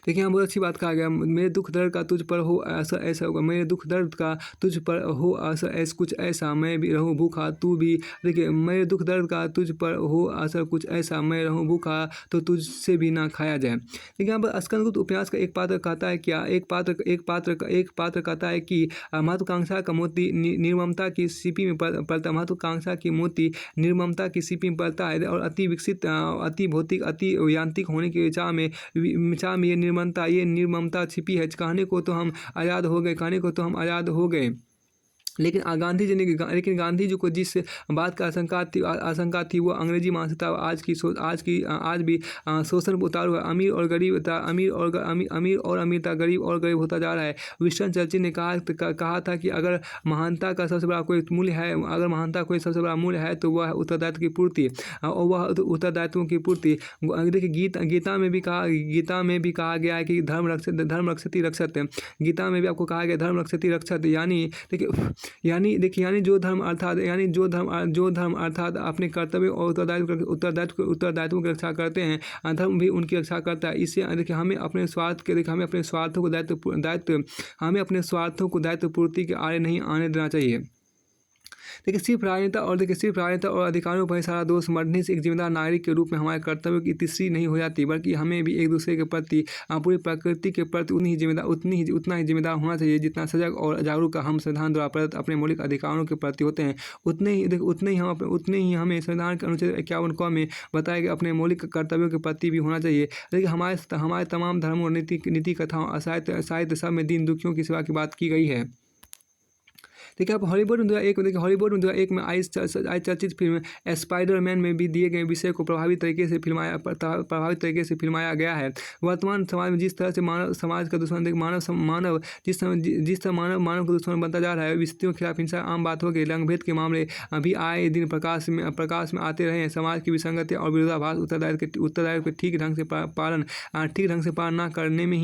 देखिए यहाँ बहुत अच्छी बात कहा गया, मेरे दुख दर्द का तुझ पर हो असर ऐसा होगा, मेरे दुख दर्द का तुझ पर हो असर कुछ ऐसा, मैं भी रहूं भूखा तू भी। देखिए मेरे दुख दर्द का तुझ पर हो असर कुछ ऐसा, मैं रहूं भूखा तो तुझसे भी ना खाया जाए। देखिए यहाँ पर स्कंदगुप्त उपन्यास का एक पात्र कहता है कहता है कि महत्वाकांक्षा का मोती निर्ममता की सीपी में पलता, महत्वाकांक्षा की मोती निर्ममता की सीपी में पलता है और अति विकसित, अति भौतिक, अति यांत्रिक होने की चाह में ये निर्ममता छिपी है। कहने को तो हम आज़ाद हो गए, लेकिन गांधी जी को जिस बात का आशंका थी वो अंग्रेजी मानसिकता आज भी शोषण पर उतारू है। अमीर और अमीरता, गरीब और गरीब होता जा रहा है। विंस्टन चर्चिल ने कहा था कि अगर महानता का सबसे बड़ा कोई मूल्य है तो वह उत्तरदायित्व की पूर्ति और वह उत्तरदायित्वों की पूर्ति। देखिए गीता में भी कहा गया है कि धर्म रक्षति रक्षत। गीता में भी आपको कहा गया धर्म रक्षति रक्षत, यानी जो धर्म अर्थात अपने कर्तव्य और उत्तरदायित्व की रक्षा करते हैं, धर्म भी उनकी रक्षा करता है। इससे देखिए हमें अपने स्वार्थों को दायित्व पूर्ति के आड़े नहीं आने देना चाहिए। देखिए सिर्फ राजनेता और अधिकारियों पर सारा दोष मढ़ने से एक जिम्मेदार नागरिक के रूप में हमारे कर्तव्यों की तीसरी नहीं हो जाती, बल्कि हमें भी एक दूसरे के प्रति, पूरी प्रकृति के प्रति उतना ही जिम्मेदार होना चाहिए जितना सजग और जागरूक हम संविधान द्वारा प्रदत्त अपने मौलिक अधिकारों के प्रति होते हैं। उतने ही हमें संविधान के अनुच्छेद 51 क में बताए गए अपने मौलिक कर्तव्यों के प्रति भी होना चाहिए। देखिए हमारे तमाम धर्मों, नीति कथाओं, साहित्य सब में दीन दुखियों की सेवा की बात की गई है। देखिए आप हॉलीवुड में 2001 में आई चर्चित फिल्म स्पाइडरमैन में भी दिए गए विषय को प्रभावित तरीके से फिल्माया गया है। वर्तमान समाज में जिस तरह से समाज का दुश्मन जिस तरह मानव का दुश्मन बनता जा रहा है, विस्तृतियों के खिलाफ हिंसा आम बात हो गई। रंगभेद के मामले अभी आए दिन प्रकाश में आते रहे हैं। समाज की विसंगति और विरोधाभास उत्तरदायित्व के ठीक ढंग से पालन न करने में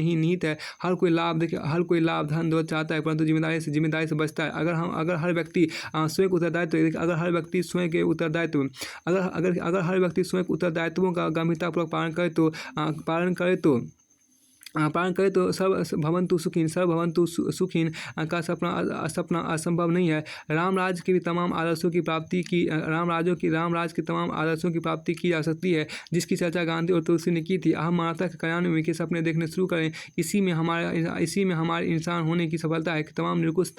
ही निहित है। हर कोई लाभ धन दौलत चाहता है, परंतु जिम्मेदारी से बचता है। अगर हर व्यक्ति स्वयं उत्तरदायित्वों का गंभीरतापूर्वक पालन करे तो पालन करें तो सर्व भवन्तु सुखिन, सर्व भवन्तु सुखिन का सपना असंभव नहीं है। राम राज्य के भी तमाम आदर्शों की प्राप्ति की राम राज्य के तमाम आदर्शों की प्राप्ति की जा सकती है, जिसकी चर्चा गांधी और तुलसी ने की थी। हम मानवता के कल्याण में के सपने देखने शुरू करें, इसी में हमारे इंसान होने की सफलता है कि तमाम निरकुश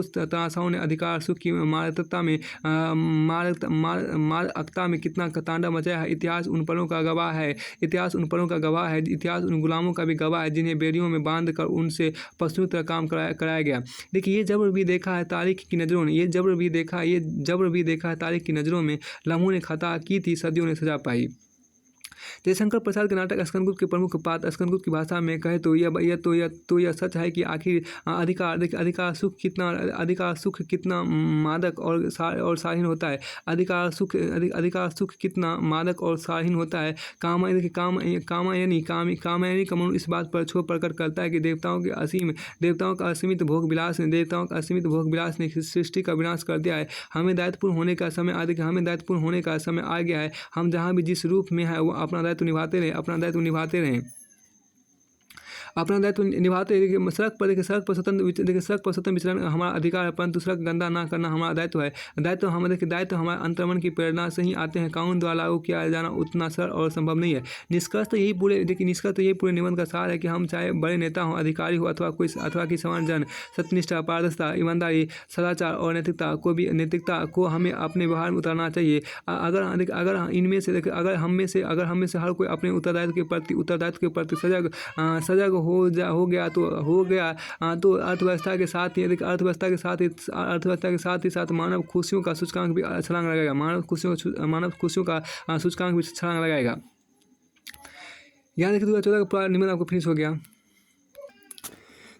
तनाशाओं ने अधिकार सुख की मारकता में कितना तांडव मचाया है। इतिहास उन पलों का गवाह है, इतिहास उन गुलामों का भी गवाह है जिन्हें बेड़ियों में बांध कर उनसे पशुओं तरह काम कराया गया। देखिए, ये जबर भी देखा है तारीख की नज़रों ने, ये जबर भी देखा है तारीख की नज़रों में। लम्हों ने खता की थी, सदियों ने सजा पाई। जयशंकर प्रसाद के नाटक स्कंदगुप्त के प्रमुख पात्र स्कंदगुप्त की भाषा में कहे तो यह सच है कि आखिर अधिकार सुख कितना मादक और साहीन होता है। अधिकार सुख कितना मादक और साहीन होता है। कामायनी का मनु इस बात पर क्षोभ प्रकट करता है कि देवताओं का असीमित भोग विलास ने सृष्टि का विनाश कर दिया है। हमें दायित्वपूर्ण होने का समय आ गया है। हम जहाँ भी जिस रूप में है वो अपना दायित्व निभाते रहें। सड़क पर स्वतंत्र विचरण हमारा अधिकार है, परंतु सड़क गंदा ना करना हमारा दायित्व है। दायित्व हमारे अंतर्मन की प्रेरणा से ही आते हैं। कानून द्वारा लागू किया जाना उतना सरल और संभव नहीं है। निष्कर्ष तो यही पूरे निबंध का सार है कि हम चाहे बड़े नेता हों, अधिकारी हो अथवा कि सामान्य जन, सत्यनिष्ठा, पारदर्शिता, ईमानदारी, सदाचार और नैतिकता को हमें अपने व्यवहार में उतारना चाहिए। अगर हम में से हर कोई अपने उत्तरदायित्व के प्रति सजग हो गया तो अर्थव्यवस्था के साथ ही मानव खुशियों का सूचकांक भी छलांग लगाएगा। यहाँ देखिए 2014 का पूरा निबंध आपको फिनिश हो गया।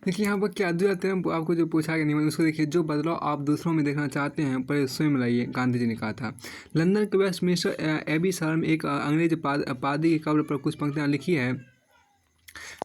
देखिए यहाँ पर क्या 2013 आपको जो पूछा गया निबंध उसको देखिए। जो बदलाव आप दूसरों में देखना चाहते हैं पर स्वयं लाइए, गांधी जी ने कहा था। लंदन के वेस्टमिंस्टर एबी शहर में एक अंग्रेज पादी की कब्र पर कुछ पंक्तियाँ लिखी है।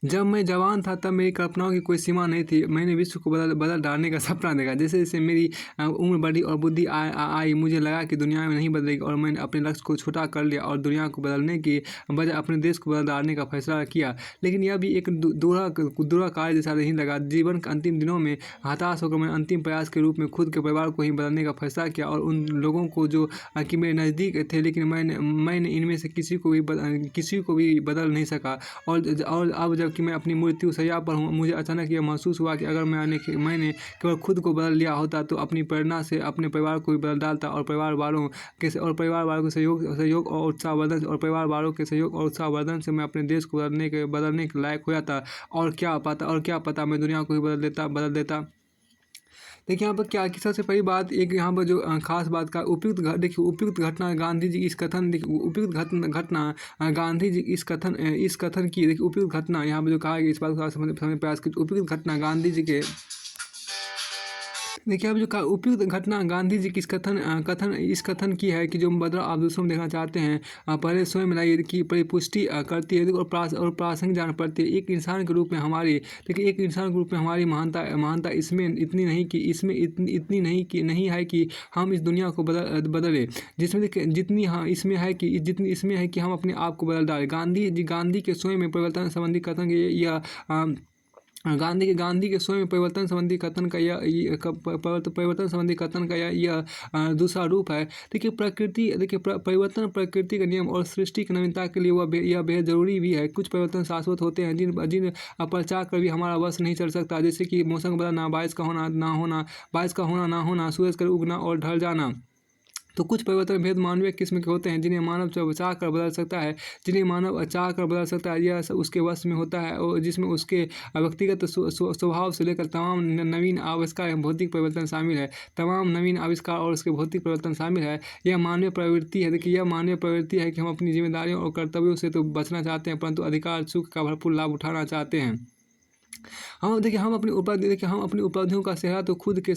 जब मैं जवान था तब मेरी कल्पनाओं की कोई सीमा नहीं थी। मैंने विश्व को बदल डालने का सपना देखा। जैसे जैसे मेरी उम्र बढ़ी और बुद्धि आई, मुझे लगा कि दुनिया में नहीं बदलेगी और मैंने अपने लक्ष्य को छोटा कर लिया और दुनिया को बदलने की बजाय अपने देश को बदल डालने का फैसला किया। लेकिन यह भी एक दूल्हा कार्य जैसा नहीं लगा। जीवन के अंतिम दिनों में हताश होकर मैंने अंतिम प्रयास के रूप में खुद के परिवार को ही बदलने का फैसला किया और उन लोगों को जो कि मेरे नज़दीक थे, लेकिन मैंने इनमें से किसी को भी बदल नहीं सका। और अब जबकि मैं अपनी मृत्यु शैया पर हूँ, मुझे अचानक यह महसूस हुआ कि अगर मैंने केवल खुद को बदल लिया होता तो अपनी प्रेरणा से अपने परिवार को भी बदल डालता और परिवार वालों के सहयोग और उत्साहवर्धन से मैं अपने देश को बदलने के लायक हो जाता। और क्या पता मैं दुनिया को ही बदल देता। देखिए यहाँ पर क्या कि सबसे पहली बात एक यहाँ पर जो खास बात का उपयुक्त घटना गांधी जी इस कथन इस कथन की देखिए उपयुक्त घटना यहाँ पर जो कहा गया इस बात को समझने प्रयास की। उपयुक्त घटना गांधी जी के देखिए अब जो उपयुक्त घटना गांधी जी की इस कथन की है कि जो बदलाव आप दूसरों में देखना चाहते हैं पहले स्वयं में लाइए की परिपुष्टि करती है और प्रासंगिक जान पड़ती है। एक इंसान के रूप में हमारी महानता इसमें इतनी नहीं है कि हम इस दुनिया को बदले, जितनी इसमें है कि हम अपने आप को बदल डालें। गांधी के स्वयं में परिवर्तन संबंधी कथन गांधी के स्वयं परिवर्तन संबंधी कथन का यह दूसरा रूप है। देखिए परिवर्तन प्रकृति का नियम और सृष्टि की नवीनता के लिए यह बेहद जरूरी भी है। कुछ परिवर्तन शाश्वत होते हैं जिन पर चाह कर भी हमारा वश नहीं चल सकता, जैसे कि मौसम बदलना, बारिश का होना ना होना, सूरज का उगना और ढल जाना। तो कुछ परिवर्तन भेद मानवीय किस्म के होते हैं जिन्हें मानव चाह कर बदल सकता है। यह उसके वश में होता है और जिसमें उसके व्यक्तिगत स्वभाव से लेकर तमाम नवीन आविष्कार भौतिक परिवर्तन शामिल है। और उसके भौतिक परिवर्तन शामिल है। यह मानवीय प्रवृत्ति है। देखिए यह मानवीय प्रवृत्ति है कि हम अपनी जिम्मेदारियों और कर्तव्यों से तो बचना चाहते हैं, परंतु अधिकार सुख का भरपूर लाभ उठाना चाहते हैं। हम अपनी उपलब्धियों का सेहरा तो खुद के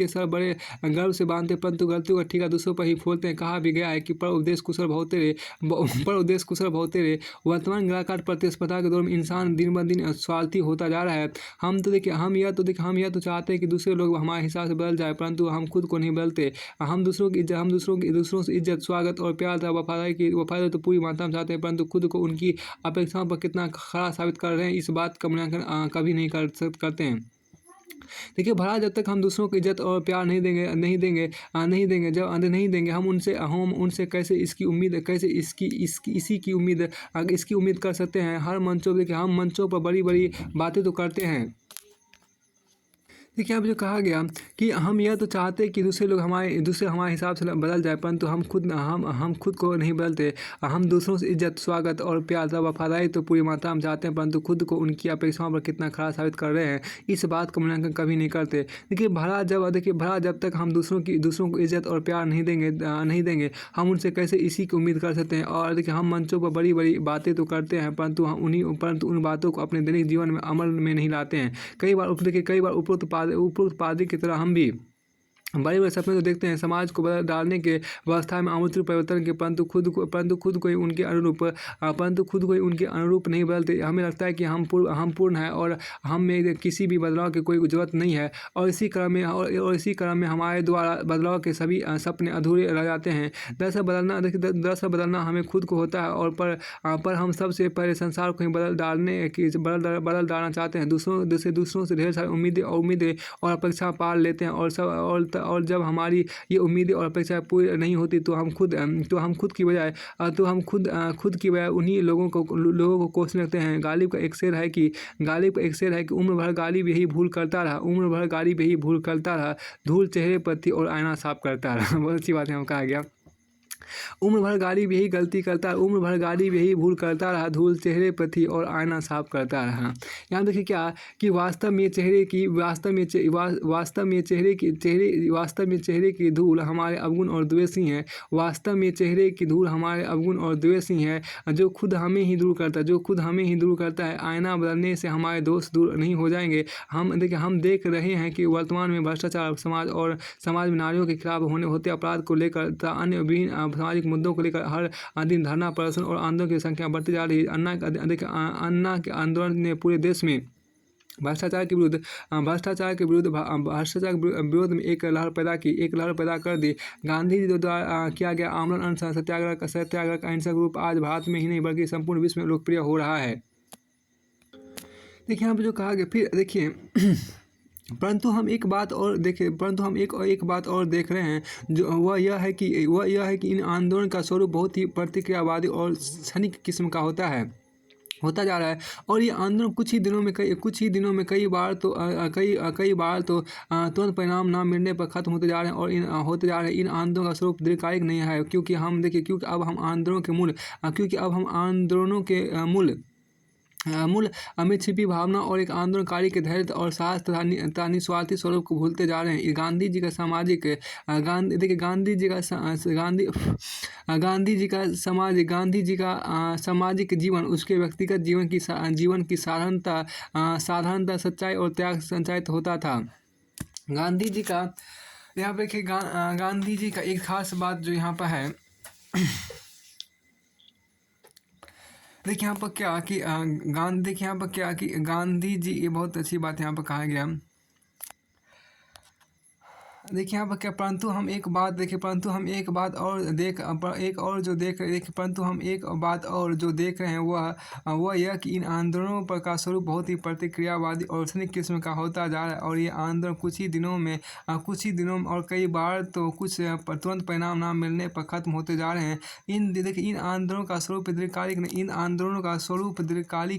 सर बड़े गर्व से बांधते, परंतु गलतियों का ठेका दूसरों पर ही फोड़ते हैं। कहा भी गया है कि पर उपदेश कुशल बहुत तेरे। वर्तमान ग्राहकाट प्रतिस्पर्धा के दौर में इंसान दिन ब दिन स्वार्थी होता जा रहा है। हम यह तो चाहते हैं कि दूसरे लोग हमारे हिसाब से बदल जाए, परंतु हम खुद को नहीं बदलते। हम दूसरों से इज्जत, स्वागत और प्यार तथा वफादारी तो पूरी मात्रा में चाहते हैं, परंतु खुद को उनकी अपेक्षाओं पर कितना खरा साबित कर रहे हैं, इस बात का मूल्यांकन कभी नहीं करते हैं। देखिए, भला जब तक हम दूसरों को इज्जत और प्यार नहीं देंगे, हम उनसे कैसे इसकी उम्मीद कर सकते हैं। हम मंचों पर बड़ी बड़ी बातें तो करते हैं। देखिए, यहाँ पे जो कहा गया कि हम यह तो चाहते हैं कि दूसरे हमारे हिसाब से बदल जाए, परंतु हम खुद को नहीं बदलते। हम दूसरों से इज्जत, स्वागत और प्यार तथा वफादारी तो पूरी मात्रा में चाहते हैं, परंतु खुद को उनकी अपेक्षाओं पर कितना खरा साबित कर रहे हैं, इस बात का मूल्यांकन कभी नहीं करते। देखिए, भला जब तक हम दूसरों को इज्जत और प्यार नहीं देंगे, हम उनसे कैसे इसी की उम्मीद कर सकते हैं। और देखिए, हम मंचों पर बड़ी बड़ी बातें तो करते हैं, परंतु उन बातों को अपने दैनिक जीवन में अमल में नहीं लाते हैं। कई बार उपरोक्त पादरी की तरह हम भी बड़े बड़े सपने तो देखते हैं, समाज को बदल डालने के व्यवस्था में आमूल परिवर्तन के, परंतु खुद को ही उनके अनुरूप नहीं बदलते। हमें लगता है कि हम पूर्ण हैं और हम में किसी भी बदलाव की कोई ज़रूरत नहीं है, और इसी क्रम में हमारे द्वारा बदलाव के सभी सपने अधूरे रह जाते हैं। दरअसल बदलना हमें खुद को होता है, और पर हम सबसे पहले संसार को ही बदल डालना चाहते हैं। दूसरों से ढेर सारी उम्मीदें और अपेक्षा पाल लेते हैं, और जब हमारी ये उम्मीदें और अपेक्षाएं पूरी नहीं होती, तो हम खुद की बजाय उन्हीं लोगों को कोसने लगते हैं। गालिब का एक शेर है कि उम्र भर गालिब यही भूल करता रहा, धूल चेहरे पर थी और आईना साफ करता रहा। बहुत अच्छी बात है, कहा गया। उम्र भर गालिब यही भूल करता रहा, धूल चेहरे पर थी और आईना साफ करता रहा। यहाँ देखिए क्या कि वास्तव में चेहरे की धूल हमारे अवगुण और द्वेष ही है, जो खुद हमें ही दूर करता है। आईना बदलने से हमारे दोष दूर नहीं हो जाएंगे। हम देख रहे हैं कि वर्तमान में भ्रष्टाचार, समाज में नारियों के खिलाफ होते अपराध को लेकर तथा अन्य विभिन्न सामाजिक मुद्दों को लेकर हर दिन धरना, प्रदर्शन और आंदोलन की संख्या बढ़ती जा रही है। अन्ना के आंदोलन ने पूरे देश में भ्रष्टाचार के विरोध में एक लहर पैदा कर दी। गांधी जी द्वारा किया गया आमरण अनशन सत्याग्रह का अहिंसक रूप आज भारत में ही नहीं बल्कि संपूर्ण विश्व में लोकप्रिय हो रहा है। देखिए, यहाँ पे जो कहा गया, फिर देखिए परंतु हम एक बात और देख रहे हैं, जो वह यह है कि इन आंदोलन का स्वरूप बहुत ही प्रतिक्रियावादी और क्षणिक किस्म का होता जा रहा है, और ये आंदोलन कुछ ही दिनों में कई बार तो तुरंत परिणाम न मिलने पर खत्म होते जा रहे हैं। और इन आंदोलनों का स्वरूप दीर्घकालिक नहीं है, क्योंकि अब हम आंदोलनों के मूल में छिपी भावना और एक आंदोलनकारी के धैर्य और साहस तथा निस्वार्थी स्वरूप को भूलते जा रहे हैं। गांधी जी का सामाजिक जीवन उसके व्यक्तिगत जीवन की साधारणता, सच्चाई और त्याग संचालित होता था। गांधी जी का यहाँ पे देखिए, गांधी जी का एक खास बात जो यहाँ पर है, देखिए यहाँ पर क्या कि गांधी जी, ये बहुत अच्छी बात यहाँ पर कहा गया। देखिए यहाँ पर क्या, परंतु हम एक बात और जो देख रहे हैं वह यह कि इन आंदोलनों पर का स्वरूप बहुत ही प्रतिक्रियावादी और क्षणिक किस्म का होता जा रहा है, और ये आंदोलन कुछ ही दिनों में और कई बार तो कुछ तुरंत परिणाम न मिलने पर खत्म होते जा रहे हैं। इन आंदोलनों का स्वरूप दीर्घकालिक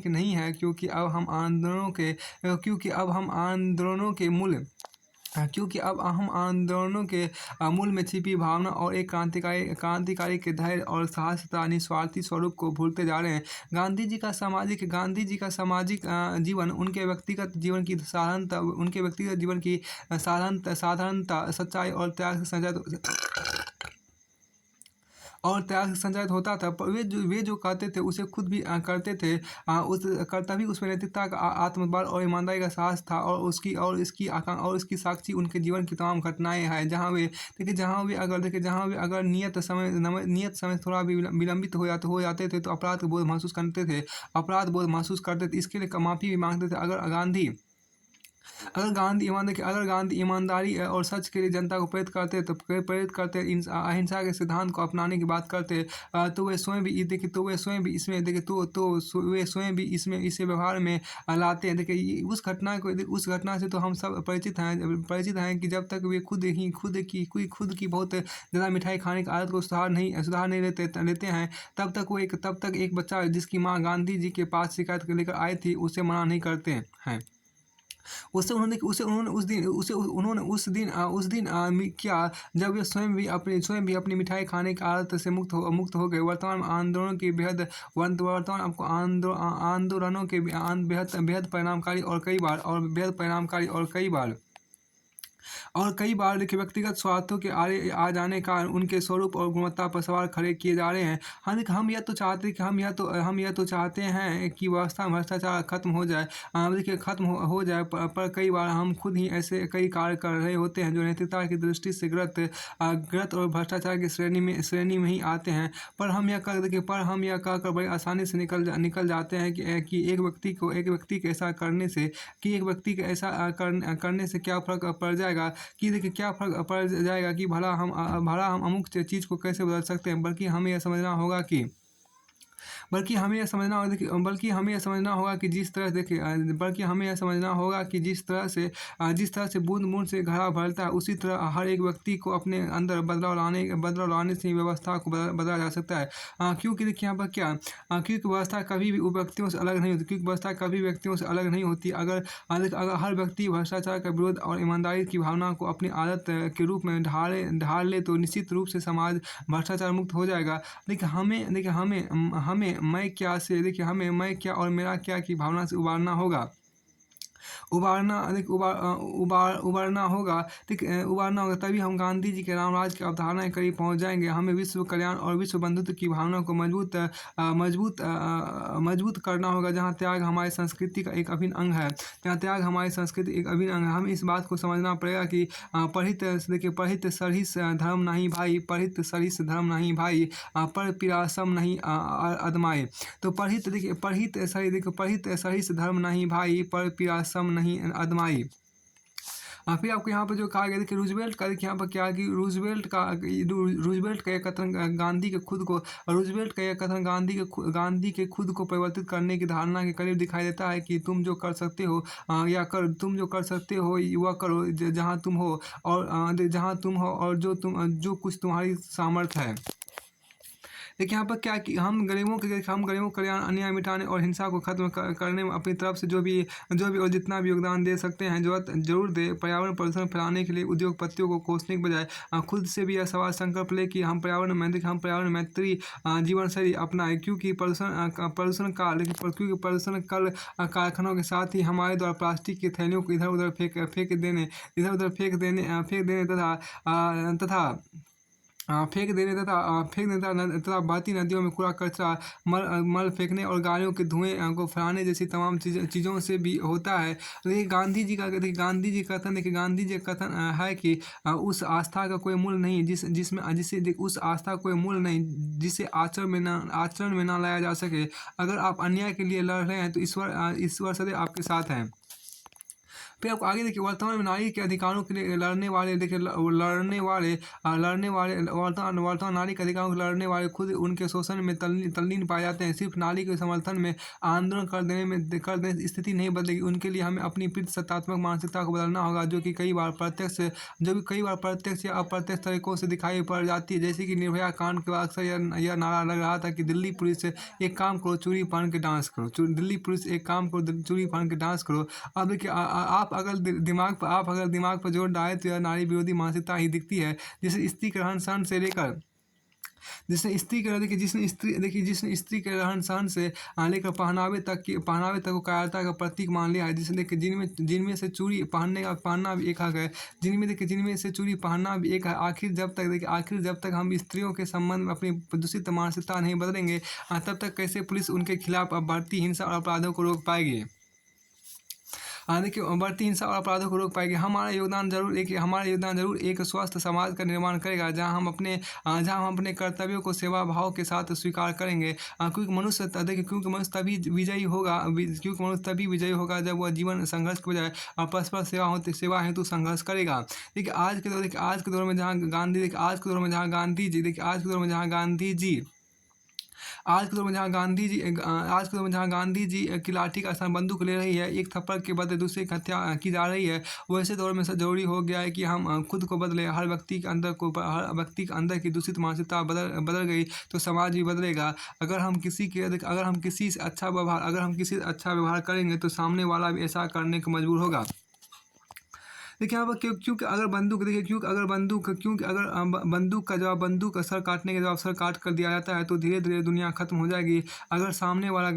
नहीं है, क्योंकि अब हम आंदोलनों के मूल में छिपी भावना और एक क्रांतिकारी के धैर्य और साहस तथा निस्वार्थी स्वरूप को भूलते जा रहे हैं। गांधी जी का सामाजिक जीवन उनके व्यक्तिगत जीवन की साधारणता, सच्चाई और त्याग से और त्याग से संचालित होता था। पर वे जो कहते थे उसे खुद भी करते थे। तभी उसमें नैतिकता का आत्मबल और ईमानदारी का साहस था, और इसकी साक्षी उनके जीवन की तमाम घटनाएं हैं, जहाँ वे अगर नियत समय थोड़ा भी विलंबित हो जाते थे तो अपराध बोध महसूस करते थे। इसके लिए माफ़ी भी मांगते थे। अगर गांधी ईमानदारी और सच के लिए जनता को प्रेरित करते अहिंसा के सिद्धांत को अपनाने की बात करते, तो वे स्वयं भी देखिए तो वे स्वयं भी इसमें देखिए वे स्वयं भी इसमें इसे व्यवहार में लाते हैं। देखिए उस घटना से तो हम सब परिचित हैं कि जब तक वे खुद की बहुत ज़्यादा मिठाई खाने की आदत को सुधार नहीं लेते हैं, तब तक एक बच्चा जिसकी माँ गांधी जी के पास शिकायत लेकर आई थी उसे मना नहीं करते हैं। उस दिन किया जब वे स्वयं भी अपनी मिठाई खाने की आदत से मुक्त हो गए। वर्तमान आपको आंदोलनों के बेहद परिणामकारी और कई बार देखिए व्यक्तिगत स्वार्थों के आड़े आ जाने का उनके स्वरूप और गुणवत्ता पर सवाल खड़े किए जा रहे हैं। हम यह तो चाहते हैं कि व्यवस्था भ्रष्टाचार खत्म हो जाए। देखिए खत्म हो जाए, पर कई बार हम खुद ही ऐसे कई कार्य कर रहे होते हैं जो नैतिकता की दृष्टि से गलत और भ्रष्टाचार की श्रेणी में ही आते हैं। पर हम यह कहकर बड़ी आसानी से निकल जाते हैं कि एक व्यक्ति के ऐसा करने से क्या फ़र्क पड़ जाएगा, कि देखिए क्या फ़र्क पड़ जाएगा कि भला हम अमुक चीज़ को कैसे बदल सकते हैं। बल्कि हमें यह समझना होगा कि जिस तरह से बूंद-बूंद से घड़ा भरता है, उसी तरह हर एक व्यक्ति को अपने अंदर बदलाव लाने से ही व्यवस्था को बदला जा सकता है। क्योंकि देखिए यहाँ पर क्योंकि व्यवस्था कभी भी व्यक्तियों से अलग नहीं होती। अगर हर व्यक्ति भ्रष्टाचार का विरोध और ईमानदारी की भावना को अपनी आदत के रूप में ढाल ले तो निश्चित रूप से समाज भ्रष्टाचार मुक्त हो जाएगा। हमें मैं क्या और मेरा क्या की भावना से उबारना होगा। तभी हम गांधी जी के रामराज की अवधारणा के करीब पहुंच जाएंगे। हमें विश्व कल्याण और विश्व बंधुत्व की भावना को मजबूत करना होगा, जहां त्याग हमारी संस्कृति का एक अभिन्न अंग है। हमें इस बात को समझना पड़ेगा कि परिहित सरिस धर्म नहीं भाई, पर पिरासम नहीं अदमाए। तो परिहित सरिस धर्म नहीं भाई, पर पिरासम नहीं अदमाई। फिर आपको यहाँ पर जो कहा गया, देखिए रूजवेल्ट का यहाँ पर क्या कि रूजवेल्ट का यह कथन गांधी के खुद को परिवर्तित करने की धारणा के करीब दिखाई देता है कि तुम जो कर सकते हो वह करो जहाँ तुम हो, और जो कुछ तुम्हारी सामर्थ्य है। देखिए यहाँ पर क्या कि हम गरीबों के कल्याण, अन्याय मिटाने और हिंसा को खत्म करने में अपनी तरफ से जो भी और जितना भी योगदान दे सकते हैं जरूर दे। पर्यावरण प्रदूषण फैलाने के लिए उद्योगपतियों को कोसने के बजाय खुद से भी यह सवाल संकल्प ले कि हम पर्यावरण मैत्री जीवन शैली अपनाएं। क्योंकि प्रदूषण कल कारखानों के साथ ही हमारे द्वारा प्लास्टिक की थैलियों को इधर उधर फेंक देने तथा बहती नदियों में कूड़ा कचरा, मल फेंकने और गाड़ियों के धुएं को फैलाने जैसी तमाम चीज़ों से भी होता है। लेकिन गांधी जी का कथन है कि उस आस्था का कोई मूल्य नहीं जिसे आचरण में ना लाया जा सके। अगर आप अन्याय के लिए लड़ रहे हैं तो ईश्वर सदैव आपके साथ हैं। फिर आपको आगे देखिए, वर्तमान में नारी के अधिकारों के लिए वर्तमान नारी के अधिकारों के लड़ने वाले खुद उनके शोषण में तल्लीन पाए जाते हैं। सिर्फ नारी के समर्थन में आंदोलन कर देने से स्थिति नहीं बदलेगी। उनके लिए हमें अपनी सत्तात्मक मानसिकता को बदलना होगा, जो कि कई बार प्रत्यक्ष या अप्रत्यक्ष तरीकों से दिखाई पड़ जाती है। जैसे कि निर्भया कांड के बाद अक्सर यह नारा लग रहा था कि दिल्ली पुलिस एक काम करो, चूड़ी पहन के डांस करो। अब देखिए आप अगर दिमाग पर जोर डालें तो यह नारी विरोधी मानसिकता ही दिखती है, जिसे स्त्री ग्रहण से लेकर जिसने स्त्री के रहन सहन से लेकर पहनावे तक को कायरता का प्रतीक मान लिया है। जिसे देखिए जिनमें से चूड़ी पहनना भी एक हक है। जिनमें से चूड़ी पहनना भी एक है। आखिर जब तक हम स्त्रियों के संबंध में अपनी प्रदूषित मानसिकता नहीं बदलेंगे, तब तक कैसे पुलिस उनके खिलाफ बढ़ती हिंसा और अपराधों को रोक पाएगी। देखिए बढ़ती हिंसा और अपराधों को रोक पाएगी। हमारा योगदान जरूर एक स्वस्थ समाज का निर्माण करेगा, जहां हम अपने कर्तव्यों को सेवा भाव के साथ स्वीकार करेंगे। क्योंकि मनुष्य तभी विजयी होगा जब वह जीवन संघर्ष के बजाय परस्पर सेवा हेतु संघर्ष करेगा। देखिए आज के दौर में जहाँ गांधी जी की लाठी का स्थान बंदूक ले रही है, एक थप्पड़ के बदले दूसरे की हत्या की जा रही है, वैसे दौर में जरूरी हो गया है कि हम खुद को बदले। हर व्यक्ति के अंदर की दूषित मानसिकता बदल गई तो समाज भी बदलेगा। अगर हम किसी से अच्छा व्यवहार करेंगे तो सामने वाला भी ऐसा करने को मजबूर होगा। देखिए यहाँ पर क्योंकि अगर बंदूक का सर काटने के जवाब सर काट कर दिया जाता है तो धीरे धीरे दुनिया खत्म हो जाएगी। अगर सामने वाला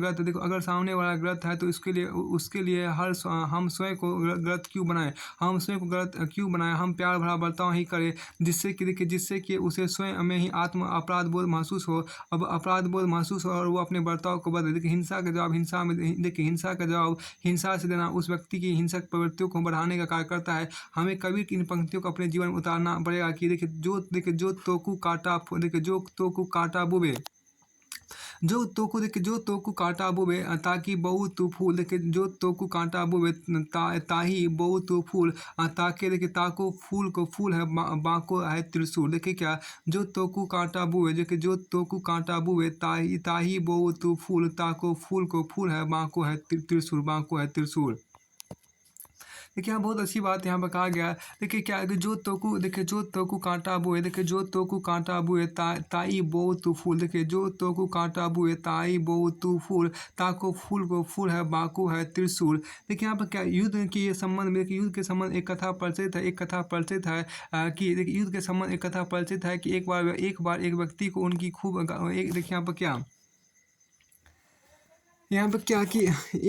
गलत है तो उसके लिए हम स्वयं को गलत क्यों बनाएं? हम प्यार भरा बर्ताव ही करें, जिससे कि उसे स्वयं में ही अपराध बोध महसूस हो और वो अपने बर्ताव को बदले। देखिए हिंसा का जवाब हिंसा से देना उस व्यक्ति की हिंसक प्रवृत्तियों को बढ़ाने का कार्य करता है। हमें कबीर की इन पंक्तियों को अपने जीवन में उतारना पड़ेगा कि जो तोकू काटा बुबे ताकि बहु तू फूल। देखिए जो तोकू कांटा बुबे ताही बहु तू फूल, ताके देखिए ताको फूल है बाको है त्रिशूल। देखिए क्या जो तोकू कांटा बुबे ताही बहु तू फूल, ताको फूल है बाको है त्रिशूल। देखिए यहाँ बहुत अच्छी बात यहाँ पर कहा गया। देखिए क्या जो तोकू कांटा बुए ताई बो तू फूल। देखिए जो तोकू कांटा बुए ताई बो तू फूल, ताको फूल है बाको है त्रिशूल। देखिए यहाँ पर क्या युद्ध के संबंध एक कथा प्रचलित है कि देखिए युद्ध के संबंध एक कथा प्रचलित है कि एक बार एक व्यक्ति को उनकी खूब देखिए यहाँ पर क्या कि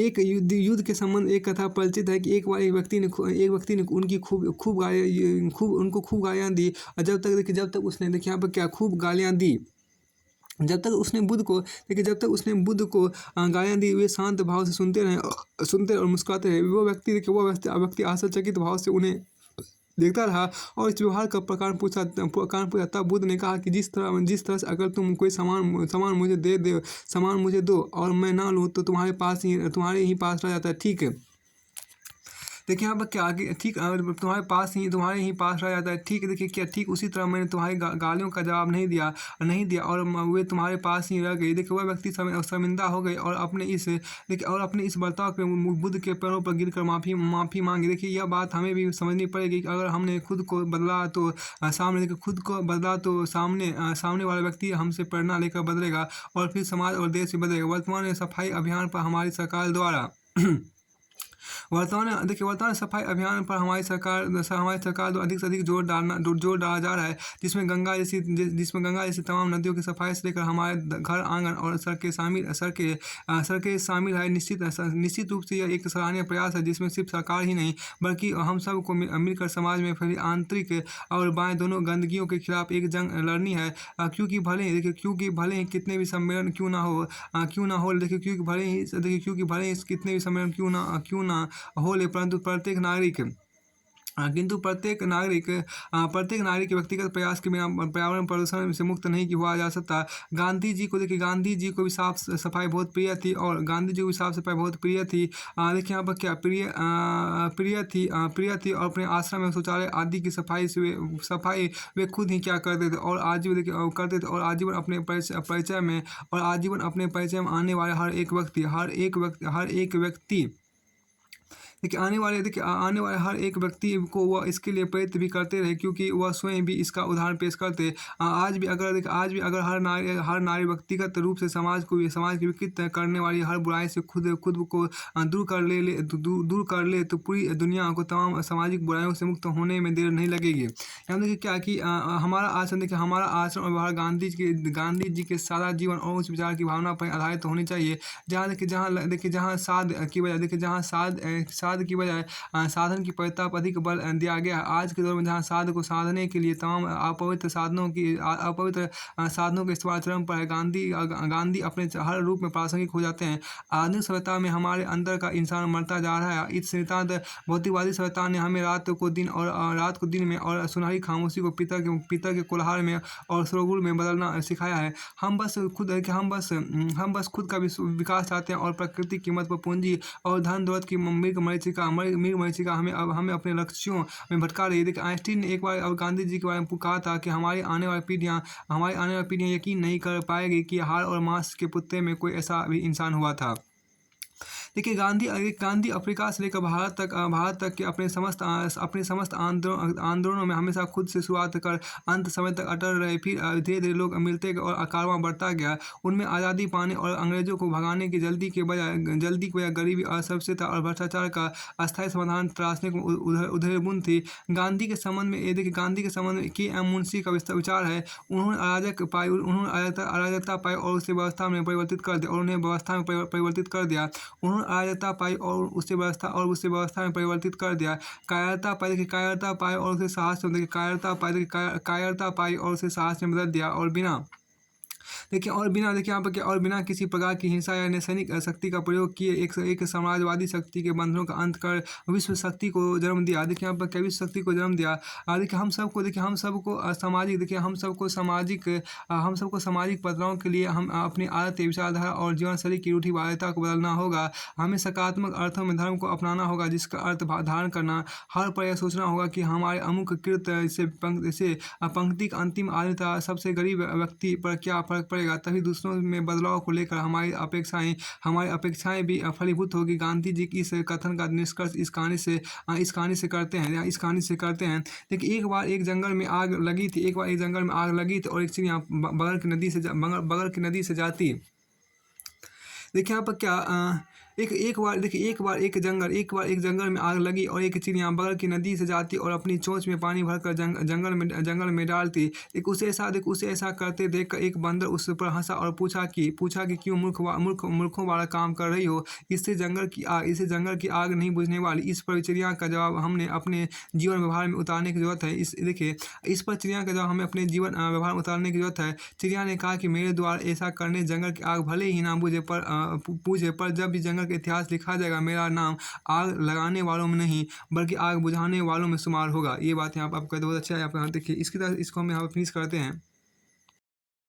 एक युद्ध के संबंध एक कथा परिचित है कि एक बार एक व्यक्ति ने उनकी खूब गालियाँ दी। और जब तक उसने देखिए यहाँ पर क्या खूब गालियाँ दी, जब तक उसने बुद्ध को गालियाँ दी, वे शांत भाव से सुनते और मुस्कुराते रहे। वो व्यक्ति आश्चर्यचकित भाव से उन्हें देखता रहा और इस व्यवहार का प्रकार पूछा। तब बुद्ध ने कहा कि जिस तरह से अगर तुम कोई सामान मुझे दो और मैं ना लूँ तो तुम्हारे ही पास रह जाता है, ठीक है। देखिए यहाँ पर क्या आगे ठीक तुम्हारे ही पास रह जाता है, ठीक है। देखिए क्या ठीक उसी तरह मैंने तुम्हारी गालियों का जवाब नहीं दिया और वे तुम्हारे पास ही रह गई। देखिए वह व्यक्ति शर्मिंदा हो गई और अपने इस बर्ताव पे बुद्ध के पैरों पर गिरकर माफ़ी मांगी। देखिए यह बात हमें भी समझनी पड़ेगी कि अगर हमने खुद को बदला तो सामने वाला व्यक्ति हमसे प्रेरणा लेकर बदलेगा और फिर समाज और देश भी बदलेगा। वर्तमान में सफाई अभियान पर हमारी सरकार द्वारा सफाई अभियान पर हमारी सरकार द्वारा अधिक से अधिक जोर डाला जा रहा है, जिसमें गंगा जैसी तमाम नदियों की सफाई से लेकर हमारे घर आंगन और सड़कें शामिल है। निश्चित रूप से यह एक सराहनीय प्रयास है, जिसमें सिर्फ सरकार ही नहीं बल्कि हम सब को मिलकर समाज में फैली आंतरिक और बाएं दोनों गंदगियों के खिलाफ एक जंग लड़नी है। क्योंकि भले ही कितने भी सम्मेलन क्यों ना हो देखिए क्योंकि भले ही कितने भी सम्मेलन क्यों ना हो ले, परंतु प्रत्येक नागरिक के व्यक्तिगत प्रयास के बिना पर्यावरण प्रदूषण से मुक्त नहीं हुआ जा सकता। गांधी जी को भी साफ सफाई बहुत प्रिय थी और देखिए यहाँ पर क्या प्रिय थी और अपने आश्रम में शौचालय आदि की सफाई वे खुद ही क्या करते थे और आजीवन अपने परिचय में आने वाले हर एक व्यक्ति देखिए आने वाले हर एक व्यक्ति को वह इसके लिए प्रेरित भी करते रहे, क्योंकि वह स्वयं भी इसका उदाहरण पेश करते। आज भी अगर हर नारी व्यक्तिगत रूप से समाज की विकृत करने वाली हर बुराई से खुद खुद को दूर कर ले तो पूरी दुनिया को तमाम सामाजिक बुराइयों से मुक्त होने में देर नहीं लगेगी। यहाँ देखिए क्या कि हमारा आचरण और व्यवहार गांधी जी के सादा जीवन और उच्च विचार की भावना पर आधारित होनी चाहिए। जहाँ साध की बजाय साधन की पवित्रता पर अधिक बल दिया गया है। आज के दौर में जहाँ साध को साधने के लिए तमाम अपवित्र साधनों के इस्तेमाल चरम पर है, गांधी अपने हर रूप में प्रासंगिक हो जाते हैं। आधुनिक सभ्यता में हमारे अंदर का इंसान मरता जा रहा है। इस नितांत भौतिकवादी सभ्यता ने हमें रात को दिन में और सुनहरी खामोशी को पीतल के कोलाहल में और शोरगुल में बदलना सिखाया है। हम बस खुद का विकास चाहते हैं और प्रकृति की कीमत पर पूंजी और धन दौलत की मृग मरीचिका हमें अपने लक्ष्यों में भटका रही है। देखिए आइंस्टीन ने एक बार गांधी जी के बारे में कहा था कि हमारी आने वाली पीढ़ियाँ यकीन नहीं कर पाएगी कि हाड़ और मांस के पुत्ते में कोई ऐसा भी इंसान हुआ था। देखिए गांधी अफ्रीका से लेकर भारत तक के अपने समस्त आंदोलनों में हमेशा खुद से शुरुआत कर अंत समय तक अटल रहे। फिर धीरे धीरे लोग मिलते गए और कारवां बढ़ता गया। उनमें आज़ादी पाने और अंग्रेजों को भगाने की जल्दी के बजाय गरीबी, अस्पृश्यता और भ्रष्टाचार का अस्थायी समाधान तलाशने को उधेड़बुन थी। गांधी के संबंध में के.एम. मुंशी का विचार है। उन्होंने अराजकता पाई और उसे व्यवस्था में परिवर्तित कर दिया। अराजकता पाई और उसे व्यवस्था में परिवर्तित कर दिया। कायरता पाई और उसे साहस में बदल दिया। और बिना किसी प्रकार की हिंसा या नैसैनिक शक्ति का प्रयोग किए एक साम्राज्यवादी शक्ति के बंधनों का अंत कर विश्व शक्ति को जन्म दिया। देखिए यहाँ पर क्या विश्व शक्ति को जन्म दिया। हम सबको सामाजिक बदलाव के लिए हम अपनी आदत, विचारधारा और जीवन शैली की रूढ़िवादिता को बदलना होगा। हमें सकारात्मक अर्थों में धर्म को अपनाना होगा, जिसका अर्थ धारण करना। हर पर यह सोचना होगा कि हमारे अमुक कृत्य से पंक्ति का अंतिम आदमी तथा सबसे गरीब व्यक्ति पर क्या फर्क पड़ेगा। तभी दूसरों में बदलाव को लेकर हमारी अपेक्षाएं भी फलीभूत होगी। गांधी जी की इस कथन का निष्कर्ष इस कहानी से करते हैं। देखिए एक बार एक जंगल में आग लगी थी और एक चिड़िया बगल की नदी से जाती। देखिए यहाँ पर क्या एक बार एक जंगल में आग लगी और एक चिड़िया बगल की नदी से जाती और अपनी चोंच में पानी भरकर जंगल में डालती। उसे ऐसा करते देखकर एक बंदर उस पर हंसा और पूछा कि क्यों मूर्खों वाला काम कर रही हो। इससे जंगल की आग नहीं बुझने वाली। इस पर चिड़िया का जवाब हमने अपने जीवन व्यवहार में उतारने की जरूरत है। इस पर चिड़िया का जवाब हमें अपने जीवन व्यवहार में उतारने की जरूरत है। चिड़िया ने कहा कि मेरे द्वारा ऐसा करने जंगल की आग भले ही ना बुझे पर जब भी जंगल का इतिहास लिखा जाएगा, मेरा नाम आग लगाने वालों में नहीं बल्कि आग बुझाने वालों में शुमार होगा। ये बात यहाँ पर आपका बहुत अच्छा है। आप यहाँ देखिए इसको हम यहाँ पर फिनिश करते हैं।